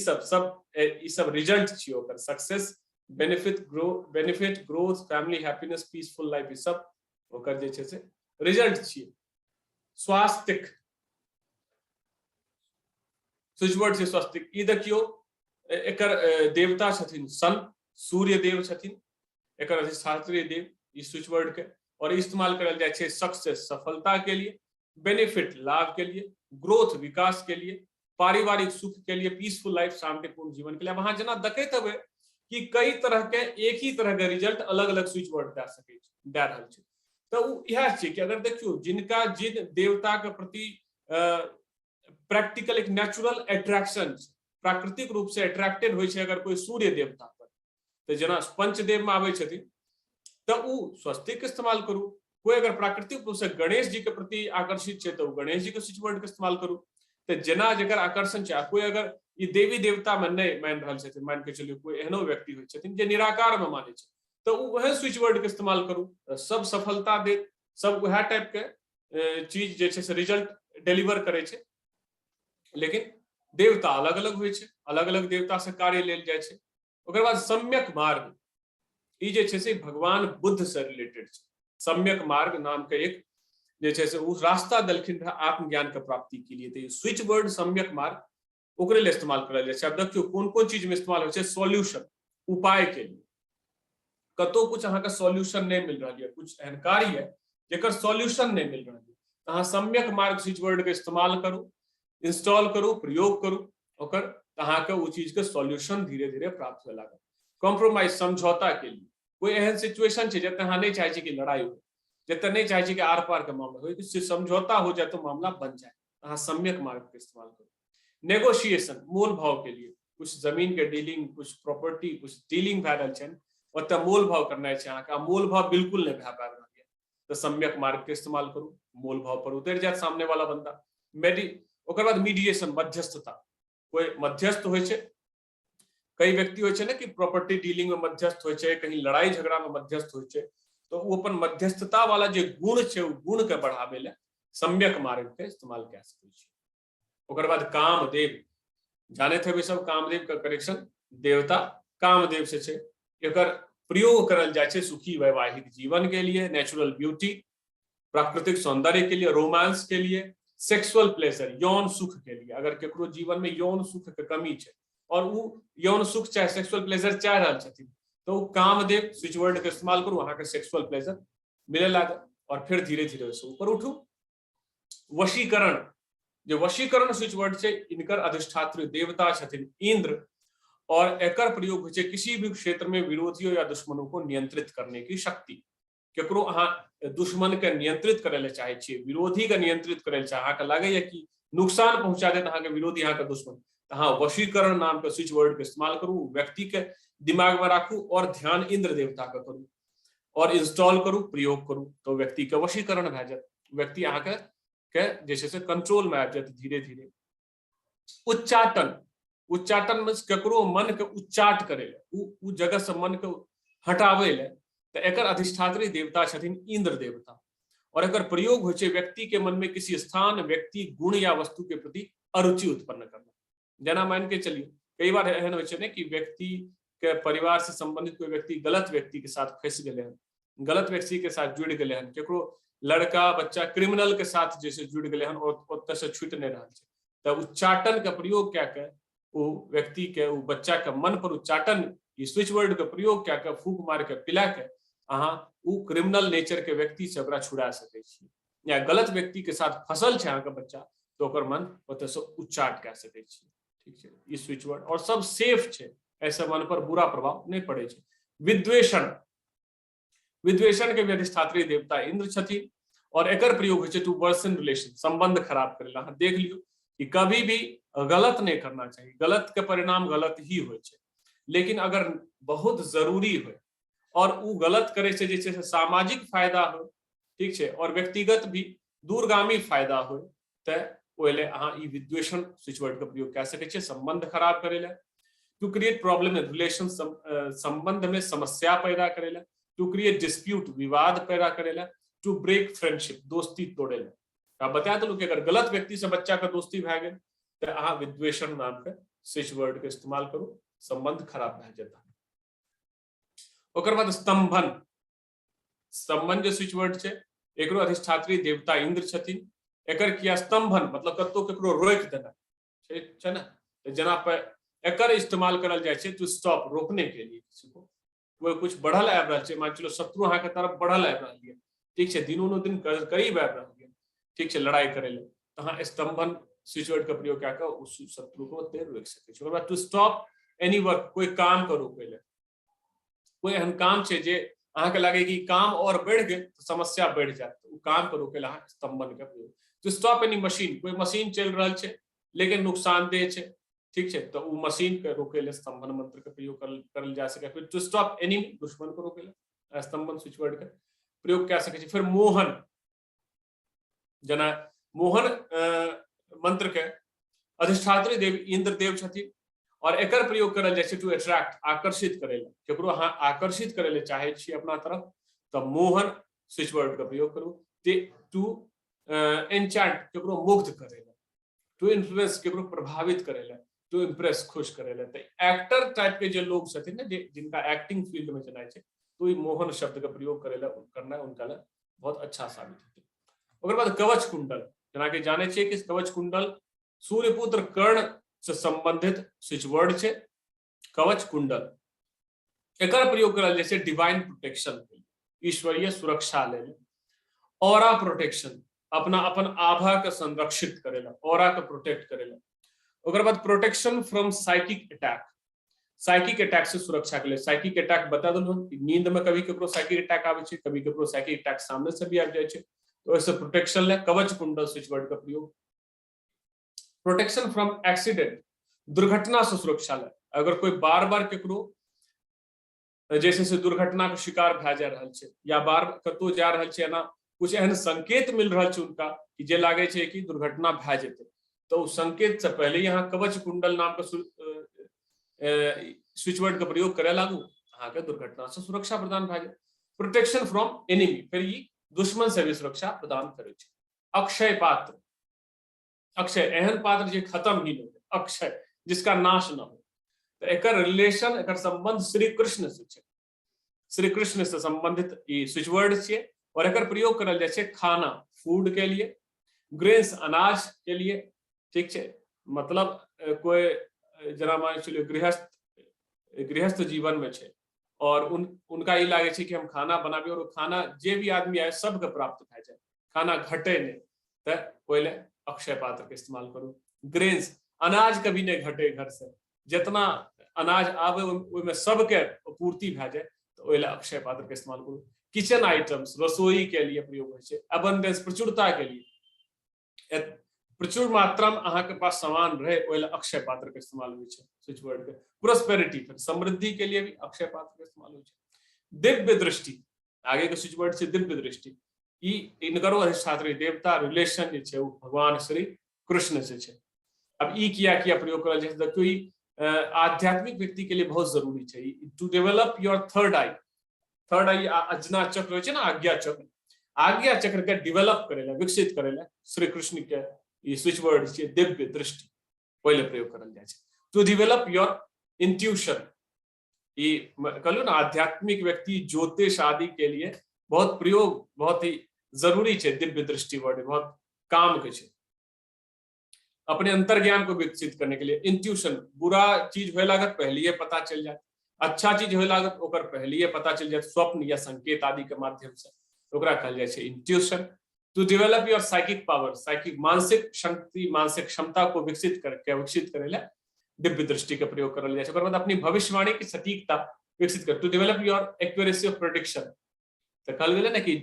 सब रिजल्ट छियै ओकर success benefit growth family happiness peaceful life ई सब ओकर जे छे से रिजल्ट छियै। स्वास्तिक स्विचवर्ड से स्वास्तिक ई देखियो एकर देवता छथिन सन, सूर्य देव छथिन एकर अधिष्ठात्री देव ई स्विचवर्ड के, और इस्तेमाल करल जाए छे सक्सेस सफलता के लिए, बेनिफिट लाभ के लिए, ग्रोथ विकास के लिए, पारिवारिक सुख के लिए, पीसफुल लाइफ शांतिपूर्ण जीवन के लिए। वहां जना देखैत हेबै कि कई तरह के एक ही तरह के रिजल्ट अलग अलग स्विचवर्ड दे सकै छै, दे रहल छै। तो यह छै कि अगर देखियो जिनका जिन देवता के प्रति प्रैक्टिकल एक नेचुरल अट्रैक्शन प्राकृतिक रूप से अट्रैक्टेड होय छै अगर कोई सूर्य देवता पर, तो जना पंचदेव में आबै छथिन तो उ स्वस्तिक के इस्तेमाल करू। कोई अगर प्राकृतिक रूप से गणेश जी के प्रति आकर्षित छै तो गणेश जी के स्विचवर्ड के इस्तेमाल करू। तो जना जकर आकर्षण छै, कोई अगर ई देवी देवता में नहीं मान रहल छथिन, मान के चलियो कोई एहनो व्यक्ति होय छथिन जे निराकार में माने छै तो वह स्विचवर्ड के इस्तेमाल करू, सब सफलता दे, सब वह टाइप के चीज जे छै से रिजल्ट डिलीवर करे छै। लेकिन देवता अलग अलग होय छै, अलग अलग देवता से कार्य लेल जाय छै। ओकर बाद सम्यक मार्ग ई जे छै से भगवान बुद्ध से रिलेटेड छै। सम्यक मार्ग नाम के एक जे छै से उस रास्ता देलखिन रहा आत्मज्ञान के प्राप्ति के लिए। तो स्विच वर्ड सम्यक मार्ग ओकरे लिए इस्तेमाल करल जाय छै। अब देखियो कोन कोन चीज में इस्तेमाल होय छै, सॉल्यूशन उपाय के लिए, कतो कुछ अहाँ का सॉल्यूशन नहीं मिल रहा है, कुछ एहन कार्य है जेकर सॉल्यूशन नहीं मिल रहा है, अहाँ सम्यक मार्ग स्विच वर्ड के इस्तेमाल करू, इंस्टॉल करू, प्रयोग करू, ओकर अहाँ के वो चीज के सॉल्यूशन धीरे धीरे प्राप्त होय लागत। कॉम्प्रोमाइज समझौता के लिए, कोई एहन सिचुएशन छै जते अहाँ नहीं चाहे छी कि लड़ाई हो, जते नहीं चाहे छी कि आर पार के मामला हो, इससे समझौता हो जाए तो मामला बन जाए, अहाँ सम्यक मार्ग के इस्तेमाल करू। नेगोशिएशन मोल भाव के लिए, कुछ जमीन के डीलिंग, कुछ प्रॉपर्टी, कुछ डीलिंग भए रहल छै ओते मोल भाव करना छै, अहाँ के मोल भाव बिल्कुल नहीं भए पाबि रहल है तो सम्यक मार्ग के इस्तेमाल करू, मोल भाव पर उतर जाए सामने वाला बंदा। ओकर बाद मीडिएशन मध्यस्थता, कोई मध्यस्थ होय छै, कई व्यक्ति होय छै ना कि प्रॉपर्टी डीलिंग में मध्यस्थ होय छै, कहीं लड़ाई झगड़ा में मध्यस्थ होय छै, तो वो अपन मध्यस्थता वाला जे गुण छै उ गुण के बढ़ावे ले सम्यक मार्ग के इस्तेमाल क सकै छी। ओकर बाद कामदेव, जाने थे सब कामदेव का कनेक्शन देवता कामदेव से छै। एकर प्रयोग करल जाय छै सुखी वैवाहिक जीवन के लिए, नेचुरल ब्यूटी प्राकृतिक सौंदर्य के लिए, रोमांस के लिए, सेक्सुअल प्लेजर यौन सुख के लिए। अगर केकरो जीवन में यौन सुख के कमी छै और वो यौन सुख चाहे सेक्सुअल प्लेजर चाह रहल छथिन तो कामदेव स्विच वर्ड के इस्तेमाल करू, अहाँ के सेक्सुअल प्लेजर मिले लागत और फिर धीरे धीरे से ऊपर उठू। वशीकरण, जो वशीकरण स्विच वर्ड छै इनकर अधिष्ठात्री देवता छथिन इंद्र, और एकर प्रयोग होय छै किसी भी क्षेत्र में विरोधियों या दुश्मनों को नियंत्रित करने की शक्ति। केकरो अहाँ दुश्मन के नियंत्रित करे ले चाहे छियै, विरोधी के नियंत्रित करे ले चाहे, अहाँ के लागे कि नुकसान पहुंचा देत अहाँ के विरोधी, अहाँ के दुश्मन, हाँ वशीकरण नाम के स्विच वर्ड के इस्तेमाल करू, व्यक्ति के दिमाग में राखू और ध्यान इंद्र देवता का करू और इंस्टॉल करू, प्रयोग करू, तो व्यक्ति के वशीकरण भए जात, व्यक्ति अहाँ के जैसे से कंट्रोल में आ जात धीरे धीरे। उच्चाटन, उच्चाटन में केकरो मन के उच्चाट करे ले, उ जगह से मन के हटावे ले, तो एकर अधिष्ठात्री देवता छथिन इंद्र देवता, और एकर प्रयोग होय छै व्यक्ति के मन में किसी स्थान, व्यक्ति, गुण या वस्तु के प्रति अरुचि उत्पन्न करना। जना मान के चलिए कई बार एहन होय छै ने कि व्यक्ति के परिवार से संबंधित कोई व्यक्ति गलत व्यक्ति के साथ फंस गेले हन, गलत व्यक्ति के साथ जुड़ गेले हन, केकरो लड़का बच्चा क्रिमिनल के साथ जैसे जुड़ गेले हन और ओते से छूट नहीं रहल छै, तब उच्चाटन का प्रयोग क्या के वो व्यक्ति के वो बच्चा के मन पर उच्चाटन ई स्विच वर्ड के प्रयोग क्या के फूंक मार के पिला के अहाँ वो क्रिमिनल नेचर के व्यक्ति से ओकरा छुड़ा सकै छी, या गलत व्यक्ति के साथ फंसल छै अहाँ के बच्चा तो ओकर मन ओते से उच्चाट कए सकै छी। ठीक छै, ई स्विच वर्ड और सब सेफ छै, ऐसे मन पर बुरा प्रभाव नहीं पड़े छै। विद्वेषण, विद्वेषण के भी अधिष्ठात्री देवता इंद्र छथिन और एकर प्रयोग होय छै टू वर्सन रिलेशन, संबंध खराब करेला। अहाँ देख लियो कि कभी भी गलत नहीं करना चाहिए, गलत के परिणाम गलत ही होय छै, लेकिन अगर बहुत जरूरी हो और वो गलत करे से जैसे सामाजिक फायदा हो, ठीक है, और व्यक्तिगत भी दूरगामी फायदा हो, तो ओले अहाँ ई विद्वेषण स्विच वर्ड का प्रयोग कह सकै छियै संबंध खराब करेला, to create problem in relation संबंध में समस्या पैदा करेला, टू क्रिएट डिस्प्यूट विवाद पैदा करेला, टू ब्रेक फ्रेंडशिप दोस्ती तोड़ेला। बता देलू कि अगर गलत व्यक्ति से बच्चा का दोस्ती भए गेल तो अहाँ विद्वेषण नाम के स्विच वर्ड के इस्तेमाल करू, संबंध खराब भए जेता। ओकर बाद स्तंभन, स्तंभन जो स्विच वर्ड छै एकरो अधिष्ठात्री देवता इंद्र छथिन। एकर किया स्तंभन मतलब कतो केकरो रोक देना छै ना, जना पे एकर इस्तेमाल करल जाय छै टू स्टॉप रोकने के लिए किसी को, कोई कुछ बढ़ल आबि रहल छै, मान चलो शत्रु अहाँ के तरफ बढ़ल आबि रहल है, ठीक छै, दिनों दिन करीब आबि रहल है, ठीक छै, लड़ाई करे ले तो अहाँ स्तंभन स्विच वर्ड का प्रयोग कए के उस शत्रु को ओते रोक सकै छी। ओकर बाद टू स्टॉप एनी वर्क, कोई काम को रोकै ले, कोई एहन काम छै जे अहाँ के लगे कि काम और बढ़ गेल तो समस्या बढ़ जात, तो काम को रोके ला अहाँ स्तंभन का प्रयोग। टू स्टॉप एनी मशीन, कोई मशीन चल रहल छै लेकिन नुकसानदेह छै, ठीक छै, तो वो मशीन के रोके ले स्तंभन मंत्र का प्रयोग करल जा सके। फिर टू स्टॉप एनी दुश्मन को रोके ले स्तंभन स्विच वर्ड का प्रयोग कह सके छी। फिर मोहन, जना मोहन मंत्र के अधिष्ठात्री देव इंद्र देव छथिन और एकर प्रयोग करल जाय छै टू अट्रैक्ट आकर्षित करे ले, केकरो अहाँ आकर्षित करे ले चाहे छी अपना तरफ तो मोहन स्विच वर्ड का प्रयोग करू। टू एन्चैंट केकरो मुग्ध करे ले, टू इन्फ्लुएंस केकरो प्रभावित करे ले, टू इम्प्रेस खुश करे ले। तो एक्टर टाइप के जो लोग छथिन ना जिनका एक्टिंग फील्ड में चलाए छै तो ई मोहन शब्द का प्रयोग करे ले करना उनका ले बहुत अच्छा साबित होते। ओकर बाद कवच कुंडल, जना कि जाने छियै कि कवच कुंडल सूर्यपुत्र कर्ण से संबंधित स्विच वर्ड छै कवच कुंडल। एकर प्रयोग करल जैसे डिवाइन प्रोटेक्शन के लिए, ईश्वरीय सुरक्षा ले, ऑरा प्रोटेक्शन अपना अपन आभा के संरक्षित करेला, ऑरा के प्रोटेक्ट करेला। ओकर बाद protection from psychic attack, psychic attack से सुरक्षा के लिए। साइकिक अटैक बता दो नींद में कभी केकरो साइकिक अटैक आवे छै, कभी केकरो साइकिक अटैक सामने से भी आ जाय छै, तो ऐसे प्रोटेक्शन ले कवच कुंडल स्विच वर्ड का प्रयोग। प्रोटेक्शन फ्रॉम एक्सीडेंट, दुर्घटना से सुरक्षा ले, अगर कोई बार बार केकरो जैसे से दुर्घटना के शिकार भए जा रहल छै या बार कतौ जा रहल छै ना कुछ एहन संकेत मिल रहल छै उनका कि जे लागे छै कि दुर्घटना भए जेतै, तो उस संकेत से पहले यहाँ कवच कुंडल नाम का स्विच वर्ड का प्रयोग करे लागू, अहाँ के दुर्घटना से सुरक्षा प्रदान भए जाए। प्रोटेक्शन फ्रॉम एनिमी, फिर ये दुश्मन से भी सुरक्षा प्रदान करे छै। अक्षय पात्र, अक्षय एहन पात्र जे खत्म ही नहीं, अक्षय जिसका नाश न हो, तो एकर रिलेशन एकर संबंध श्री कृष्ण से छै, श्री कृष्ण से संबंधित ई स्विच वर्ड छै और एकर प्रयोग करल जाय छै खाना फूड के लिए, ग्रेन्स अनाज के लिए, ठीक छै, मतलब कोई जना मान चलिए गृहस्थ जीवन में छै और उनका ई लागे छै कि हम खाना बनाबी और खाना जे भी आदमी आए सबके प्राप्त भए जाए, खाना घटे नहीं, तो ओइले अक्षय पात्र के इस्तेमाल करू। ग्रेन्स अनाज कभी नहीं घटे, घर से जितना अनाज आवे ओइमे सबके पूर्ति भए जाए, तो ओइले अक्षय पात्र के इस्तेमाल करू। किचन आइटम्स रसोई के लिए प्रयोग होइ छै, अबंडेंस प्रचुरता के लिए, प्रचुर मात्रा में अहाँ के पास सामान रहे ओइले अक्षय पात्र के इस्तेमाल होइ छै स्विच वर्ड के। प्रोस्पेरिटी फिर समृद्धि के लिए भी अक्षय पात्र के इस्तेमाल होइ छै। दिव्य दृष्टि, आगे के स्विच वर्ड से दिव्य दृष्टि, ई इनकरो अधिष्ठात्री देवता रिलेशन जे छै भगवान श्री कृष्ण से छै। अब ई किया प्रयोग करल जाय छै, देखियो ई आध्यात्मिक व्यक्ति के लिए बहुत जरूरी छै to develop your third eye. Third eye अजना चक्र होइ छै ना, आज्ञा चक्र के डेवलप करेला विकसित करेला श्री कृष्ण के ई स्विच वर्ड छै दिव्य दृष्टि पहले प्रयोग करल जाय छै। टू डेवलप योर इंट्यूशन, ई कहलू ना आध्यात्मिक व्यक्ति ज्योतिष आदि के लिए बहुत प्रयोग बहुत ही जरूरी छै, दिव्य दृष्टि वर्ड बहुत काम के छै अपने अंतर्ज्ञान को विकसित करने के लिए। इंट्यूशन, बुरा चीज होए लागत पहले पता चल जाए, अच्छा चीज होए लागत ओकर पहले पता चल जाए स्वप्न या संकेत आदि के माध्यम से, ओकरा कहल जाय छै intuition. To develop your psychic power, psychic मानसिक शक्ति मानसिक क्षमता को विकसित करेला दिव्य दृष्टि का प्रयोग करल जाय छै। ओकर बाद अपनी भविष्यवाणी की सटीकता विकसित कर, to develop your accuracy of prediction, तो कहल गेलै ना कि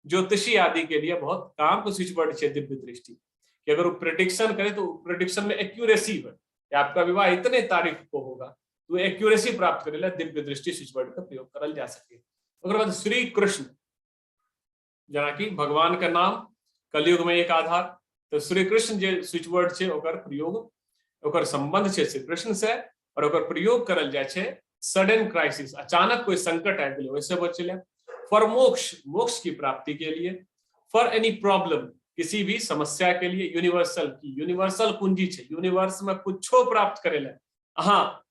ज्योतिषी आदि के लिए बहुत काम को स्विच वर्ड छै दिव्य दृष्टि, कि अगर वो प्रेडिक्शन करे तो प्रेडिक्शन में एक्यूरेसी हो, आपका विवाह इतने तारीख को होगा, तो एक्यूरेसी प्राप्त करेला दिव्य दृष्टि स्विच वर्ड का प्रयोग करल जा सके। ओकर बाद श्री कृष्ण, जना कि भगवान का नाम, कलयुग में एक आधार, तो श्री कृष्ण जे स्विच वर्ड छे ओकर प्रयोग, ओकर संबंध छे श्री कृष्ण से, और ओकर प्रयोग करल जाय छे सडन क्राइसिस, अचानक कोई संकट आबि गेलै वैसे बचले, फॉर मोक्ष, मोक्ष की प्राप्ति के लिए, फॉर एनी प्रॉब्लम, किसी भी समस्या के लिए, यूनिवर्सल की, यूनिवर्सल कुंजी छे, यूनिवर्स में कुछो प्राप्त करेला, अहाँ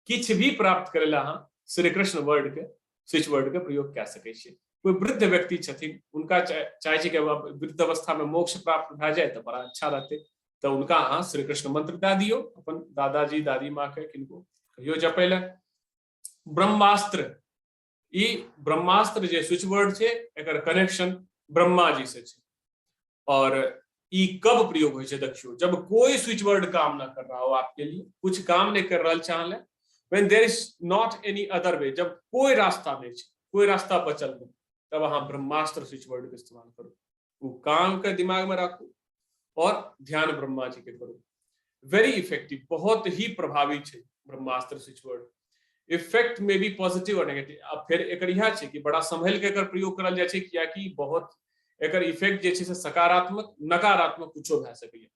किछ भी प्राप्त करेला अहाँ श्री कृष्ण वर्ड के, स्विच वर्ड के प्रयोग कय सकै छियै। कोई वृद्ध व्यक्ति छथिन, उनका चाहे छै कि वृद्ध अवस्था में मोक्ष प्राप्त भए जाए तो बड़ा अच्छा रहते, तो उनका अहाँ श्री कृष्ण मंत्र दे दियो, अपन दादाजी दादी माँ के किनको कहियो जपै ले। ब्रह्मास्त्र, ई ब्रह्मास्त्र जे स्विच वर्ड छे एकर कनेक्शन ब्रह्मा जी से छे, और ई कब प्रयोग होय छे देखियो, जब कोई स्विच वर्ड काम ना कर रहा हो आपके लिए, कुछ काम नहीं कर रहल चाहले, when there is not any other way, जब कोई रास्ता नहीं छे, कोई रास्ता बचल नहीं, तब अहाँ ब्रह्मास्त्र स्विच वर्ड के इस्तेमाल करो, वो काम के दिमाग में रखो और ध्यान ब्रह्मा जी के करो। वेरी इफेक्टिव, बहुत ही प्रभावी छे ब्रह्मास्त्र स्विच वर्ड। इफेक्ट में भी पॉजिटिव और नेगेटिव, अब फिर एकर यह छे कि बड़ा संभल के एकर प्रयोग करल जाय छे, कियाकि बहुत एकर इफेक्ट जे छे से सकारात्मक नकारात्मक कुछो भए सकैया।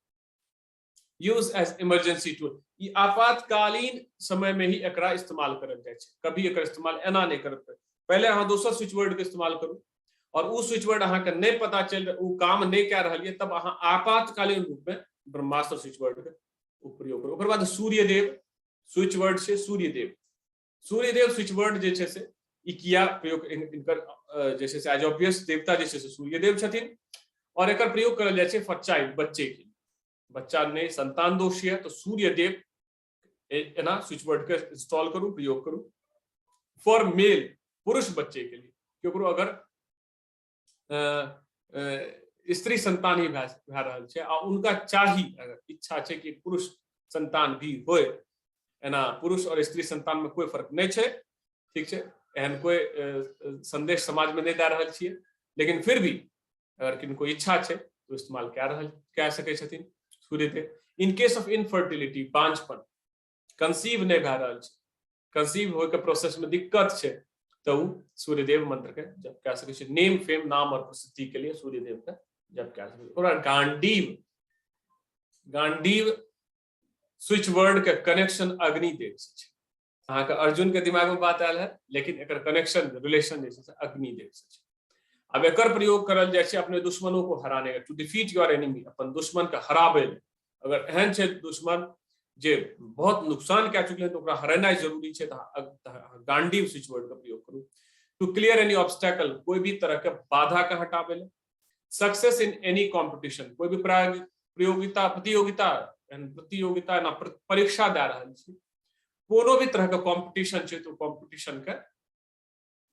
यूज एज इमरजेंसी टूल, ई आपातकालीन समय में ही एकरा इस्तेमाल करल जाय छे, कभी एकर इस्तेमाल एना नहीं करत, पहले अहाँ दोसर स्विच वर्ड के इस्तेमाल करू और उ स्विच वर्ड अहाँ के नहीं पता चल, उ काम नहीं कय रहल ये, तब अहाँ आपातकालीन रूप में ब्रह्मास्त्र स्विच वर्ड के प्रयोग करू। ओकर बाद सूर्यदेव स्विच वर्ड से, सूर्यदेव, सूर्यदेव स्विच वर्ड जे छे से ई किया प्रयोग, इनकर जे छे से एज ऑब्वियस देवता जे छे से सूर्यदेव छथिन, और एकर प्रयोग करल जाय छे फॉर चाइल्ड, बच्चे के, बच्चा ने संतान दोषी है तो सूर्यदेव एना स्विच वर्ड के इंस्टॉल करू, प्रयोग करू। फॉर मेल, पुरुष बच्चे के लिए, क्योंकि अगर स्त्री संतान ही भए रहल छै आ उनका चाही, अगर इच्छा छै कि पुरुष संतान भी होय, एना पुरुष और स्त्री संतान में कोई फर्क नहीं छै, ठीक छै, एहन कोई संदेश समाज में नहीं दे रहल छियै, लेकिन फिर भी अगर किनको इच्छा छै तो इस्तेमाल कय सकै छथिन Suryadev. In case of infertility, बांझपन, कंसीव नहीं भए रहल छै, कंसीव होय के प्रोसेस में दिक्कत छै, तो सूर्यदेव मंत्र के जप कय सकै छै। नेम फेम, नाम और प्रसिद्धि के लिए सूर्यदेव के जप कय सकै छै। और गांडीव, गांडीव स्विच वर्ड के कनेक्शन अग्निदेव से छै, अहाँ के अर्जुन के दिमाग में बात आयल है, लेकिन एकर कनेक्शन रिलेशन जे छै अग्निदेव से छै। अब एकर प्रयोग करल जाय छै अपने दुश्मनों को हराने के, टू डिफीट योर एनिमी, अपन दुश्मन के हराबे ले, अगर एहन छै दुश्मन जे बहुत नुकसान कय चुकले तो ओकरा हरेनाइ जरूरी छै, तो गांडीव स्विच वर्ड का प्रयोग करू। टू क्लियर एनी ऑब्स्टेकल, कोई भी तरह के बाधा के हटाबे ले। सक्सेस इन एनी कॉम्पिटिशन, कोई भी प्रतियोगिता ना परीक्षा दे रहल छी, कोनो भी तरह के कॉम्पिटिशन छै तो कॉम्पिटिशन के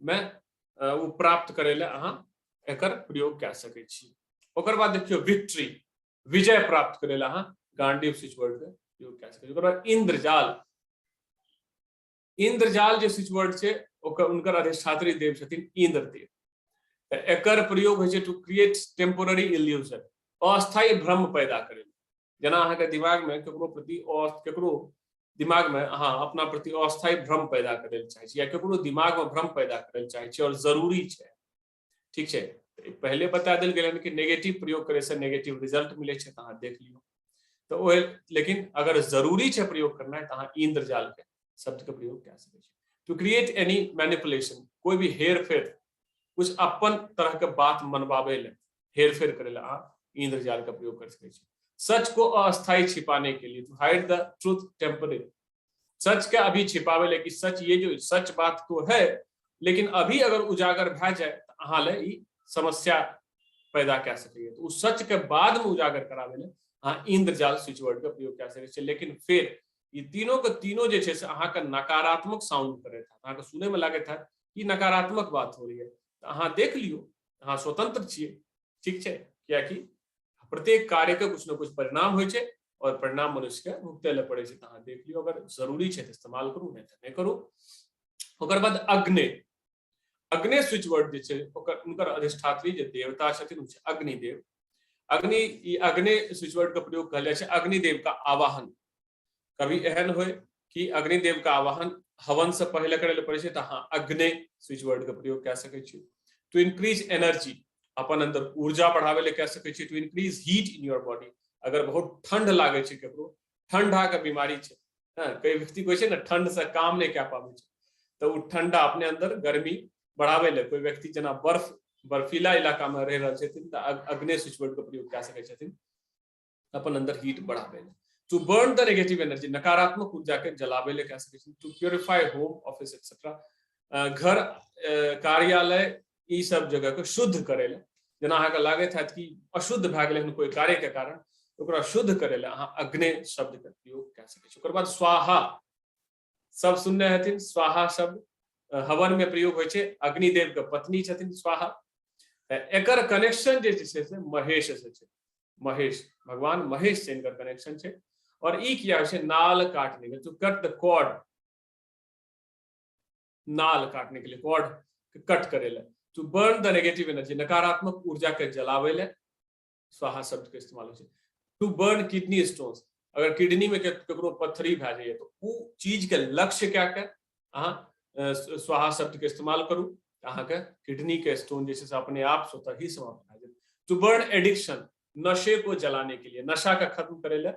में वो प्राप्त करे ले अहाँ एकर प्रयोग कय सकै छी। ओकर बाद देखियो विक्ट्री, विजय प्राप्त करे ले अहाँ गांडीव स्विच वर्ड के प्रयोग कय सकै छी। ओकर बाद इंद्रजाल, इंद्रजाल जे स्विच वर्ड छै ओकर उनकर अधिष्ठात्री देव छथिन इंद्रदेव, एकर प्रयोग होय छै टू क्रिएट टेम्पोररी इल्यूजन, अस्थायी भ्रम पैदा करे, जेना अहाँ के दिमाग में केकरो दिमाग में अहाँ अपना प्रति अस्थायी भ्रम पैदा करे चाहे छी, या केकरो दिमाग में भ्रम पैदा करे चाहे छी और जरूरी छै, ठीक छै, पहले बता देल गेल कि नेगेटिव प्रयोग करे से नेगेटिव रिजल्ट मिले छै, अहाँ देख लियो, तो ओहे, लेकिन अगर जरूरी छै प्रयोग करना है तो अहाँ इंद्रजाल के शब्द के प्रयोग कय सकै छी। टू क्रिएट एनी मैनिपुलेशन, कोई भी हेर फेर, कुछ अपन तरह के बात मनवावे ले, हेर फेर करे ले अहाँ इंद्रजाल का प्रयोग कर सकै छी। सच को अस्थायी छिपाने के लिए, to hide the truth temporary, सच के अभी छिपावे ले कि सच, ये जो सच बात तो है लेकिन अभी अगर उजागर भए जाए तो अहाँ ले ई समस्या पैदा कय सकैए, तो उस सच के बाद में उजागर करावे ले अहाँ इंद्रजाल स्विच वर्ड का प्रयोग कय सकै छी। लेकिन फिर ये तीनों के तीनों जे छै से अहाँ के नकारात्मक साउंड करे था, अहाँ के सुने में लागे था कि नकारात्मक बात हो रही है, तो अहाँ देख लियो, अहाँ स्वतंत्र छियै, ठीक छै, कियाकि प्रत्येक कार्य के कुछ न कुछ परिणाम होय छै और परिणाम मनुष्य के भुगते ले पड़े छै, तो अहाँ देख लियो, अगर जरूरी छै तो इस्तेमाल करू, नहीं तो नहीं करू। ओकर बाद अग्नि, अग्नि स्विच वर्ड जे छै ओकर उनकर अधिष्ठात्री जे देवता छथिन उ छै अग्निदेव। अग्नि, ई अग्नि स्विच वर्ड का प्रयोग कहल जाय छै अग्निदेव का आवाहन, कभी एहन होय कि अग्निदेव का आवाहन हवन से पहले करे ले पड़े छै तो अहाँ अग्नि स्विच वर्ड का प्रयोग कय सकै छी। टू इंक्रीज एनर्जी, अपन अंदर ऊर्जा बढ़ावे ले कह सके छी, to increase heat in your body. अगर बहुत ठंड लागे छै केकरो, ठंडा के बीमारी छै, कई व्यक्ति कहै छै ना ठंड से काम नहीं कय पाबै छै, तो उ ठंडा अपने अंदर गर्मी बढ़ावे ले, कोई व्यक्ति जना बर्फीला इलाका में रह रहल छथिन त अग्नि स्विचबोर्ड के प्रयोग कय सकै छथिन अपन अंदर हीट बढ़ावे ले। To burn the negative energy, नकारात्मक ऊर्जा के जलावे ले कह सकै छथिन। To purify home, office etcetera, घर, कार्यालय, ई सब जगह के शुद्ध करे ले। जना अहाँ के लागत हैत कि अशुद्ध भए गेलै कोई कार्य के कारण, ओकरा शुद्ध करे ले अहाँ अग्नि शब्द के प्रयोग कय सकै छी। ओकर बाद स्वाहा, सब सुनने हथिन स्वाहा शब्द, हवन में प्रयोग होय छै, अग्निदेव के पत्नी छथिन स्वाहा। एकर कनेक्शन जे छै से महेश से छै, महेश भगवान महेश से इनकर कनेक्शन छै। और ई किया है नाल काटने के, टू कट द कॉर्ड, नाल काटने के लिए, कॉर्ड कट करे ले। To burn the negative energy, नकारात्मक ऊर्जा के जलावे ले स्वाहा शब्द के इस्तेमाल हो छै। टू बर्न किडनी स्टोन्स, अगर किडनी में केकरो पत्थरी भए जाइए तो उ चीज के लक्ष्य क्या के अहाँ स्वाहा शब्द के इस्तेमाल करू, अहाँ के किडनी के स्टोन जैसे से अपने आप स्वतः ही समाप्त भए जाए। टू बर्न एडिक्शन, नशे को जलाने के लिए, नशा का खत्म करे ले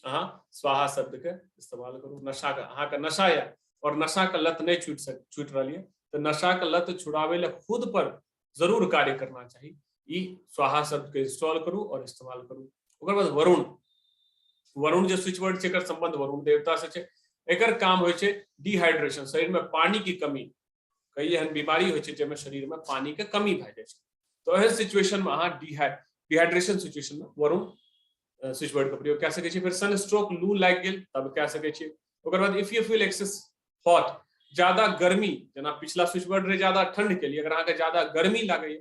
अहाँ स्वाहा शब्द के इस्तेमाल करू। नशा का अहाँ के नशा या और नशा का लत नहीं छूट रही है तो नशा का लत छुड़ावे ले खुद पर जरूर कार्य करना चाहिए। ई स्वाहा शब्द के इंस्टॉल करू और इस्तेमाल करू। ओकर बाद वरुण, वरुण जो स्विच वर्ड छै एकर संबंध वरुण देवता से छै। एकर काम होय छै डिहाइड्रेशन, शरीर में पानी की कमी, कई एहन बीमारी होय छै जेमे शरीर में पानी के कमी भए जाय छै, तो एहन सिचुएशन में अहाँ डिहाइड्रेशन सिचुएशन में वरुण स्विच वर्ड का प्रयोग कय सकै छी। फिर सन स्ट्रोक, लू लाग गेल तब कय सकै छी। ओकर बाद if you feel excess hot, ज्यादा गर्मी, जना पिछला स्विच वर्ड रहे ज्यादा ठंड के लिए, अगर अहाँ के ज्यादा गर्मी लागे,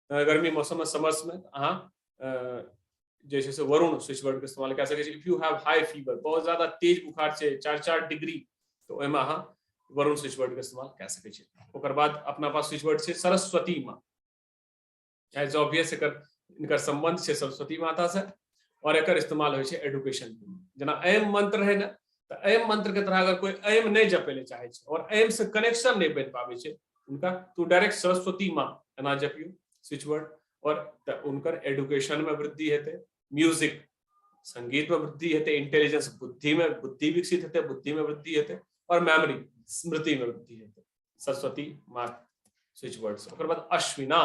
गर्मी मौसम में समर्स में अहाँ जैसे से वरुण स्विच वर्ड के इस्तेमाल कय सकै छी। If you have high fever, बहुत ज्यादा तेज बुखार छै 4-4 डिग्री, तो एमे अहाँ वरुण स्विच वर्ड के इस्तेमाल कय सकै छी। ओकर बाद अपना पास स्विच वर्ड छै सरस्वती माँ, एज ऑब्वियस एकर इनकर संबंध छै सरस्वती माता से, और एकर इस्तेमाल होय छै एजुकेशन। जना एम मंत्र है ना, तो एम मंत्र के तरह अगर कोई एम नहीं जपे चाहे छै और एम से कनेक्शन नहीं बन पावे छै उनका, तो डायरेक्ट सरस्वती माँ एना जपियो स्विच वर्ड, और उनकर एजुकेशन में वृद्धि हेते, म्यूजिक संगीत में वृद्धि हेते, इंटेलिजेंस बुद्धि में, बुद्धि विकसित हेते, बुद्धि में वृद्धि हेते, और मेमोरी स्मृति में वृद्धि हेते। सरस्वती माँ स्विच वर्ड से। ओकर बाद अश्विना,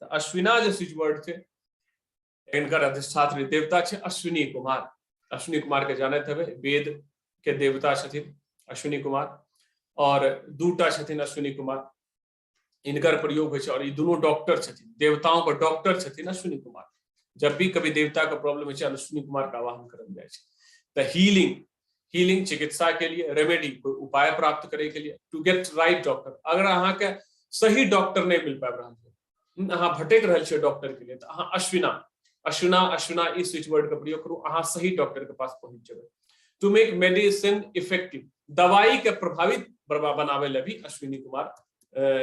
तो अश्विना जो स्विच वर्ड छै इनकर अधिष्ठात्री देवता छै अश्विनी कुमार। अश्विनी कुमार के जानत हवे, वेद के देवता छथिन अश्विनी कुमार, और दूटा छथिन अश्विनी कुमार, इनकर प्रयोग होय छै। और ई दोनों डॉक्टर छथिन, देवताओं के डॉक्टर छथिन अश्विनी कुमार। जब भी कभी देवता का प्रॉब्लम होय छै अश्विनी कुमार का आवाहन करल जाय छै। द हीलिंग चिकित्सा के लिए, रेमेडी कोई उपाय प्राप्त करे के लिए, टू गेट राइट डॉक्टर, अगर अहाँ के सही डॉक्टर नहीं मिल पाबि रहल छै, अहाँ भटक रहल छियै डॉक्टर के लिए, तो अहाँ अश्विना इस स्विच वर्ड का प्रयोग करू, अहाँ सही डॉक्टर के पास पहुंच जेबै। टू मेक मेडिसिन इफेक्टिव, दवाई के प्रभावित बनावे ले भी अश्विनी कुमार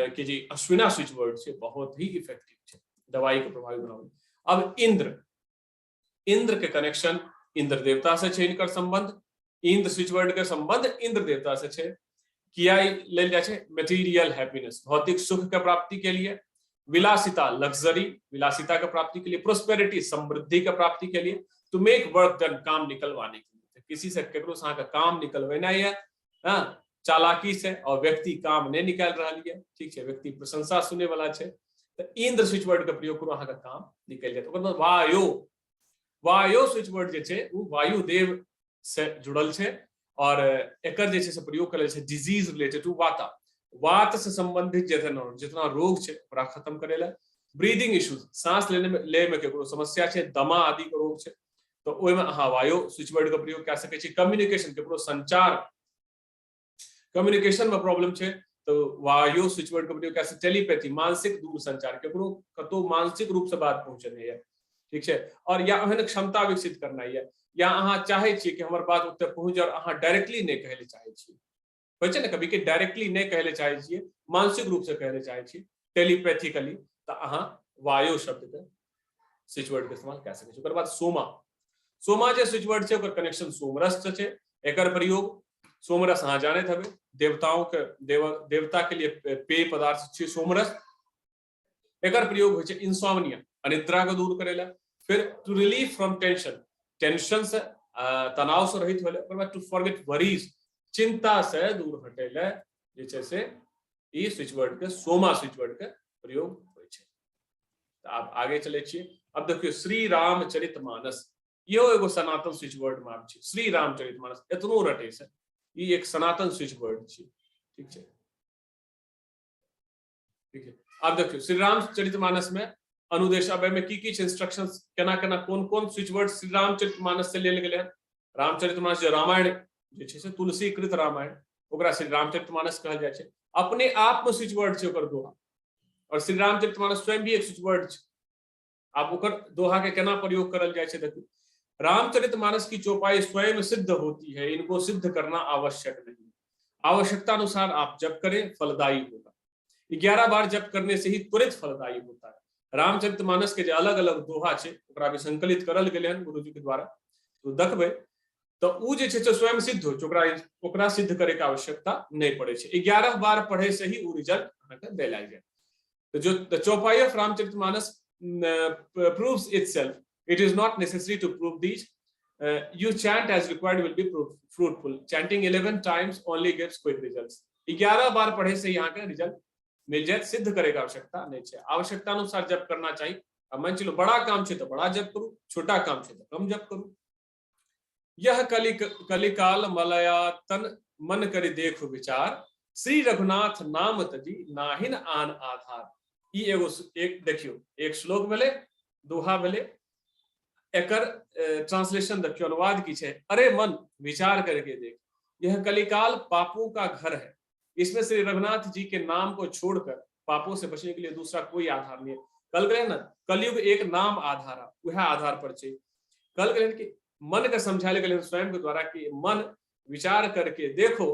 के जी अश्विना स्विच वर्ड से बहुत ही इफेक्टिव है, दवाई के प्रभावित बनावे। अब इंद्र के कनेक्शन इंद्र देवता से छै इनकर संबंध, इंद्र स्विच वर्ड के संबंध इंद्र देवता से छै। किया लेल जाय छै मटेरियल हैप्पीनेस, भौतिक सुख के प्राप्ति के लिए, विलासिता लग्जरी, विलासिता के प्राप्ति के लिए, प्रोस्पेरिटी समृद्धि के प्राप्ति के लिए, टू मेक वर्क डन काम निकलवाने के लिए, किसी से केकरो से का काम निकलवेना है, चालाकी से, और व्यक्ति काम नहीं निकाल रहा है, ठीक है, व्यक्ति प्रशंसा सुने वाला है, तो इंद्र स्विच वर्ड का प्रयोग करू, अहाँ का काम निकल जाए। ओकर बाद वायु स्विच वर्ड जे छै वो वायु देव से जुड़ल छै, और एकर जे छै से प्रयोग करल छै डिजीज रिलेटेड टू वात से संबंधित जितना रोग छै ओकरा खत्म करे ला। ब्रीदिंग इश्यूज, सांस ले में केकरो समस्या छै, दमा आदि के रोग छै, तो ओय में अहाँ वायु स्विच वर्ड का प्रयोग कय सकै छी। कम्युनिकेशन, केकरो संचार कम्युनिकेशन में प्रॉब्लम छै तो वायु स्विच वर्ड का प्रयोग कय सकै। टेलीपैथी, मानसिक दूर संचार, केकरो कतो मानसिक रूप से बात पहुंचने है, ठीक छै, और या एहन क्षमता विकसित करना है, या अहाँ चाहे छी कि हमर बात ओते पहुंच जाए और अहाँ डायरेक्टली नहीं कहले चाहे छी, होय छै ने कभी के डायरेक्टली नहीं कहले चाहे छी, मानसिक रूप से कहले चाहे छी टेलीपैथिकली, तो अहाँ वायु शब्द के स्विच वर्ड के इस्तेमाल कय सकै छी। ओकर बाद सोमा जे स्विच वर्ड छै ओकर कनेक्शन सोमरस से छै। एकर प्रयोग सोमरस अहाँ जानत हबे, देवताओं के देवता के लिए पेय पदार्थ छै सोमरस, एकर प्रयोग होय छै इंसोम्निया, अनिद्रा को दूर करेला। फिर to relieve from tension, tension से तनाव से रहित होले। ओकर बाद टू फॉरगेट वरीज, चिंता से दूर हटेले जे छै से ई स्विच वर्ड के सोमा स्विच वर्ड के प्रयोग होय छै। तो आप आगे चले छिए। अब देखियो श्री रामचरितमानस, यो एगो सनातन स्विच वर्ड में छै। श्री रामचरितमानस एतनो रटे से ई एक सनातन स्विच वर्ड छै, ठीक छै, ठीक है। अब देखियो श्री रामचरितमानस में अनुदेश अब में की इंस्ट्रक्शंस केना केना कोन कोन स्विच वर्ड श्री रामचरितमानस से लेल गेले हैं। रामचरितमानस जो रामायण जे छै से तुलसी कृत रामायण, ओकरा श्री रामचरितमानस कहल जाय छै। अपने आप में स्विच वर्ड छै ओकर दोहा, और श्री रामचरितमानस स्वयं भी एक स्विच वर्ड छै। आप ओकर दोहा के केना प्रयोग करल जाय छै देखियो। रामचरितमानस की चौपाई स्वयं सिद्ध होती है, इनको सिद्ध करना आवश्यक नहीं। आवश्यकता अनुसार आप जप करें, फलदायी होगा। 11 बार जप करने से ही त्वरित फलदायी होता है। रामचरितमानस के जो अलग अलग दोहा छै ओकरा भी संकलित करल गेले हैं गुरुजी के द्वारा, तो देखबे तो उ जे छै स्वयं सिद्ध हो छै, ओकरा सिद्ध करे के आवश्यकता नहीं पड़े छै। 11 बार पढ़े से ही उ रिजल्ट अहाँके दे लाग जाय। तो जो द चौपाई of Ramcharitmanas proves itself, it is not necessary to prove these. You chant as required will be fruitful. Chanting 11 times only gives quick results. 11 बार पढ़े से यहाँ का रिजल्ट मिल जाए, सिद्ध करेगा आवश्यकता नहीं है। आवश्यकता अनुसार जप करना चाहिए। अब मान चलो बड़ा काम है तो बड़ा जप करूं, छोटा काम है तो कम जप करूं। यह कलिकाल मलयातन मन करि देखो विचार, श्री रघुनाथ नाम तजी नाहिन आन आधार। ई एगो एक देखियो, एक श्लोक भेले, दोहा भेले, एकर ट्रांसलेशन देखियो, अनुवाद की छे। अरे मन विचार करके देख, यह कलिकाल पापों का घर है, इसमें श्री रघुनाथ जी के नाम को छोड़कर पापों से बचने के लिए दूसरा कोई आधार नहीं है। कल करें ना, कलयुग एक नाम आधार, वह आधार पर छे। कल करें कि मन का समझाले गेल स्वयं के द्वारा कि मन विचार करके देखो,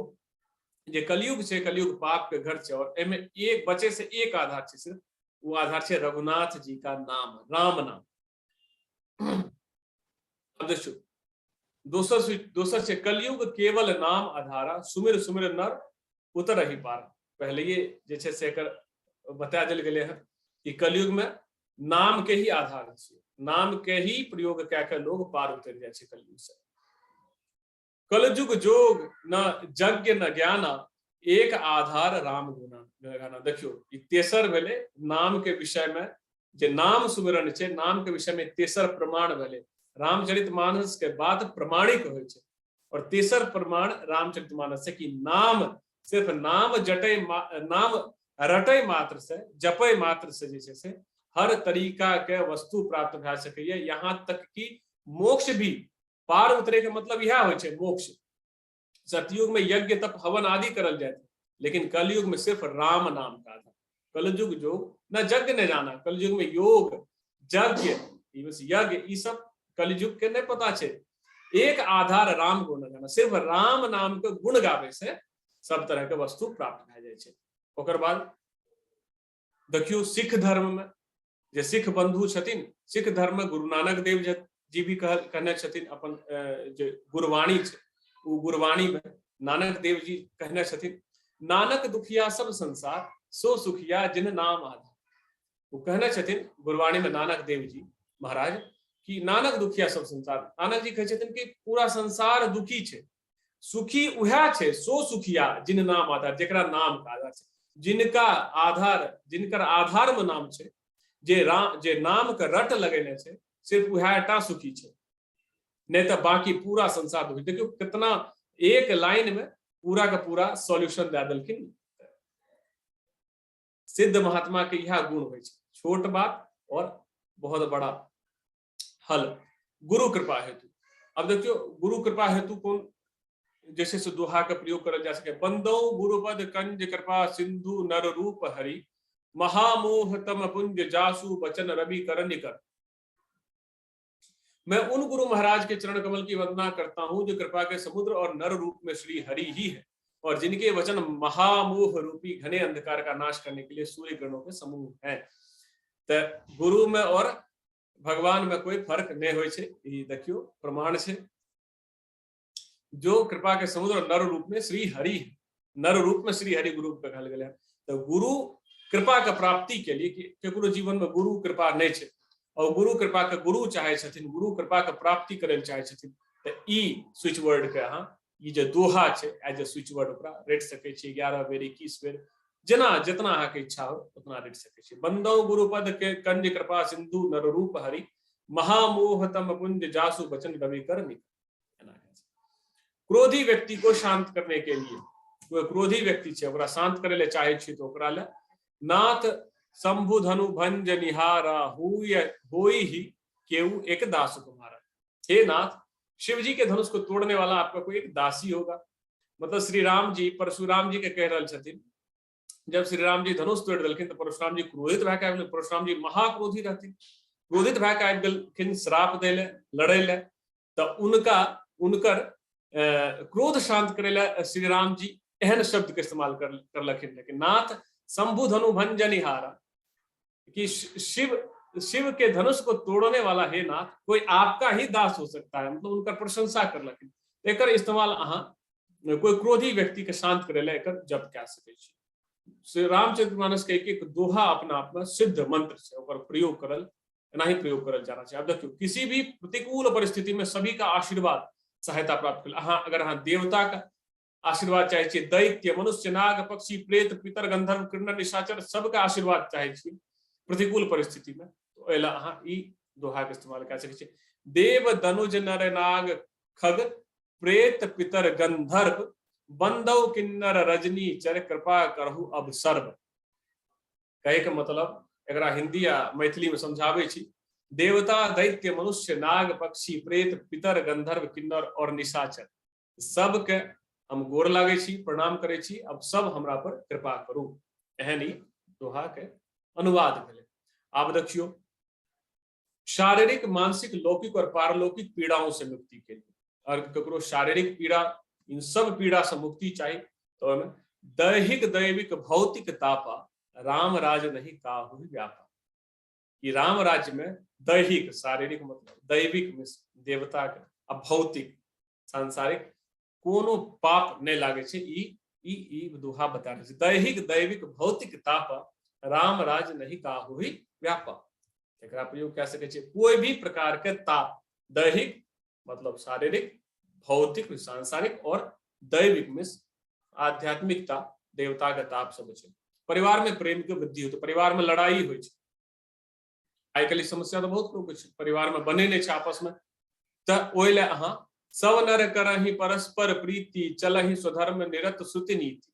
जे कलयुग छे, कलयुग पाप के घर छे, और एमे एक बचे से एक आधार छे, सिर्फ वो आधार छे रघुनाथ जी का नाम, राम नाम। अब देखो दोसर छे, कलयुग केवल नाम आधारा, सुमिर सुमिर नर उतर ही पार। पहले ये जे छे से एकर बता देल गेले है कि कलयुग में नाम के ही आधार छे, नाम के ही प्रयोग कए लोग पार उतर जाय छे कलयुग से। कलयुग जोग न यज्ञ न ज्ञाना, एक आधार राम गुना। देखियो तेसर भेले नाम के विषय में, जे नाम सुमिरन छे, नाम के विषय में तेसर प्रमाण भेले। रामचरितमानस के बाद प्रमाणिक होय छे, और तेसर प्रमाण रामचरितमानस से कि नाम सिर्फ नाम जटे नाम रटे मात्र से, जपे मात्र से जे छे से हर तरीका के वस्तु प्राप्त भए सकैये। यहाँ तक कि मोक्ष भी, पार उतरे के मतलब यह होय छे मोक्ष। सतयुग में यज्ञ तप हवन आदि करल जाए, लेकिन कलयुग में सिर्फ राम नाम का था। कलयुग योग न यज्ञ न जाना, कलयुग में योग यज्ञ ई सब कलयुग के नहीं पता छे। एक आधार राम गुण गाना, सिर्फ राम नाम के गुण गावे से सब तरह के वस्तु प्राप्त भए जाय छे। ओकर बाद देखियो सिख धर्म में जे सिख बंधु छथिन, सिख धर्म में गुरु नानक देव जी भी कहने छथिन अपन जे गुरवाणी छे, वो गुरवाणी में नानक देव जी कहने छथिन, नानक दुखिया सब संसार, सो सुखिया जिन नाम आधार। वो कहने छथिन गुरवाणी में नानक देव जी महाराज कि नानक दुखिया सब संसार। नानक जी कहे छथिन कि पूरा संसार दुखी छे, सुखी उहा छे सो सुखिया जिन नाम आधार, जेकरा नाम का आधार छे, जिनका आधार, जिनकर आधार में नाम छे, जे नाम के रट लगेने छे, सिर्फ उहाटा सुखी छे, नहीं तो बाकी पूरा संसार दुखी। देखियो कितना एक लाइन में पूरा का पूरा सॉल्यूशन दे देलखिन। सिद्ध महात्मा के यह गुण होय छे, छोट बात और बहुत बड़ा हल। गुरु कृपा हेतु, अब देखियो गुरु कृपा हेतु कौन जैसे से दोहा का प्रयोग करल जा सके। बंदो गुरुपद कंज कृपा सिंधु नर रूप हरि, महामोह तम पुंज जासु बचन रवि कर निकर। मैं उन गुरु महाराज के चरण कमल की वंदना करता हूं जो कृपा के समुद्र और नर रूप में श्री हरि ही है, और जिनके वचन महामोह रूपी घने अंधकार का नाश करने के लिए सूर्य किरणों के समूह हैं। तो गुरु में और भगवान में कोई फर्क नहीं होय छे, ई देखियो प्रमाण छे। जो कृपा के समुद्र और नर रूप में श्री हरि, नर रूप में श्री हरि गुरु पे कहल गेल है। तो गुरु कृपा के प्राप्ति के लिए कि केकरो जीवन में गुरु कृपा नहीं है और गुरु कृपा के गुरु चाहे छथिन, गुरु कृपा के प्राप्ति करे चाहे छथिन, तो ई स्विच वर्ड के अहाँ ई जे दोहा है एज ए स्विच वर्ड ओकरा रट सके छी 11 बेर 21 बेर जना जितना अहाँ के इच्छा हो उतना रट सके छी। बंदौ गुरुपद के कंज कृपा सिंधु नर रूप हरि महामोहतम पुंज जासु बचन रवि कर निक। क्रोधी व्यक्ति को शांत करने के लिए, कोई क्रोधी व्यक्ति है ओकरा शांत करे ले चाहे छी तो ओकरा ले नाथ शंभु धनु भंज निहारा होई ही केहू एक दास तुम्हारा। हे नाथ, शिव जी के धनुष को तोड़ने वाला आपका कोई एक दासी होगा। मतलब श्री राम जी परशुराम जी के कह रहे छथिन, जब श्री राम जी धनुष तोड़ दिलखिन तो परशुराम जी क्रोधित भए के, परशुराम जी महाक्रोधी रहथिन, क्रोधित भए के आबि गेलखिन श्राप दै ले लड़ै ले, तो उनकर क्रोध शांत करे ले श्री राम जी एहन शब्द के इस्तेमाल करलखिन लेकिन नाथ शंभु धनु भंजनिहारा, कि शिव के धनुष को तोड़ने वाला हे नाथ कोई आपका ही दास हो सकता है, मतलब उनका प्रशंसा करलखिन। एकर इस्तेमाल अहाँ कोई क्रोधी व्यक्ति के शांत करे ले एकर जप कए सकै छी। श्री रामचरितमानस के एक दोहा अपना आप में सिद्ध मंत्र से ओकर प्रयोग करल नहीं प्रयोग करल जाना चाहिए। अब देखियो किसी भी प्रतिकूल परिस्थिति में सभी का आशीर्वाद सहायता प्राप्त कर, अगर अहाँ देवता का आशीर्वाद चाहे छी, दैत्य मनुष्य नाग पक्षी प्रेत पितर गंधर्व किन्नर निशाचर सबका आशीर्वाद चाहे छी प्रतिकूल परिस्थिति में, तो एला अहाँ ई दोहा के इस्तेमाल कर सकै छी। देव दनुज नर नाग खग प्रेत पितर गंधर्व बंदौ किन्नर रजनी चर कृपा करहु अब सर्व। कहे के मतलब एकरा हिंदी या मैथिली में समझावे छी, देवता दैत्य मनुष्य नाग पक्षी प्रेत पितर गंधर्व किन्नर और निशाचर सबके हम गोर लागे छी, प्रणाम करे छी, अब सब हमरा पर कृपा करू। एहन ही दोहा के अनुवाद भेले। आब देखियो शारीरिक मानसिक लौकिक और पारलौकिक पीड़ाओं से मुक्ति के लिए, और ककरो शारीरिक पीड़ा इन सब पीड़ा से मुक्ति चाहिए तो दैहिक दैविक भौतिक तापा राम राज नहीं काहू व्यापा। कि राम राज्य में दैहिक शारीरिक मतलब दैविक में देवता के आ भौतिक सांसारिक कोनो पाप नहीं लागे छे। ई दोहा बता रहे छे दैहिक दैविक भौतिक तापा राम राज नहीं काहू व्यापा। एकरा प्रयोग कह सके छे कोई भी प्रकार के ताप, दैहिक मतलब शारीरिक, भौतिक सांसारिक और दैविक में आध्यात्मिकता देवता के ताप सब छे। परिवार में प्रेम के वृद्धि हो, तो परिवार में लड़ाई हो, आई काल्हि समस्या तो बहुत लोग परिवार में बने नहीं आपस में, तो ओइले अहाँ सब नर करहि परस्पर प्रीति चलहि स्वधर्म निरत श्रुति नीति।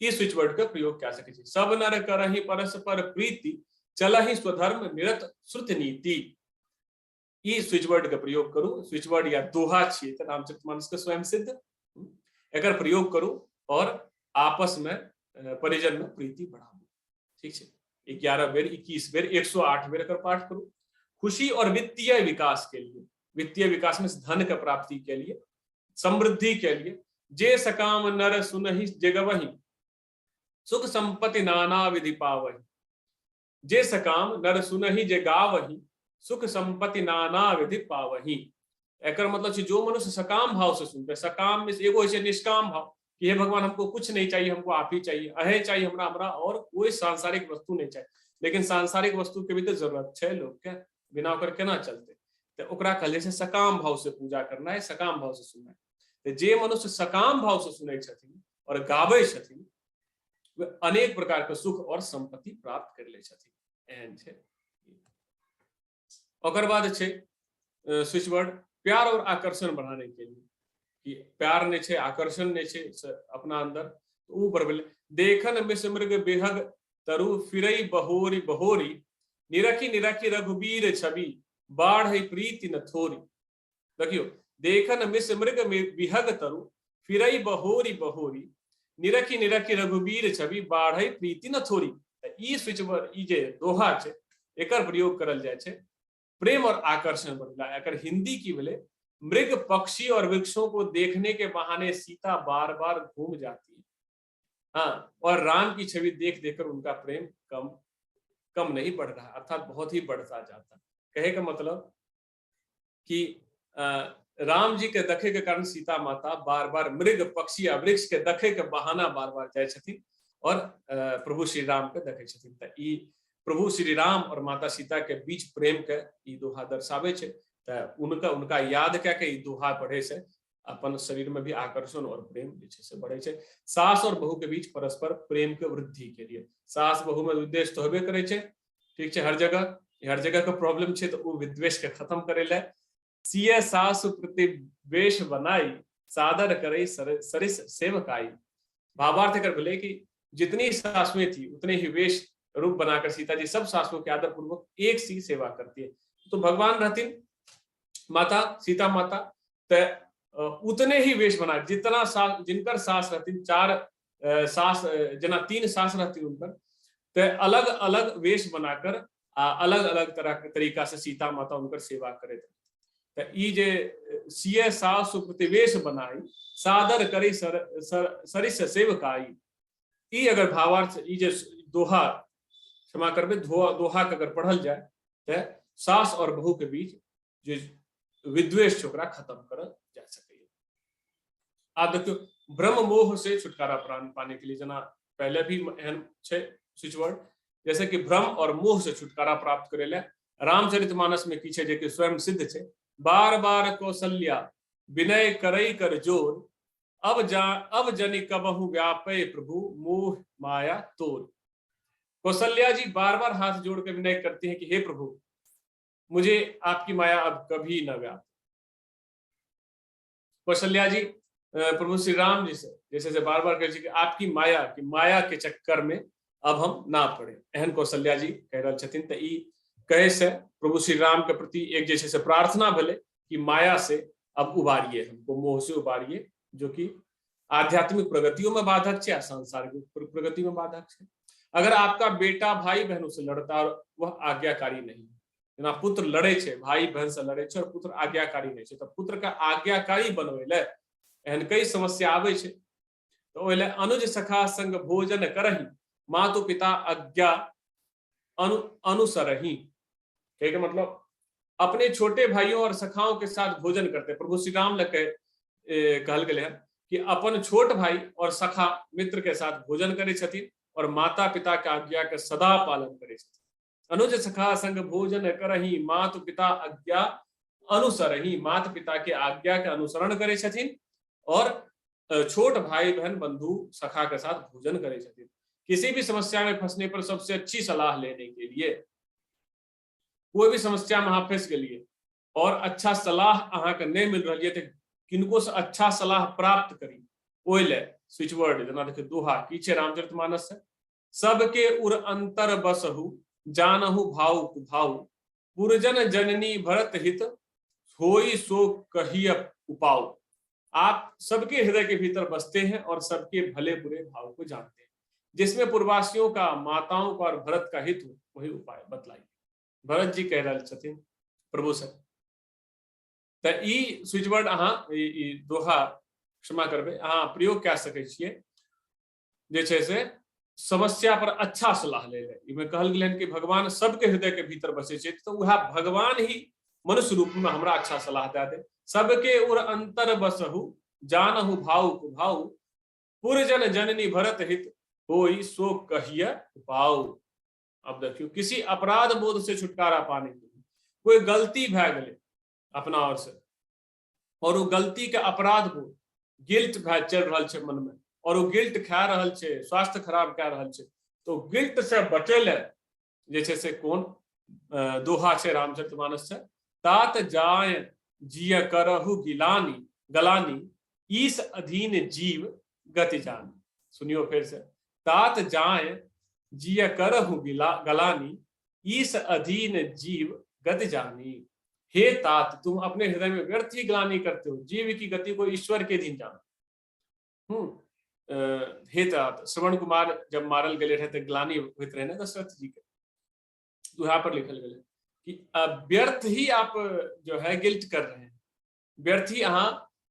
ई स्विच वर्ड का प्रयोग क्या सके छी, सब नर करहि परस्पर प्रीति चलहि स्वधर्म निरत श्रुति नीति। ई स्विच वर्ड का प्रयोग करू, स्विच वर्ड या दोहा छियै त रामचरितमानस के स्वयं सिद्ध, एकर प्रयोग करू और आपस में परिजन में प्रीति बढ़ाबू। ठीक है, 11 बेर 21 बेर 108 बेर एकर पाठ करू। खुशी और वित्तीय विकास के लिए, वित्तीय विकास में धन का प्राप्ति के लिए, समृद्धि के लिए, जे सकाम नर सुनहि जगवहि सुख संपत्ति नाना विधि पावहि। जे सकाम नर सुनहि जे गावहि सुख संपत्ति नाना विधि पावहि। एकर मतलब जो मनुष्य सकाम भाव से सुनते, सकाम में एगो है निष्काम भाव कि हे भगवान हमको कुछ नहीं चाहिए, हमको आप ही चाहिए, अहे चाहिए हमरा और कोई सांसारिक वस्तु नहीं चाहिए। लेकिन सांसारिक वस्तु के भी तो जरूरत है लोग के, बिना ओकर केना चलते, तो ओकरा कहले से सकाम भाव से पूजा करना है, सकाम भाव से सुनना है। तो जे मनुष्य सकाम भाव से सुनै छथिन और गाबै छथिन वे अनेक प्रकार के सुख और संपत्ति प्राप्त कर ले छथिन। एहन छै। ओकर बाद छै स्विच वर्ड प्यार और आकर्षण बढ़ाने के लिए, कि प्यार नहीं छे, आकर्षण नहीं छे अपना अंदर, तो ऊपर बोले देखन मिस मृग बेहग तरु फिरई बहोरी बहोरी निरखी निरखी रघुबीर छवि बाढ़ प्रीति न थोरी। देखियो देखन मिस मृग विहग तरु फिरई बहोरी बहोरी निरखी निरखी रघुबीर छवि बाढ़ प्रीति न थोरी। ई स्विच वर्ड ई जे दोहा छे एकर प्रयोग करल जाय छे प्रेम और आकर्षण बढ़ला। एकर हिंदी की बोले मृग पक्षी और वृक्षों को देखने के बहाने सीता बार बार घूम जाती है, हाँ, और राम की छवि देख देखकर उनका प्रेम कम नहीं बढ़ रहा, अर्थात बहुत ही बढ़ता जाता। कहे का मतलब कि राम जी के दखे के कारण सीता माता बार बार मृग पक्षी या वृक्ष के दखे के बहाना बार बार जाए छथिन और प्रभु श्री राम के देखै छथिन। त ई प्रभु श्री राम और माता सीता के बीच प्रेम के ई दोहा दर्शाबै छै। त उनका याद कए के ई दोहा पढ़े से अपन शरीर में भी आकर्षण और प्रेम से बढ़े छै। सास और बहू के बीच परस्पर प्रेम के वृद्धि के लिए सास बहू में विद्वेष तो होबे करे छै, ठीक है, हर जगह का प्रॉब्लम छै, तो वो विद्वेष के खत्म करे ले सिय सासु प्रति वेश बनाई सादर करे सरिस सेवकाई। भावार्थ कर बोले कि जितनी सासुएं थी उतने ही वेश रूप बनाकर सीता जी सब सासुओं के आदर पूर्वक एक सी सेवा करती है। तो भगवान रहती माता सीता माता त उतने ही वेश बना जितना सास जिनकर सास रहती, 4 सास जना 3 सास रहती उनकर, तो अलग अलग वेश बनाकर अलग अलग तरह के तरीका से सीता माता उनकर सेवा करे थे। ई जे सिय सास प्रतिवेश बनाई सादर करी सरिस सेवकाई, ई अगर भावार्थ ई जे दोहा क्षमा करबे दोहा के अगर पढ़ल जाए तो सास और बहू के बीच जो विद्वेष ओकरा खत्म करल जा सके। आप देखियो ब्रह्म मोह से छुटकारा पाने के लिए जना पहले भी एहन छै स्विच वर्ड, जैसे कि भ्रम और मोह से छुटकारा प्राप्त करे ले रामचरितमानस में की छै जे कि स्वयं सिद्ध छै। बार बार कौशल्या विनय करई कर जोर अब जनि कबहु व्यापे प्रभु मोह माया तोर। कौशल्या जी बार बार हाथ जोड़ के विनय करती हैं कि हे प्रभु मुझे आपकी माया अब कभी न व्याप। कौशल्या जी प्रभु श्री राम जी से जैसे बार बार कहे कि आपकी माया के चक्कर में अब हम ना पड़े, एहन कौशल्या जी कह रहा छथिन। त ई कहे से प्रभु श्री राम के प्रति एक जैसे से प्रार्थना भले कि माया से अब उबारिए, हमको मोह से उबारिए, जो कि आध्यात्मिक प्रगतियों में बाधक है, सांसारिक प्रगति में बाधक है। अगर आपका बेटा भाई बहनों से लड़ता और वह आज्ञाकारी नहीं, ना पुत्र लड़े छे भाई बहन से लड़े छे और पुत्र आज्ञाकारी नहीं छे, तो पुत्र का आज्ञाकारी बनवे ले एहन कई समस्या आवे छे। तो ओले अनुज सखा संग भोजन करही मातु पिता आज्ञा अनुसरही, के मतलब अपने छोटे भाइयों और सखाओं के साथ भोजन करते। प्रभु श्री राम ने कहल गेले कि अपन छोट भाई और सखा मित्र के साथ भोजन करे छथिन और माता पिता के आज्ञा के सदा पालन करे छथिन। अनुज सखा संग भोजन करही मातु पिता आज्ञा अनुसरही, माता पिता के आज्ञा के अनुसरण करे छथिन और छोट भाई बहन बंधु सखा के साथ भोजन करे छथिन। किसी भी समस्या में फंसने पर सबसे अच्छी सलाह लेने के लिए, कोई भी समस्या में अहाँ फंस गेलिए और अच्छा सलाह अहाँ के नहीं मिल रही है, तो किनको से अच्छा सलाह प्राप्त करी ओइले स्विच वर्ड जना देखिए दोहा की छे रामचरितमानस से। सबके उर अंतर बसहु जानहु भाव कुभाव पुरजन जननी भरत हित होई सो कहिय उपाव। आप सबके हृदय के भीतर बसते हैं और सबके भले बुरे भाव को जानते हैं, जिसमें पूर्वासियों का माताओं का और भरत का हित हो वही उपाय बतलाइए। भरत जी कह रहे छथिन प्रभु से। त ई स्विच वर्ड अहाँ ई दोहा क्षमा करबे अहाँ प्रयोग कए सकै छियै, जे छै से समस्या पर अच्छा सलाह ले ले। इमे कहल गेलन कि भगवान सबके हृदय के भीतर बसे छै, तो वह भगवान ही मनुष्य रूप में हमरा अच्छा सलाह दे दे। सबके उर अंतर बसहु जानहु भाव कुभाव पुरजन जननी भरत हित होई सो कहिय उपाव। अब देखियो किसी अपराध बोध से छुटकारा पाने के लिए कोई गलती भए गेले अपना ओर से और वो गलती के अपराध बोध गिल्ट चल रहल छे मन में और वो गिल्ट खा रहल छे, स्वास्थ्य खराब कर रहल छे, तो गिल्ट से बचे ले जैसे से कौन दोहा छे रामचरितमानस से। तात जाय जिय करहु गलानी ईस अधीन जीव गति जानी। सुनियो फिर से, तात जाय जिय करहु गलानी ईस अधीन जीव गति जानी। हे तात तुम अपने हृदय में व्यर्थ ही ग्लानि करते हो, जीव की गति को ईश्वर के अधीन जानो। हे तात श्रवण कुमार जब मारल गए थे तो ग्लानि होते रहे दशरथ जी के, तो यहाँ पर लिखल गए कि व्यर्थ ही आप जो है गिल्ट कर रहे हैं, व्यर्थ ही अहाँ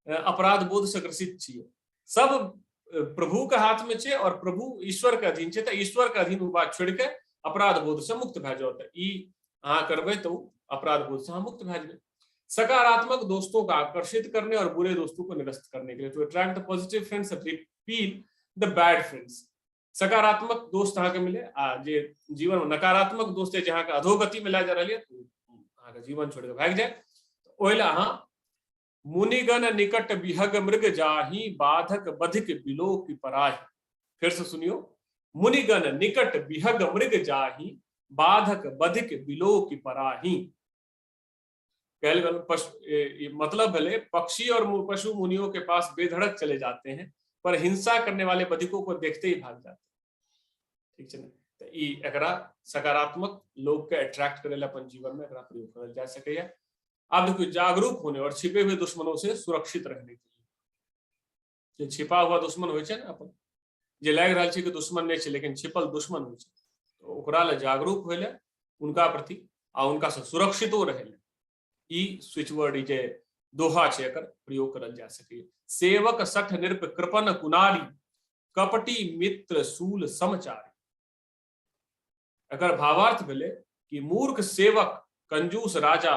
अपराध बोध से ग्रसित छिए। सब प्रभु के हाथ में छे और प्रभु ईश्वर के अधीन छे, तो ईश्वर के अधीन बात छोड़ के अपराध बोध से मुक्त भए जाओ। ई अहाँ करबे तो अपराध बोध से मुक्त भए जाए। सकारात्मक दोस्तों को आकर्षित करने और बुरे दोस्तों को निरस्त करने के लिए, to attract the positive friends, repel the bad friends. सकारात्मक दोस्त अहाँ के मिले आ जे जीवन में नकारात्मक दोस्त है जहाँ के अधोगति में ला जा रही है अहाँ के जीवन छोड़ के भाग जाए। तो ओहि ला अहाँ मुनिगण निकट विहग मृग जाही बाधक बधिक बिलो की पराही। फिर से सुनियो, मुनिगण निकट विहग मृग जाही बाधक बधिक बिलो की पराही। मतलब भले पक्षी और पशु मुनियों के पास बेधड़क चले जाते हैं पर हिंसा करने वाले बधिकों को देखते ही भाग जाते हैं। ठीक है, तो ई एकरा सकारात्मक लोग के अट्रैक्ट करेला अपन जीवन में एकरा प्रयोग करल जा सके। अब देखिए, जागरूक होने और छिपे हुए दुश्मनों से सुरक्षित रहने के लिए, जो छिपा हुआ दुश्मन हो ना अपन जे लग रहा है कि दुश्मन नहीं है लेकिन छिपल दुश्मन हो, तो ओकरा ले जागरूक होले उनका प्रति आ उनका से सुरक्षितो रहेले। ई स्विच वर्ड जे दोहा छे एकर प्रयोग करल जा सके। सेवक सठ निरप कृपन कुनारी कपटी मित्र सूल समचारी। अगर भावार्थ भेले कि मूर्ख सेवक, कंजूस राजा,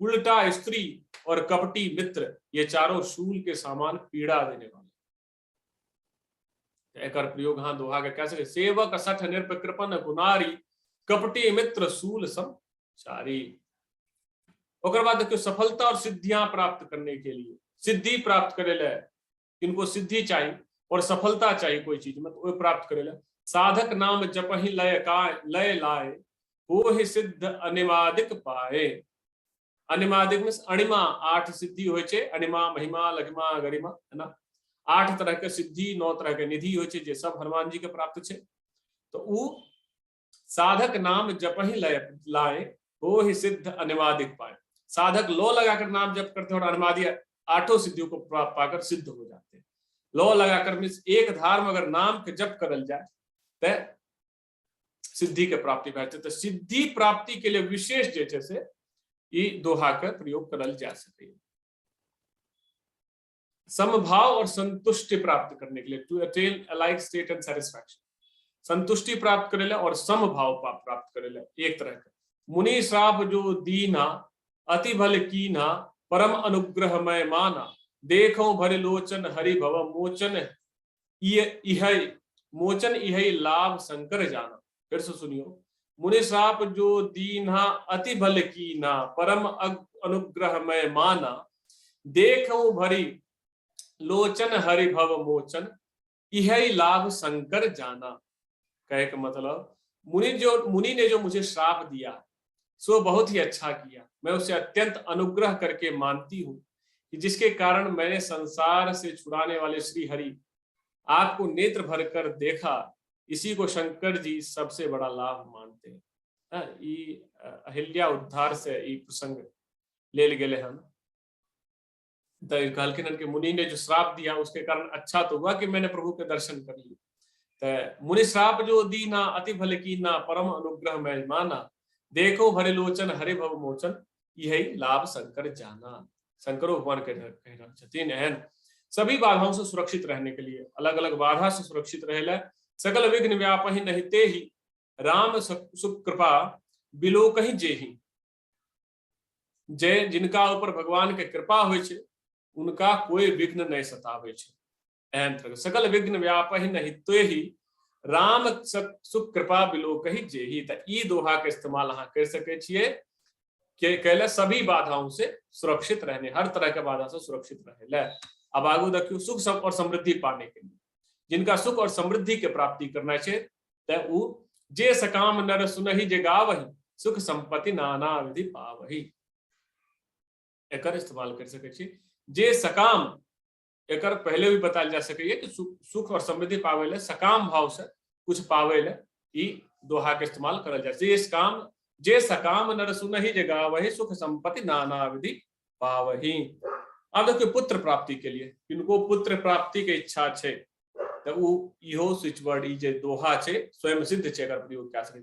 उल्टा स्त्री और कपटी मित्र ये चारों शूल के समान पीड़ा देने वाले। एकर प्रयोग हाँ दोहा के कह सके। सेवक सठ निरप कृपन कुनारी कपटी मित्र सूल समचारी। ओकर बाद देखियो, सफलता और सिद्धियां प्राप्त करने के लिए, सिद्धि प्राप्त करे ले इनको सिद्धि चाहिए और सफलता चाहिए कोई चीज में, तो वो प्राप्त करे ले साधक नाम जपहि लय लाए हो ही सिद्ध अनिमादिक पाए। अनिमादिक में अणिमा 8 सिद्धि होय छे, अणिमा महिमा लघिमा गरिमा, है ना। 8 तरह के सिद्धि 9 तरह के निधि होय छे जे सब हनुमान जी के प्राप्त छे। तो उ साधक नाम जपहि लय लाए हो ही सिद्ध अनिमादिक पाए। साधक लो लगाकर नाम जप करते हैं और अनिमादी 8 सिद्धियों को पाकर सिद्ध हो जाते हैं। लो लगाकर मीन्स एक धार में अगर नाम के जप करल जाए तो सिद्धि के प्राप्ति भए। तो सिद्धि प्राप्ति के लिए विशेष जे से ई दोहा के प्रयोग करल जा सके। समभाव और संतुष्टि प्राप्त करने के लिए, to attain alike state and satisfaction, संतुष्टि प्राप्त करेला और समभाव प्राप्त करेला एक तरह का। मुनि श्राप जो दीना अति भल कीना परम अनुग्रह मय माना देखो भरे लोचन हरि भव मोचन मोचन इह लाभ शंकर जाना। फिर से सुनियो, मुनि श्राप जो दीना अति भल कीना परम अनुग्रह मय माना देखो भरी लोचन हरि भव मोचन इह लाभ शंकर जाना। कहे का मतलब, मुनि ने जो मुझे श्राप दिया सो बहुत ही अच्छा किया, मैं उसे अत्यंत अनुग्रह करके मानती हूँ कि जिसके कारण मैंने संसार से छुड़ाने वाले श्री हरि आपको नेत्र भर कर देखा, इसी को शंकर जी सबसे बड़ा लाभ मानते हैं। अहिल्या उद्धार से ई प्रसंग ले गेले हम। कहलखिन कि मुनि ने जो श्राप दिया उसके कारण अच्छा तो हुआ कि मैंने प्रभु के दर्शन कर लिए। तो मुनि श्राप जो दीना अति भले कीना परम अनुग्रह में माना देखो भरे लोचन हरे भव मोचन यही लाभ शंकर जाना। शंकरो भगवान कहना सभी बाधाओं से सुरक्षित रहने के लिए, अलग अलग बाधा से सुरक्षित रहे सकल विघ्न व्यापहि नहीं ते ही राम सुख कृपा बिलो कहीं जेही। जे जिनका ऊपर भगवान के कृपा होय छे उनका कोई विघ्न नहीं सतावे छे। एहन तरह सकल विघ्न व्यापहि नहीं ते ही राम सुख कृपा बिलो कहीं जेही। त ई दोहा के इस्तेमाल अहाँ कर सके छिए कि कहले सभी बाधाओं से सुरक्षित रहने, हर तरह के बाधा से सुरक्षित रहे। अब आगू देखियो, सुख और समृद्धि पाने के लिए, जिनका सुख और समृद्धि के प्राप्ति करना चाहिए जे सकाम नर सुनहि जे गावहि सुख संपत्ति नाना विधि पावहि। एकर इस्तेमाल कर सके छी। जे सकाम, एकर पहले भी बताया जा सके कि सुख और समृद्धि पावे ले सकाम भाव से कुछ पावे ले ई दोहा के इस्तेमाल करल जाए। जे सकाम नर सुनहि जे गावहि सुख संपत्ति नाना विधि पावहि। अब देखिए, पुत्र प्राप्ति के लिए किनको पुत्र प्राप्ति के इच्छा छे तो इहो स्विच वर्ड ई जे दोहा छे स्वयं सिद्ध छे, एकर प्रयोग क्या सके।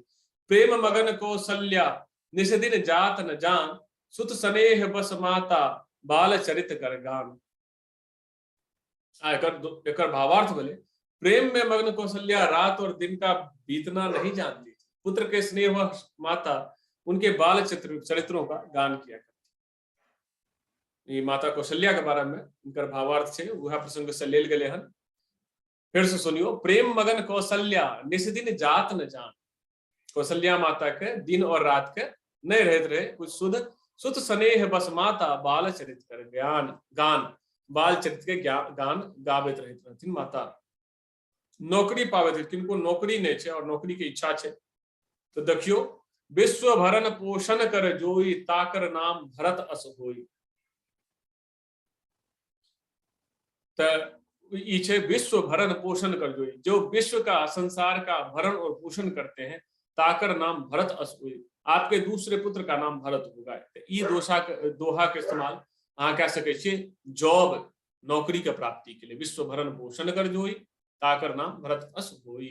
प्रेम मगन कौशल्या निषदिन जात न जान सुत स्नेह बस माता बाल चरित कर गान। एकर भावार्थ बोले, प्रेम में मग्न कौशल्या रात और दिन का बीतना नहीं जानती थी, पुत्र के स्नेह माता उनके बाल चरित्रों का गान किया करती। ये माता कौशल्या के बारे में इनकर भावार्थ छे, वह प्रसंग से लेल गेले हन। फिर से सुनियो, प्रेम मगन कौशल्या निस्दिन जात न जान। कौशल्या माता के दिन और रात के नहीं रहते रहे कुछ सुध सुत स्नेह बस माता बाल चरित कर ज्ञान गान, बाल चरित के गान गावित रहते रहती माता। नौकरी पावे थे, किनको नौकरी नहीं छे और नौकरी की इच्छा छे तो देखियो, विश्व भरन पोषण कर जोई ताकर नाम भरत अस होई। विश्व भरण पोषण कर जोई, जो विश्व का संसार का भरण और पोषण करते हैं, ताकर नाम भरत अस होई, आपके दूसरे पुत्र का नाम भरत होगा। ई दोहा के इस्तेमाल अहाँ कह सके छिए जॉब नौकरी के प्राप्ति के लिए। विश्व भरण पोषण कर जोई ताकर नाम भरत अस होई।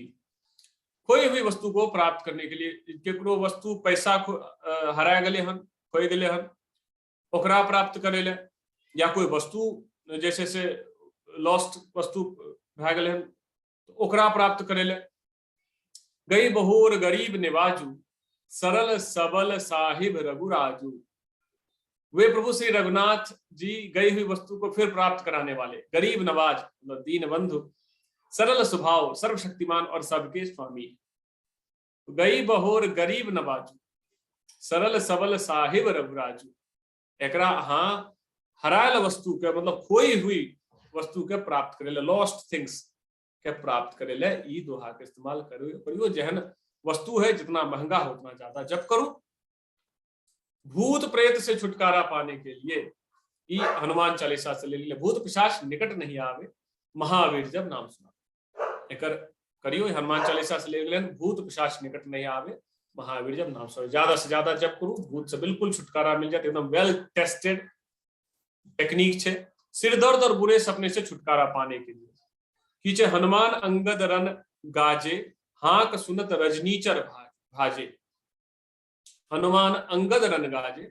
कोई भी वस्तु को प्राप्त करने के लिए, केकरो वस्तु पैसा हरा गले हन, खोई गले हन, ओकरा प्राप्त करे ले, या कोई वस्तु जैसे से लॉस्ट वस्तु भए गले हन तो ओकरा प्राप्त करे ले। गई बहोर गरीब निवाजू, सरल सबल साहिब रघुराजू। वे प्रभु श्री रघुनाथ जी गई हुई वस्तु को फिर प्राप्त कराने वाले, गरीब नवाज मतलब दीन बंधु, सरल स्वभाव, सर्वशक्तिमान और सबके स्वामी। गई बहोर गरीब नवाजू, सरल सबल साहिब रघुराजू। एकरा हाँ हरायल वस्तु के मतलब खोई हुई वस्तु के प्राप्त करे ले, लॉस्ट थिंग्स के प्राप्त करे ले। ई दोहा के इस्तेमाल करियो, जहन वस्तु है जितना महंगा हो उतना ज्यादा जप करो। भूत प्रेत से छुटकारा पाने के लिए ई हनुमान चालीसा से ले ले। भूत पिशाच निकट नहीं आवे, महावीर जब नाम सुना। एकर करियो हनुमान चालीसा से ले लेन, भूत पिशाच निकट नहीं आवे, महावीर जब नाम सुना। ज्यादा से ज्यादा जप करो, भूत से बिल्कुल छुटकारा मिल जाए। एकदम वेल टेस्टेड टेक्निक छे सिर दर्द और बुरे सपने से छुटकारा पाने के लिए। कीचे हनुमान अंगद रन गाजे, हाक सुनत रजनीचर भाजे। हनुमान अंगद रन गाजे,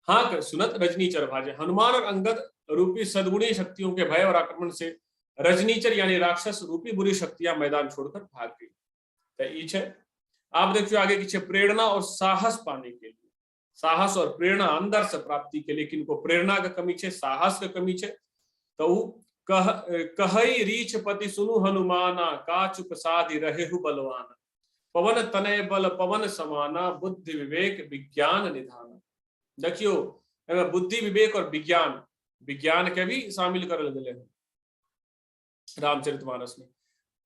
हाक सुनत रजनीचर भाजे। हनुमान और अंगद रूपी सद्गुणी शक्तियों के भय और आक्रमण से रजनीचर यानी राक्षस रूपी बुरी शक्तियां मैदान छोड़कर भाग गई। तो आप देखिए आगे की प्रेरणा और साहस पाने के लिए, साहस और प्रेरणा अंदर से प्राप्ति के लिए किनको प्रेरणा का कमी छे, साहस का कमी छे तो कहई रीछ पति सुनु हनुमाना, का चुप साधि रहेहु बलवाना। पवन तनय बल पवन समाना, बुद्धि विवेक विज्ञान निधाना। देखियो बुद्धि विवेक और विज्ञान के भी शामिल करल गए हैं रामचरितमानस में।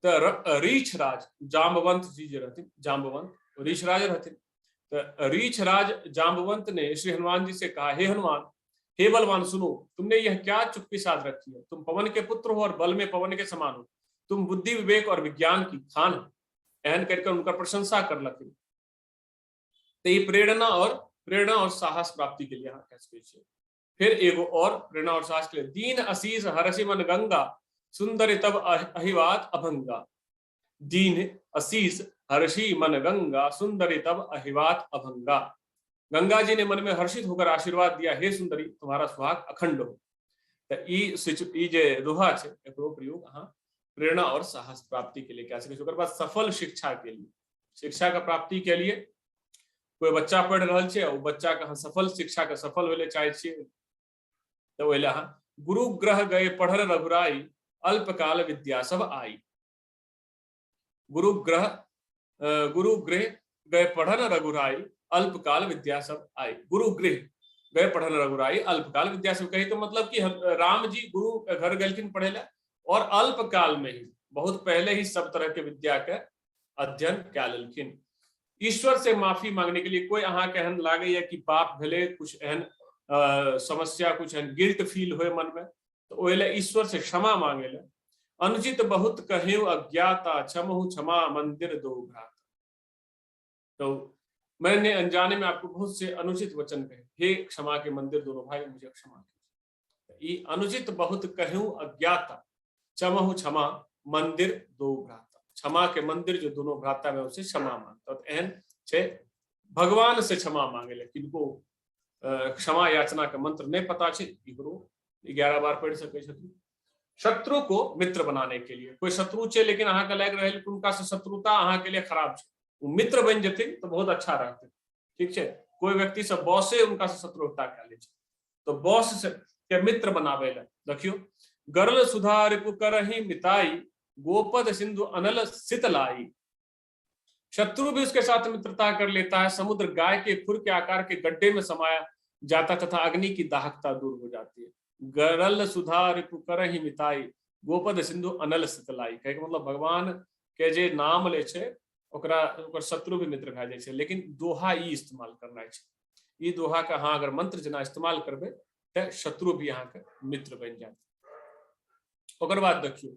तो रीछ राज जाम्बवंत जी रहते, जाम्बवंत रीछ राज रहते। तो रीछ राज जाम्बवंत ने श्री हनुमान जी से कहा, हे हनुमान, हे बलवान सुनो, तुमने यह क्या चुप्पी साध रखी है। तुम पवन के पुत्र हो और बल में पवन के समान हो, तुम बुद्धि विवेक और विज्ञान की खान हो। एहन करके उनका प्रशंसा कर लगे। तो ये प्रेरणा और साहस प्राप्ति के लिए यहाँ कह। फिर एगो और प्रेरणा और साहस के लिए, दीन असीस हरसि मन गंगा, सुंदर तब अहिवात अभंगा। दीन असीस हर्षि मन गंगा, सुंदरी तब अहिवात अभंगा। गंगा जी ने मन में हर्षित होकर आशीर्वाद दिया, हे सुंदरी तुम्हारा सुहाग अखंड हो। तो ई जे दोहा छे एकरो प्रयोग अहाँ प्रेरणा और साहस प्राप्ति के लिए क्या सके। ओकर बाद सफल शिक्षा के लिए, शिक्षा का प्राप्ति के लिए कोई बच्चा पढ़ रहा छे, वो बच्चा का सफल शिक्षा का सफल होले चाहे छे तो ओइले गुरु ग्रह गए पढ़र रघुराई, अल्पकाल विद्या सब आई। गुरु ग्रह गए पढ़न रघुराई, अल्पकाल विद्या सब आई। गुरु गृह गए पढ़न रघुराई, अल्पकाल विद्या सब कही तो मतलब कि राम जी गुरु के घर गलखिन पढ़े ला और अल्पकाल में ही बहुत पहले ही सब तरह के विद्या के अध्ययन क्या लेलखिन। ईश्वर से माफी मांगने के लिए कोई अहाँ के एहन लागे कि पाप भेले, कुछ एहन समस्या, कुछ एहन गिल्ट फील होए मन में, तो ओइले ईश्वर से क्षमा मांगे ले। अनुचित बहुत कहेउ अज्ञाता, क्षमहु क्षमा मंदिर दो भ्राता। तो मैंने अनजाने में आपको बहुत से अनुचित वचन कहे, हे क्षमा के मंदिर दोनों भाई मुझे क्षमा कीजिए। अनुचित बहुत कहेउ अज्ञाता, क्षमहु क्षमा मंदिर दो भ्राता। क्षमा के मंदिर जो दोनों भ्राता में उसे क्षमा मांगता। तो एहन छे भगवान से क्षमा मांगे ले, किनको क्षमा याचना का मंत्र नहीं पता छे, 11 बार पढ़ सके। शत्रु को मित्र बनाने के लिए, कोई शत्रु छे लेकिन अहाँ के लग रहे उनका से शत्रुता अहाँ के लिए खराब छे, वो मित्र बन जते तो बहुत अच्छा रहते। ठीक है, कोई व्यक्ति से बॉसे उनका से शत्रुता क्या ले, तो बॉस से के मित्र बनावे ला। देखियो गरल सुधार करहि मिताई, गोपद सिंधु अनल शीतलाई। शत्रु भी उसके साथ मित्रता कर लेता है, समुद्र गाय के खुर के आकार के गड्ढे में समाया जाता तथा अग्नि की दाहकता दूर हो जाती है। गरल सुधा रिपु करहि मिताई, गोपद सिंधु अनल शीतलाई। कहे के मतलब भगवान के जे नाम ले छे ओकरा ओकर शत्रु भी मित्र भए जाय छे, लेकिन दोहा ई इस्तेमाल करना छे। ई दोहा का हाँ अगर मंत्र जना इस्तेमाल करबे त शत्रु भी यहाँ के मित्र बन जाते। ओकर बाद देखियो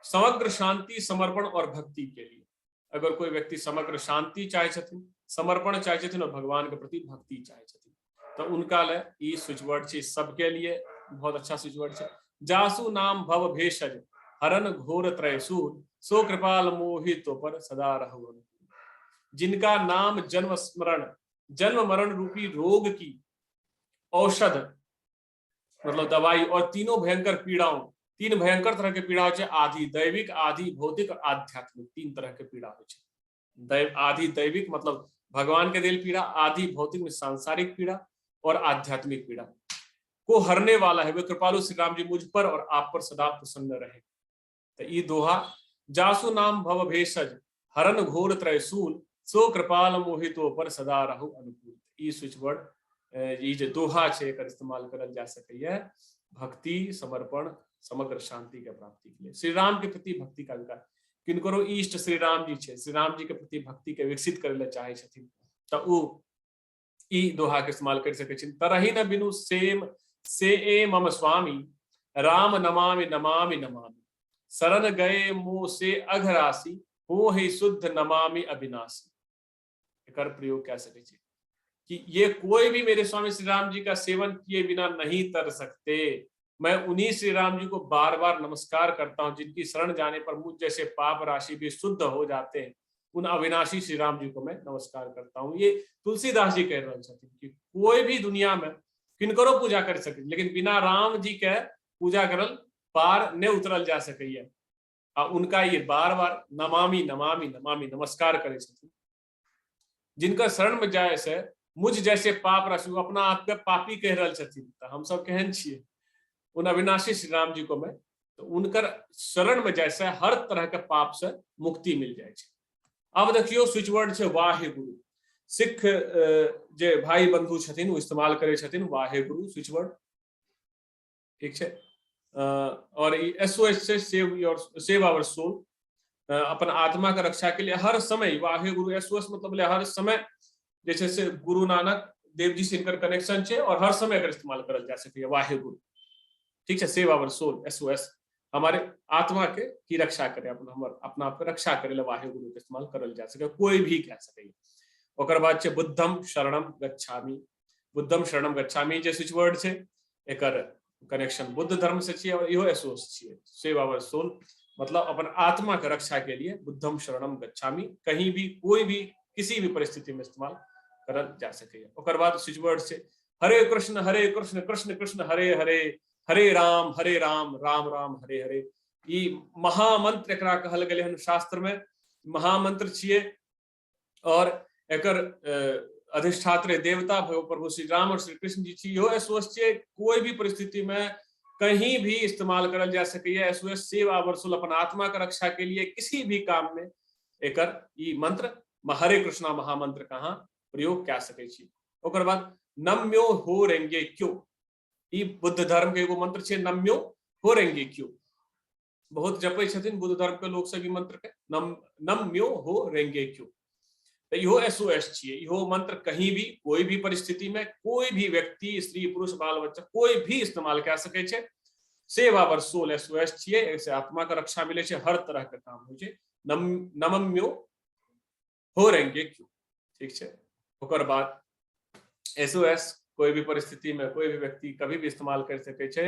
समग्र शांति, समर्पण और भक्ति के लिए अगर कोई व्यक्ति समग्र शांति चाहे छथिन, समर्पण चाहे छथिन और भगवान के प्रति भक्ति चाहे छथिन तो उनका ले ई स्विच वर्ड छे, सबके लिए बहुत अच्छा स्विच वर्ड छे। जासु नाम भव भेषज, हरन घोर त्रयसूर, सो कृपाल मोहितो पर सदा रहु। जिनका नाम जन्म स्मरण, जन्म मरण रूपी रोग की औषध मतलब दवाई और तीनों भयंकर पीड़ाओं, तीन भयंकर तरह के पीड़ा होचे, आदि दैविक, आदि भौतिक और आध्यात्मिक, तीन तरह के पीड़ा होचे। आदि दैविक मतलब भगवान के दिल पीड़ा, आदि भौतिक में सांसारिक पीड़ा और आध्यात्मिक पीड़ा को हरने वाला है। वे कृपालु श्री राम जी मुझ पर और आप पर सदा प्रसन्न रहे। तो ये दोहा जासु नाम भव भेषज, हरन घोर त्रयसूल, सो कृपाल मोहितो पर सदा रहु अनुकूल। ई स्विच वर्ड ये जो दोहा छे एकर इस्तेमाल करल जा सकैया भक्ति, समर्पण, समग्र शांति के प्राप्ति के लिए। श्री राम के प्रति भक्ति का विकास, किनको इष्ट श्री राम जी छे, श्री राम जी के प्रति भक्ति के विकसित करे ले चाहे छथिन तो उ ई दोहा के इस्तेमाल कर सके छिन। तरही न बिनु सेम से ए मम स्वामी, राम नमामि नमामि नमामि, शरण गए मोह से अघरासी, हो ही शुद्ध नमामि अविनाशी। एकर प्रयोग क्या सके छी कि ये कोई भी मेरे स्वामी श्री राम जी का सेवन किए बिना नहीं तर सकते। मैं उन्हीं श्री राम जी को बार बार नमस्कार करता हूं जिनकी शरण जाने पर मुझ जैसे पाप राशि भी शुद्ध हो जाते हैं। उन अविनाशी श्री राम जी को मैं नमस्कार करता हूं। ये तुलसीदास जी कह रहे हैं कि कोई भी दुनिया में किनकरो पूजा कर सके, लेकिन बिना राम जी के पूजा करल पार न उतरल जा सके। उनका ये बार बार नमामि नमामि नमामि नमस्कार करे छथिन। जिनका शरण में जाए से मुझ जैसे पाप राशि, अपना आप के पापी कह रहे छथिन, तो हम सब केहन छिए उन अविनाशी श्री राम जी को मैं, तो उनकर शरण में जैसे हर तरह के पाप से मुक्ति मिल जाए। अब देखियो स्विच वर्ड छे वाहेगुरु। सिख जे भाई बंधु छथिन वो इस्तेमाल करे छथिन वाहेगुरु स्विच वर्ड, ठीक छे। और SOS से सेव आवर सोल, अपन आत्मा का रक्षा के लिए हर समय वाहेगुरु। SOS मतलब ले हर समय, जैसे से गुरु नानक देव जी से इनकर कनेक्शन छे और हर समय अगर इस्तेमाल करल जा सके वाहेगुरु, ठीक है। सेव आवर सोल SOS हमारे आत्मा के की रक्षा करे, अपना आप के रक्षा करे वाहेगुरु के इस्तेमाल करल जा सके, कोई भी कह सके। ओकर बाद छे बुद्धम शरणम गच्छामि। बुद्धम शरणम गच्छामि जे स्विच वर्ड छे एकर कनेक्शन बुद्ध धर्म से छिए और इहो SOS छिए। सेव आवर सोल मतलब अपन आत्मा के रक्षा के लिए बुद्धम शरणम गच्छामि कहीं भी कोई भी किसी भी परिस्थिति में इस्तेमाल करल जा सके। ओकर बाद स्विच वर्ड से हरे कृष्ण कृष्ण कृष्ण हरे हरे, हरे राम राम राम हरे हरे। ई महामंत्र एकरा कहल गेले हन शास्त्र में, महामंत्र छिए और एकर अधिष्ठात्र देवता प्रभु श्री राम और श्री कृष्ण जी छी। यो SOS छिए, कोई भी परिस्थिति में कहीं भी इस्तेमाल करल जा सके। SOS सेव आवर सोल अपन आत्मा का रक्षा के लिए किसी भी काम में एकर ई मंत्र हरे कृष्णा महामंत्र कहाँ प्रयोग क्या सके छी। ओकर बाद नम्यो हो रेंगे क्यों, ई बुद्ध धर्म के एगो मंत्र छे नम्यो हो रेंगे क्यों। बहुत जपै छथिन बुद्ध धर्म के लोग सब ई मंत्र के नम्यो हो रेंगे क्यों। तो इहो SOS छिए। इहो मंत्र कहीं भी कोई भी परिस्थिति में कोई भी व्यक्ति, स्त्री पुरुष बाल बच्चा कोई भी इस्तेमाल कर सके छे। सेव आवर सोल SOS छिए, ऐसे आत्मा का रक्षा मिले छे, हर तरह के काम हो छे। नम्यो हो रेंगे क्यों, ठीक छे। ओकर बाद SOS कोई भी परिस्थिति में कोई भी व्यक्ति कभी भी इस्तेमाल कर सके छे।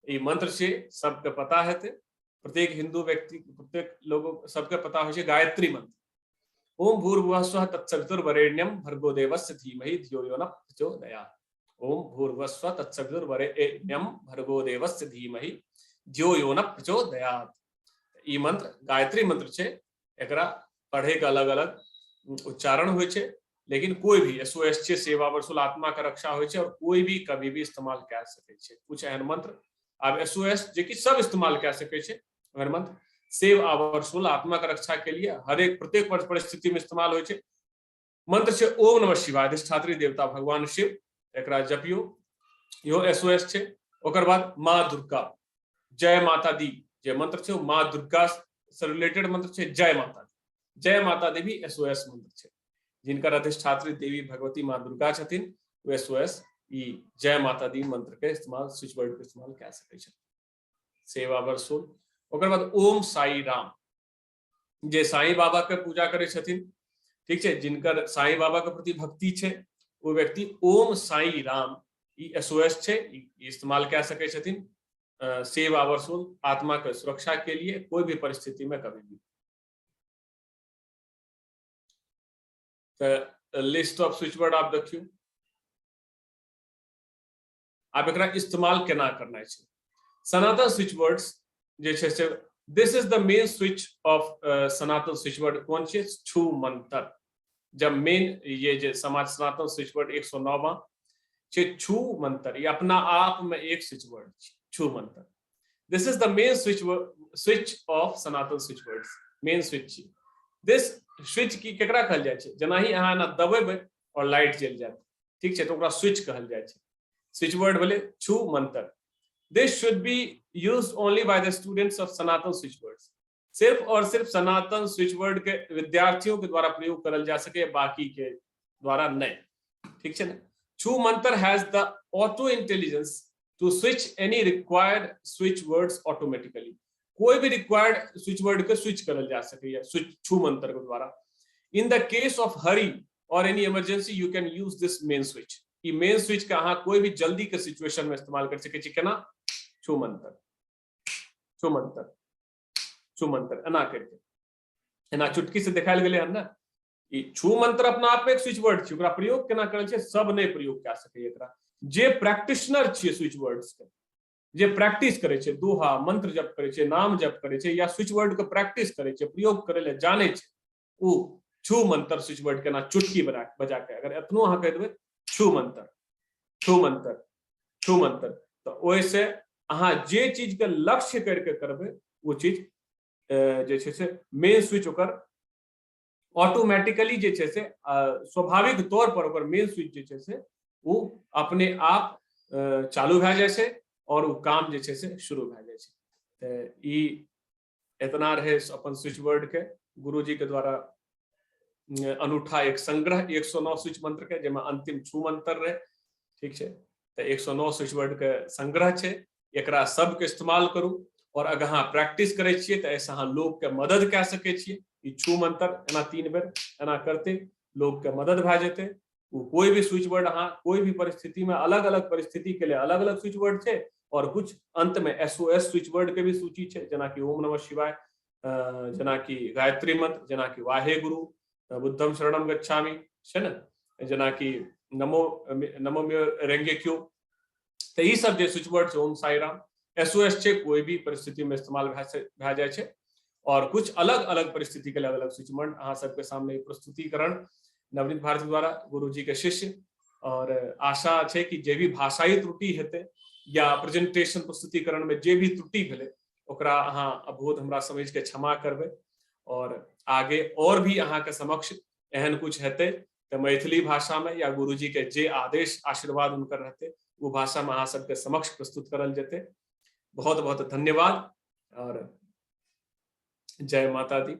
ये मंत्र से सबके पता है, प्रत्येक हिंदू व्यक्ति प्रत्येक लोगों सबके पता हो गायत्री मंत्र। ओम भूर्भुवः स्वः तत्सवितुर्वरेण्यं भर्गो देवस्य धीमहि धियो यो नः प्रचोदयात्। ओम भूर्भुवः स्वः तत्सवितुर्वरेण्यं भर्गो देवस्य धीमहि धियो यो नः प्रचोदयात्। ई मंत्र गायत्री मंत्र छे, एकरा पढ़े के अलग अलग उच्चारण होय छे, लेकिन कोई भी SOS छे सेव आवर सोल आत्मा का रक्षा होय छे और कोई भी कभी भी इस्तेमाल कर सके छे। कुछ एहन मंत्र अब SOS जे कि सब इस्तेमाल कर सके छे। एहन मंत्र सेव आवर सोल, आत्मा का रक्षा के लिए हर एक प्रत्येक परिस्थिति में इस्तेमाल होय छै। मंत्र छै ओम नमः शिवाय, अधिष्ठात्री देवता भगवान शिव, एकरा जपियो, यो SOS छै। ओकर बाद माँ दुर्गा, जय माता दी जे मंत्र छै, माँ दुर्गा से रिलेटेड मंत्र छै, जय माता दी। जय माता दी भी SOS मंत्र छै। जिनकर अधिष्ठात्री देवी भगवती माँ दुर्गा छथिन, वो SOS ई जय माता दी मंत्र के इस्तेमाल, स्विच वर्ड के इस्तेमाल कय सकै छथिन। Save our soul. ओकर बाद ओम साई राम, जे साईं बाबा के पूजा करे छथिन, ठीक छै, जिनकर साईं बाबा के प्रति भक्ति छै, वो व्यक्ति ओम साई राम ई SOS छै, इस्तेमाल कय सकै छथिन। सेव आवर सोल, आत्मा के सुरक्षा के लिए कोई भी परिस्थिति में कभी भी। लिस्ट ऑफ स्विच वर्ड आप देखियो, आप एकरा इस्तेमाल केना करना है। सनातन स्विच वर्ड्स जे छै से, this is the main switch of सनातन स्विच वर्ड कोन छै, छू मंत्र। जब मेन ये जे समाज सनातन स्विच वर्ड 109वां छै छू मंत्र, ये अपना आप में एक स्विच वर्ड छै, छू मंत्र। This is the main switch of सनातन स्विच वर्ड्स, मेन स्विच छै। दिस स्विच की केकरा कहल जाय छै, जेना ही अहाँ ना दबेबै और लाइट जल जायत, ठीक छै, तो ओकरा स्विच कहल जाय छै। स्विच वर्ड भेलै छू मंत्र। This should be used only by the students of Sanatan switch words. सिर्फ और सिर्फ सनातन स्विच वर्ड के विद्यार्थियों के द्वारा प्रयोग करल जा सके, बाकी के द्वारा नहीं, ठीक है ना। छू मंत्र has the auto intelligence to switch any required switch words automatically. कोई भी required switch word के switch करल जा सके छू मंत्र के द्वारा। In the case of hurry or any emergency, you can use this main switch. ये मेन स्विच का अहाँ कोई भी जल्दी के सिचुएशन में इस्तेमाल कर सके छी। केना, छू मंत्र, छू मंत्र, छू मंत्र एना करके, एना चुटकी से दिखायल गेलै हन ना। ई छू मंत्र अपना आप में एक स्विच वर्ड छै, ओकरा प्रयोग केना करल छै, सब नहीं प्रयोग कय सके एकरा। जे प्रैक्टिशनर छियै स्विच वर्ड्स के, जे प्रैक्टिस करे छै, दोहा मंत्र जप करे छै, नाम जप करे छै, या स्विच वर्ड के प्रैक्टिस करे छै, प्रयोग करे ले जाने छै, उ छू मंत्र स्विच वर्ड केना चुटकी बजा के अगर एतनो अहाँ कह देबै छू मंत्र, छू मंत्र, छू मंत्र, तो ओइसे अहाँ जे चीज के लक्ष्य करके करबै, वो चीज जे छै से मेन स्विच ओकर ऑटोमेटिकली जे छै से स्वाभाविक तौर पर ओकर मेन स्विच जे छै से वो अपने आप चालू भए जाइ छै और वो काम जे छै से शुरू भए जाइ छै। तो ई एतना रहे अपन स्विच वर्ड के, गुरुजी के द्वारा अनूठा एक संग्रह 109 स्विच मंत्र के, जेमा अंतिम छू मंत्र रहे, ठीक है। तो 109 स्विच वर्ड के संग्रह छै, एकरा सब के इस्तेमाल करू। और अगर अहाँ प्रैक्टिस करे छियै तो ऐसा अहाँ लोग के मदद कय सके छियै। ई छू मंत्र एना 3 बेर एना करते लोग के मदद भए जेते। कोई भी स्विच वर्ड अहाँ कोई भी परिस्थिति में, अलग अलग परिस्थिति के लिए अलग अलग स्विच वर्ड छै, और कुछ अंत में SOS स्विच वर्ड के भी सूची छै, जेना कि ओम नमः शिवाय, जेना कि गायत्री मंत्र, जेना कि वाहे गुरु, बुद्धम शरणम गच्छामि, है ना, जेना कि नमो रेंगेक्यो। तो ई सब जे स्विच वर्ड छै, ओम साई राम, SOS छै, कोई भी परिस्थिति में इस्तेमाल भए जाय छै। और कुछ अलग अलग परिस्थिति के लिए अलग अलग स्विच वर्ड अहाँ सबके सामने प्रस्तुतिकरण नवनीत भारती द्वारा, गुरुजी के शिष्य। और आशा छै कि जे भी भाषाई त्रुटि हेतै या प्रेजेंटेशन प्रस्तुतिकरण में जे भी त्रुटि भेलै, ओकरा अहाँ अबोध हमरा समझ के क्षमा करबै। और आगे और भी अहाँ के समक्ष एहन कुछ हेतै तो मैथिली भाषा में, या गुरुजी के जे आदेश आशीर्वाद उनकर रहते, वो भाषा में अहाँ सबके समक्ष प्रस्तुत करल जेते। बहुत बहुत धन्यवाद और जय माता दी।